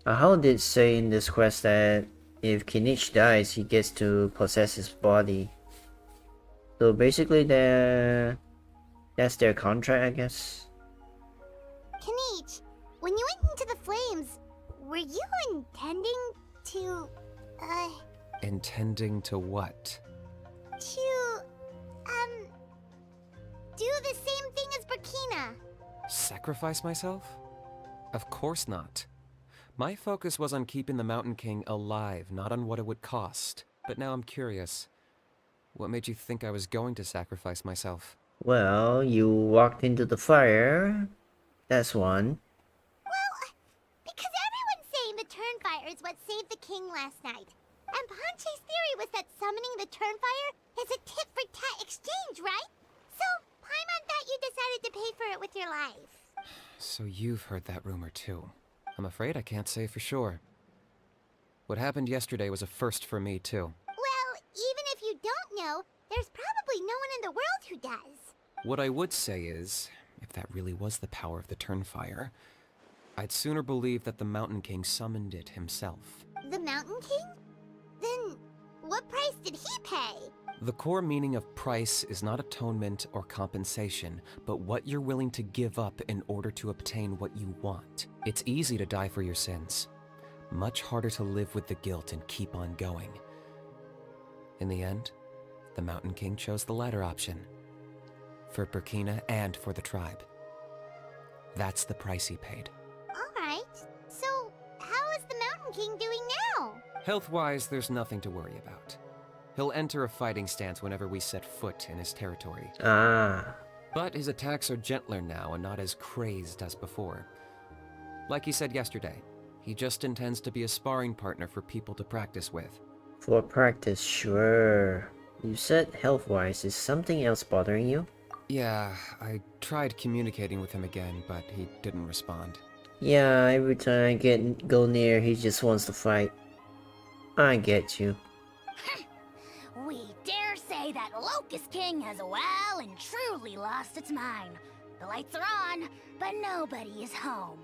Ahau did say in this quest that if Kinich dies, he gets to possess his body. So basically, that's their contract, I guess. Kinich, when you went into the flames, were you intending to, Intending to what? do the same thing as Burkina? Sacrifice myself? Of course not. My focus was on keeping the Mountain King alive, not on what it would cost. But now I'm curious. What made you think I was going to sacrifice myself? Well, you walked into the fire. That's one. Well, because everyone's saying the Turnfire is what saved the king last night. And Ponche's theory was that summoning the Turnfire is a tit-for-tat exchange, right? So, Paimon thought you decided to pay for it with your life. So you've heard that rumor too. I'm afraid I can't say for sure. What happened yesterday was a first for me too. Well, even if you don't know, there's probably no one in the world who does. What I would say is, if that really was the power of the Turnfire, I'd sooner believe that the Mountain King summoned it himself. The Mountain King? Then, What price did he pay? The core meaning of price is not atonement or compensation, but what you're willing to give up in order to obtain what you want. It's easy to die for your sins. Much harder to live with the guilt and keep on going. In the end, the Mountain King chose the latter option. For Burkina and for the tribe. That's the price he paid. Alright, so how is the Mountain King doing now? Health-wise, there's nothing to worry about. He'll enter a fighting stance whenever we set foot in his territory. Ah. But his attacks are gentler now and not as crazed as before. Like he said yesterday, he just intends to be a sparring partner for people to practice with. For practice, sure. You said health-wise, is something else bothering you? Yeah, I tried communicating with him again, but he didn't respond. Yeah, every time I go near, he just wants to fight. I get you. We dare say that Locust King has well and truly lost its mind. The lights are on, but nobody is home.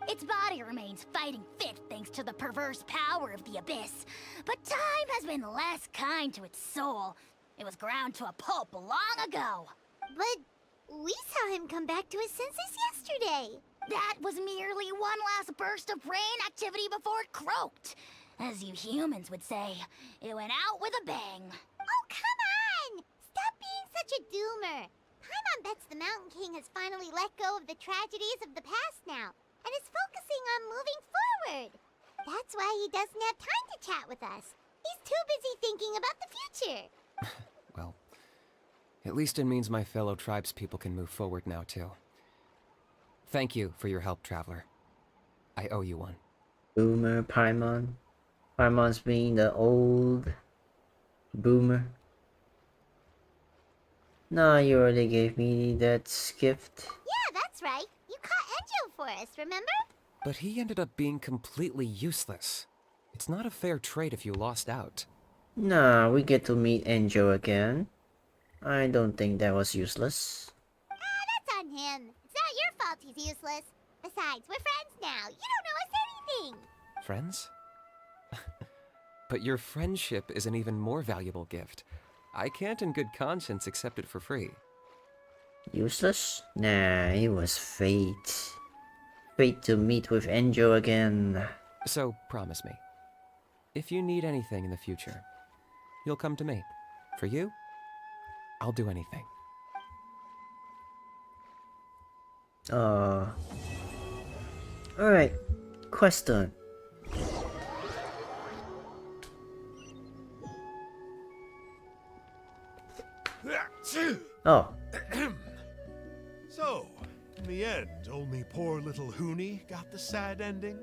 Its body remains fighting fit thanks to the perverse power of the Abyss, but time has been less kind to its soul. It was ground to a pulp long ago. But we saw him come back to his senses yesterday. That was merely one last burst of brain activity before it croaked. As you humans would say, it went out with a bang. Oh, come on! Stop being such a doomer. Paimon bets the Mountain King has finally let go of the tragedies of the past now, and is focusing on moving forward. That's why he doesn't have time to chat with us. He's too busy thinking about the future. Well, at least it means my fellow tribespeople can move forward now, too. Thank you for your help, Traveler. I owe you one. Boomer Paimon. Paimon's being the old boomer. Nah, you already gave me that gift. Yeah, that's right. You caught Enjo for us, remember? But he ended up being completely useless. It's not a fair trade if you lost out. Nah, we get to meet Enjo again. I don't think that was useless. That's on him. It's not your fault he's useless. Besides, we're friends now. You don't owe us anything. Friends? But your friendship is an even more valuable gift. I can't in good conscience accept it for free. Useless? Nah, it was fate. Fate to meet with Enjo again. So, promise me. If you need anything in the future, you'll come to me. For you, I'll do anything. Alright, quest done. Oh. So, in the end, only poor little Hoonie got the sad ending?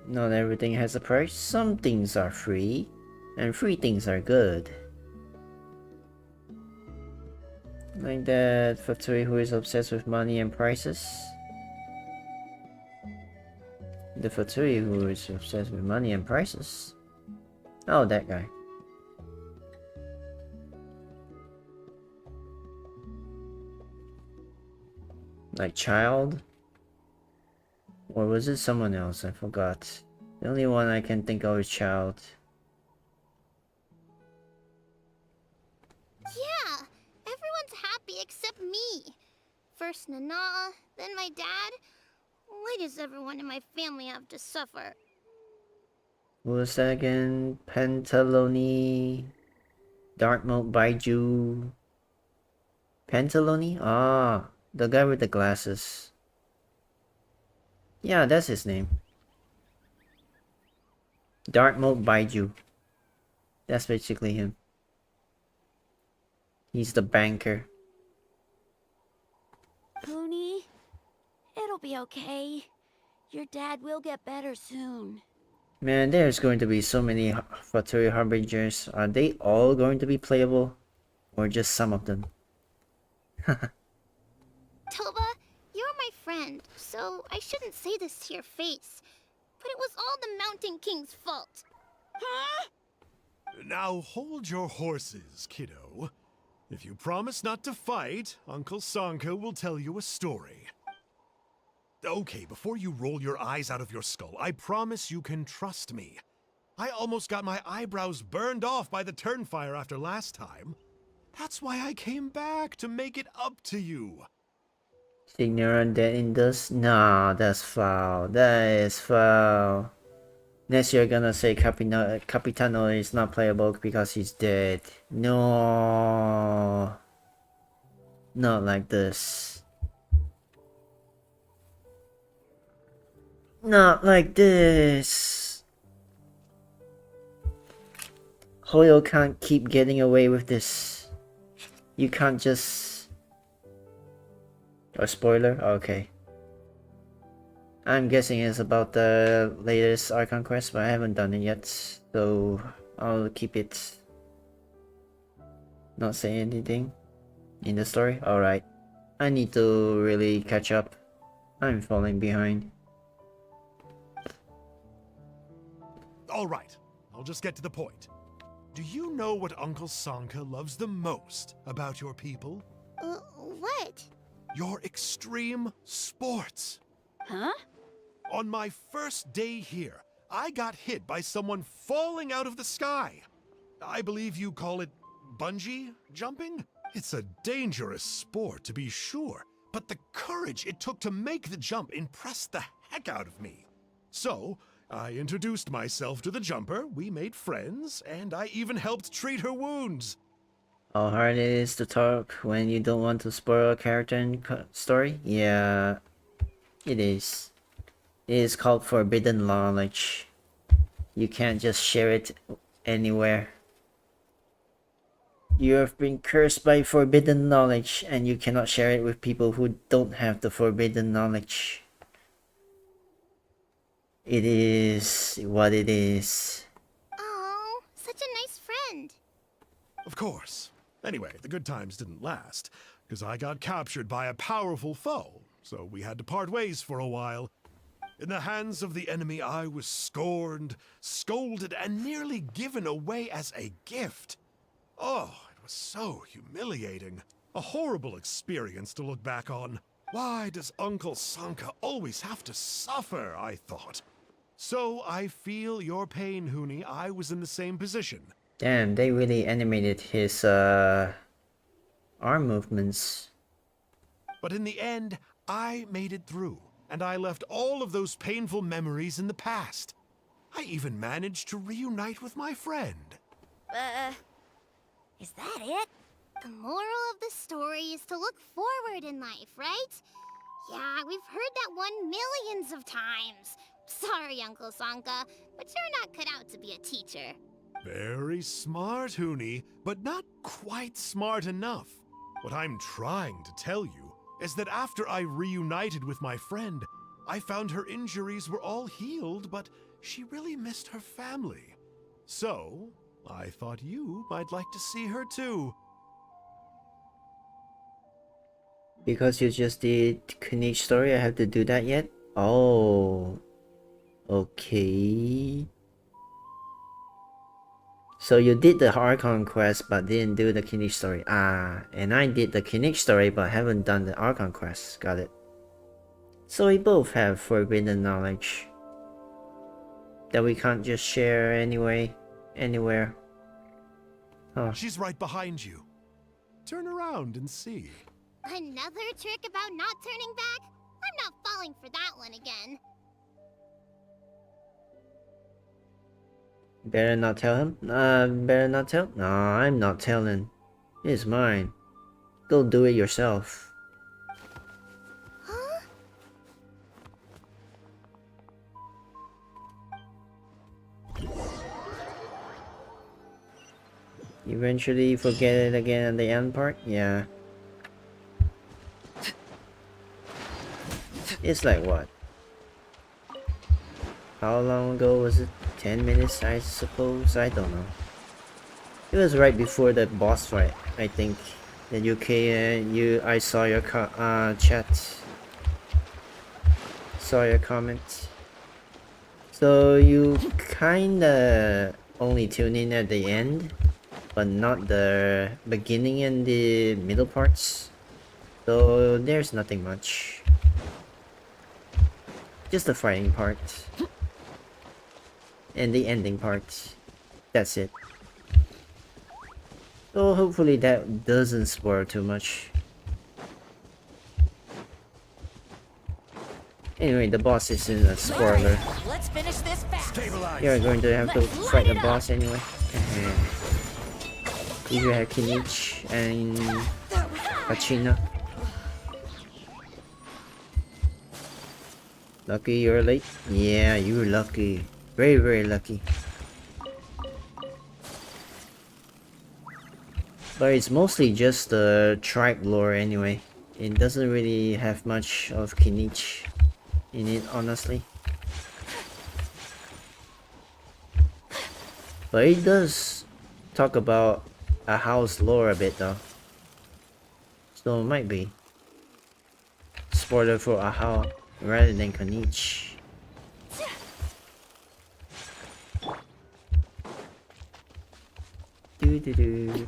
Not everything has a price. Some things are free, and free things are good. Like that Fatui who is obsessed with money and prices. The Fatui who is obsessed with money and prices. Oh, that guy. Like child? Or was it someone else? I forgot. The only one I can think of is child. Yeah, everyone's happy except me. First Nana, then my dad. Why does everyone in my family have to suffer? Who was that again? Pantaloni. Dark Mode Baiju. Pantaloni? Ah, the guy with the glasses. Yeah, that's his name. Dark Mode Baiju. That's basically him. He's the banker. Poonie, it'll be okay. Your dad will get better soon. Man, there's going to be so many Fatui Harbingers. Are they all going to be playable? Or just some of them? Toba, you're my friend, so I shouldn't say this to your face. But it was all the Mountain King's fault. Huh? Now hold your horses, kiddo. If you promise not to fight, Uncle Sanka will tell you a story. Okay, before you roll your eyes out of your skull, I promise you can trust me. I almost got my eyebrows burned off by the turnfire after last time. That's why I came back, to make it up to you. Ignorant that in this? Nah, that's foul. That is foul. Next you're gonna say Capitano is not playable because he's dead. No. Not like this. Not like this. Hoyo can't keep getting away with this. You can't just... A spoiler? Okay. I'm guessing it's about the latest Archon quest, but I haven't done it yet, so I'll keep it. Not say anything in the story. Alright. I need to really catch up. I'm falling behind. Alright, I'll just get to the point. Do you know what Uncle Sanka loves the most about your people? What? Your extreme sports. Huh? On my first day here, I got hit by someone falling out of the sky. I believe you call it bungee jumping? It's a dangerous sport, to be sure, but the courage it took to make the jump impressed the heck out of me. So, I introduced myself to the jumper, we made friends, and I even helped treat her wounds. How hard it is to talk when you don't want to spoil a character and story? Yeah, it is. It is called forbidden knowledge. You can't just share it anywhere. You have been cursed by forbidden knowledge, and you cannot share it with people who don't have the forbidden knowledge. It is what it is. Oh, such a nice friend. Of course. Anyway, the good times didn't last, because I got captured by a powerful foe, so we had to part ways for a while. In the hands of the enemy, I was scorned, scolded, and nearly given away as a gift. Oh, it was so humiliating. A horrible experience to look back on. Why does Uncle Sanka always have to suffer, I thought. So I feel your pain, Huni. I was in the same position. Damn, they really animated his arm movements. But in the end, I made it through, and I left all of those painful memories in the past. I even managed to reunite with my friend. Is that it? The moral of the story is to look forward in life, right? Yeah, we've heard that one millions of times. Sorry, Uncle Sanka, but you're not cut out to be a teacher. Very smart, Huni, but not quite smart enough. What I'm trying to tell you is that after I reunited with my friend, I found her injuries were all healed, but she really missed her family. So, I thought you might like to see her too. Because you just did Knight story, I have to do that yet? Oh. Okay. So you did the Archon quest but didn't do the Knight story. Ah, and I did the Knight story but haven't done the Archon quest. Got it. So we both have forbidden knowledge that we can't just share anywhere. Huh. She's right behind you. Turn around and see. Another trick about not turning back? I'm not falling for that one again. Better not tell him? Better not tell? No, I'm not telling. It's mine. Go do it yourself. Huh? Eventually forget it again at the end part? Yeah. It's like what? How long ago was it? 10 minutes, I suppose? I don't know. It was right before the boss fight, I think. That I saw your chat. Saw your comment. So you kinda only tune in at the end, but not the beginning and the middle parts. So there's nothing much. Just the fighting part. and the ending part. That's it. So hopefully that doesn't spoil too much. Anyway, the boss isn't a spoiler. Let's finish this fast. You're going to have to fight the boss anyway. You have Kinich and Pachina. Lucky you're late? Yeah, you're lucky. Very, very lucky. But it's mostly just the tribe lore anyway. It doesn't really have much of Kinich in it, honestly. But it does talk about a house lore a bit though. So it might be spoiler for Ahau rather than Konich. Do do do.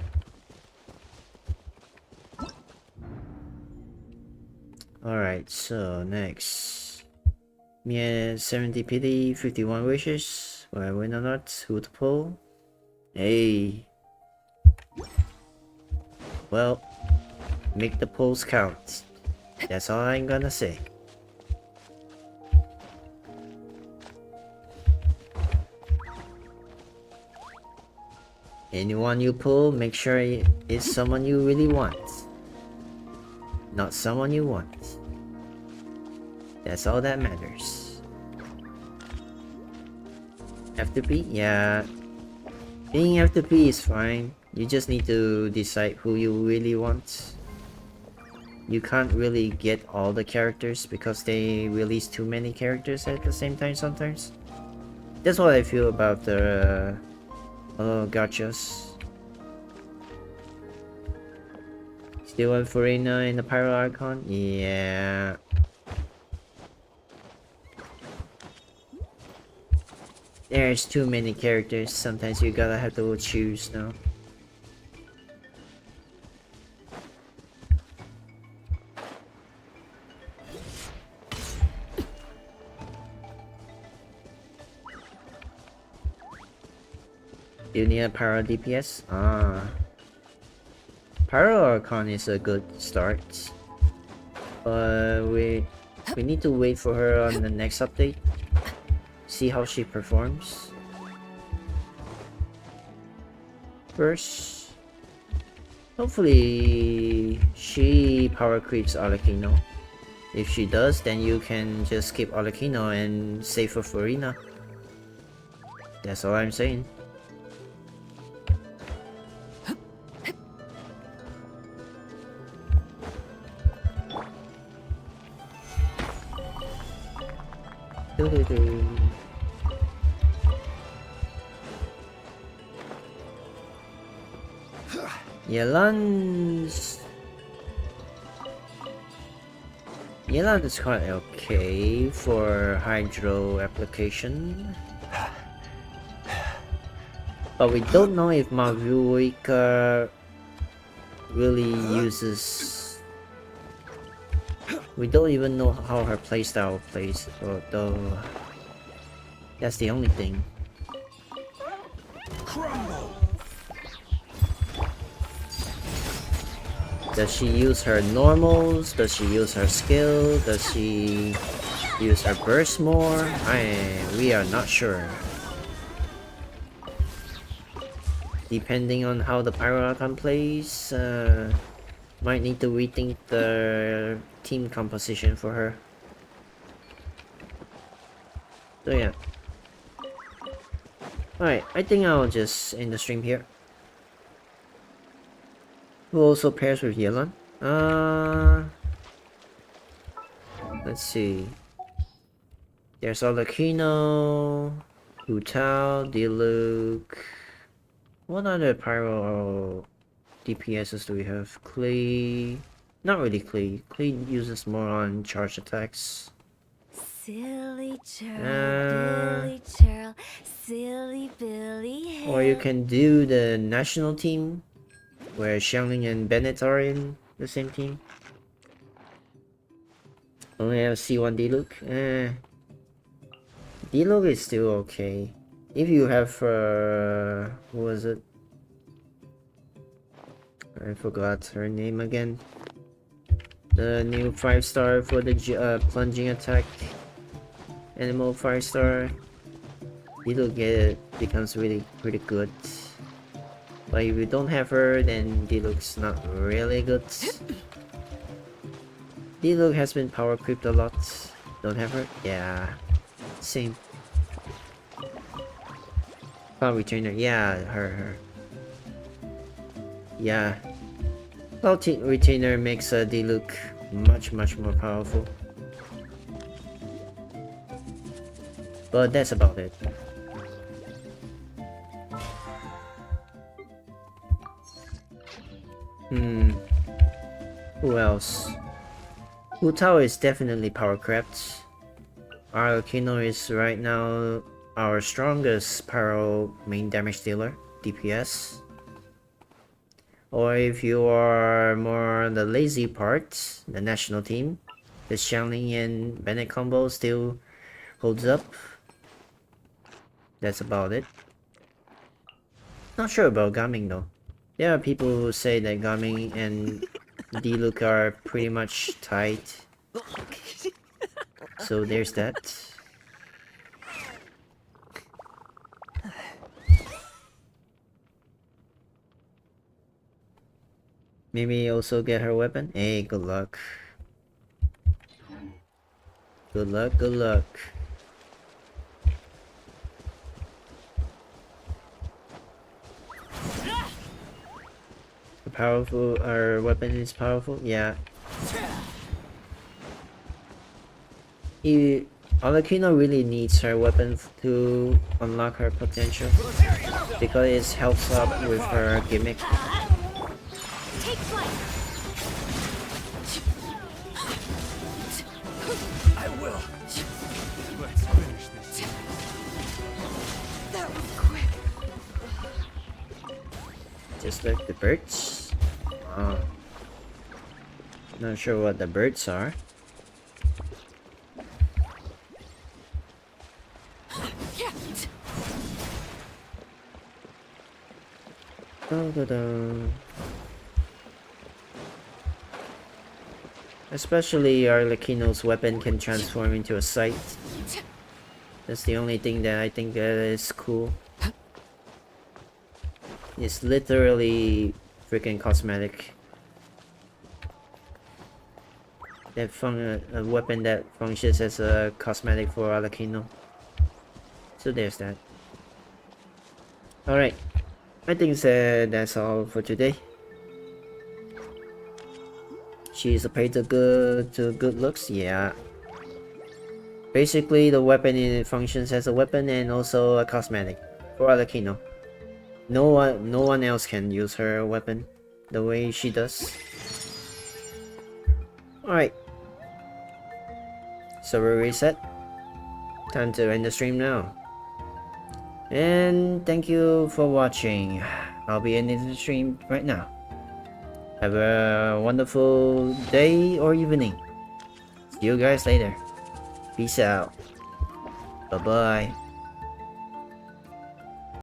Alright, so next. Mia 70 pity, 51 wishes. Will I win or not? Who to pull? Hey. Well, make the pulls count. That's all I'm gonna say. Anyone you pull, make sure it's someone you really want. Not someone you want. That's all that matters. F2P? Yeah. Being F2P is fine. You just need to decide who you really want. You can't really get all the characters because they release too many characters at the same time sometimes. That's what I feel about the gachas. Still want Farina in the Pyro Archon? Yeah. There's too many characters, sometimes you gotta have to choose now. You need a Pyro DPS? Ah. Pyro Archon is a good start. But we need to wait for her on the next update. See how she performs. First, hopefully she power creeps Arlecchino. If she does, then you can just skip Arlecchino and save for Farina. That's all I'm saying. Yelan is quite okay for hydro application, but we don't know if Mavuika really uses. We don't even know how her playstyle plays, though. That's the only thing. Does she use her normals? Does she use her skill? Does she use her burst more? We are not sure. Depending on how the Pyro Archon plays, might need to rethink the team composition for her. So yeah. Alright, I think I'll just end the stream here. Who also pairs with Yelan? Let's see. There's Arlecchino, Hu Tao, Diluc. What other Pyro DPSs do we have? Clay. Not really Clay. Clay uses more on charge attacks. Silly churl, Billy churl, silly Billy. Or you can do the national team, where Xiangling and Bennett are in the same team. Only have C1 Diluc. Diluc is still okay. if you have what was it? I forgot her name again. The new 5-star for the plunging attack. Animal 5-star. It'll becomes really pretty good. But if you don't have her, then Diluc's not really good. Diluc has been power creeped a lot. Don't have her? Yeah. Same. Cloud Retainer, yeah, her. Yeah. Cloud Retainer makes Diluc much more powerful. But that's about it. Who else? Wu Tao is definitely power crept. Arlecchino is right now our strongest pyro main damage dealer, DPS. Or if you are more on the lazy part, the national team, the Xiangling and Bennett combo still holds up. That's about it. Not sure about Gaming though. There are people who say that Gaming and Diluc are pretty much tied. So there's that. Maybe also get her weapon? Hey, good luck. Good luck, good luck. Powerful, our weapon is powerful? Yeah. Arlecchino really needs her weapon to unlock her potential because it helps up with her gimmick. Take flight. I will. Let's finish this. That was quick. Just like the birds. Oh. Not sure what the birds are. Especially Arlecchino's weapon can transform into a sight. That's the only thing that I think that is cool. It's literally freaking cosmetic. That a weapon that functions as a cosmetic for Arlecchino. So there's that. Alright. I think that's all for today. She's a pretty good looks, yeah. Basically, the weapon functions as a weapon and also a cosmetic for Arlecchino. No one else can use her weapon the way she does. Alright. Server reset. Time to end the stream now. And thank you for watching. I'll be ending the stream right now. Have a wonderful day or evening. See you guys later. Peace out. Bye bye.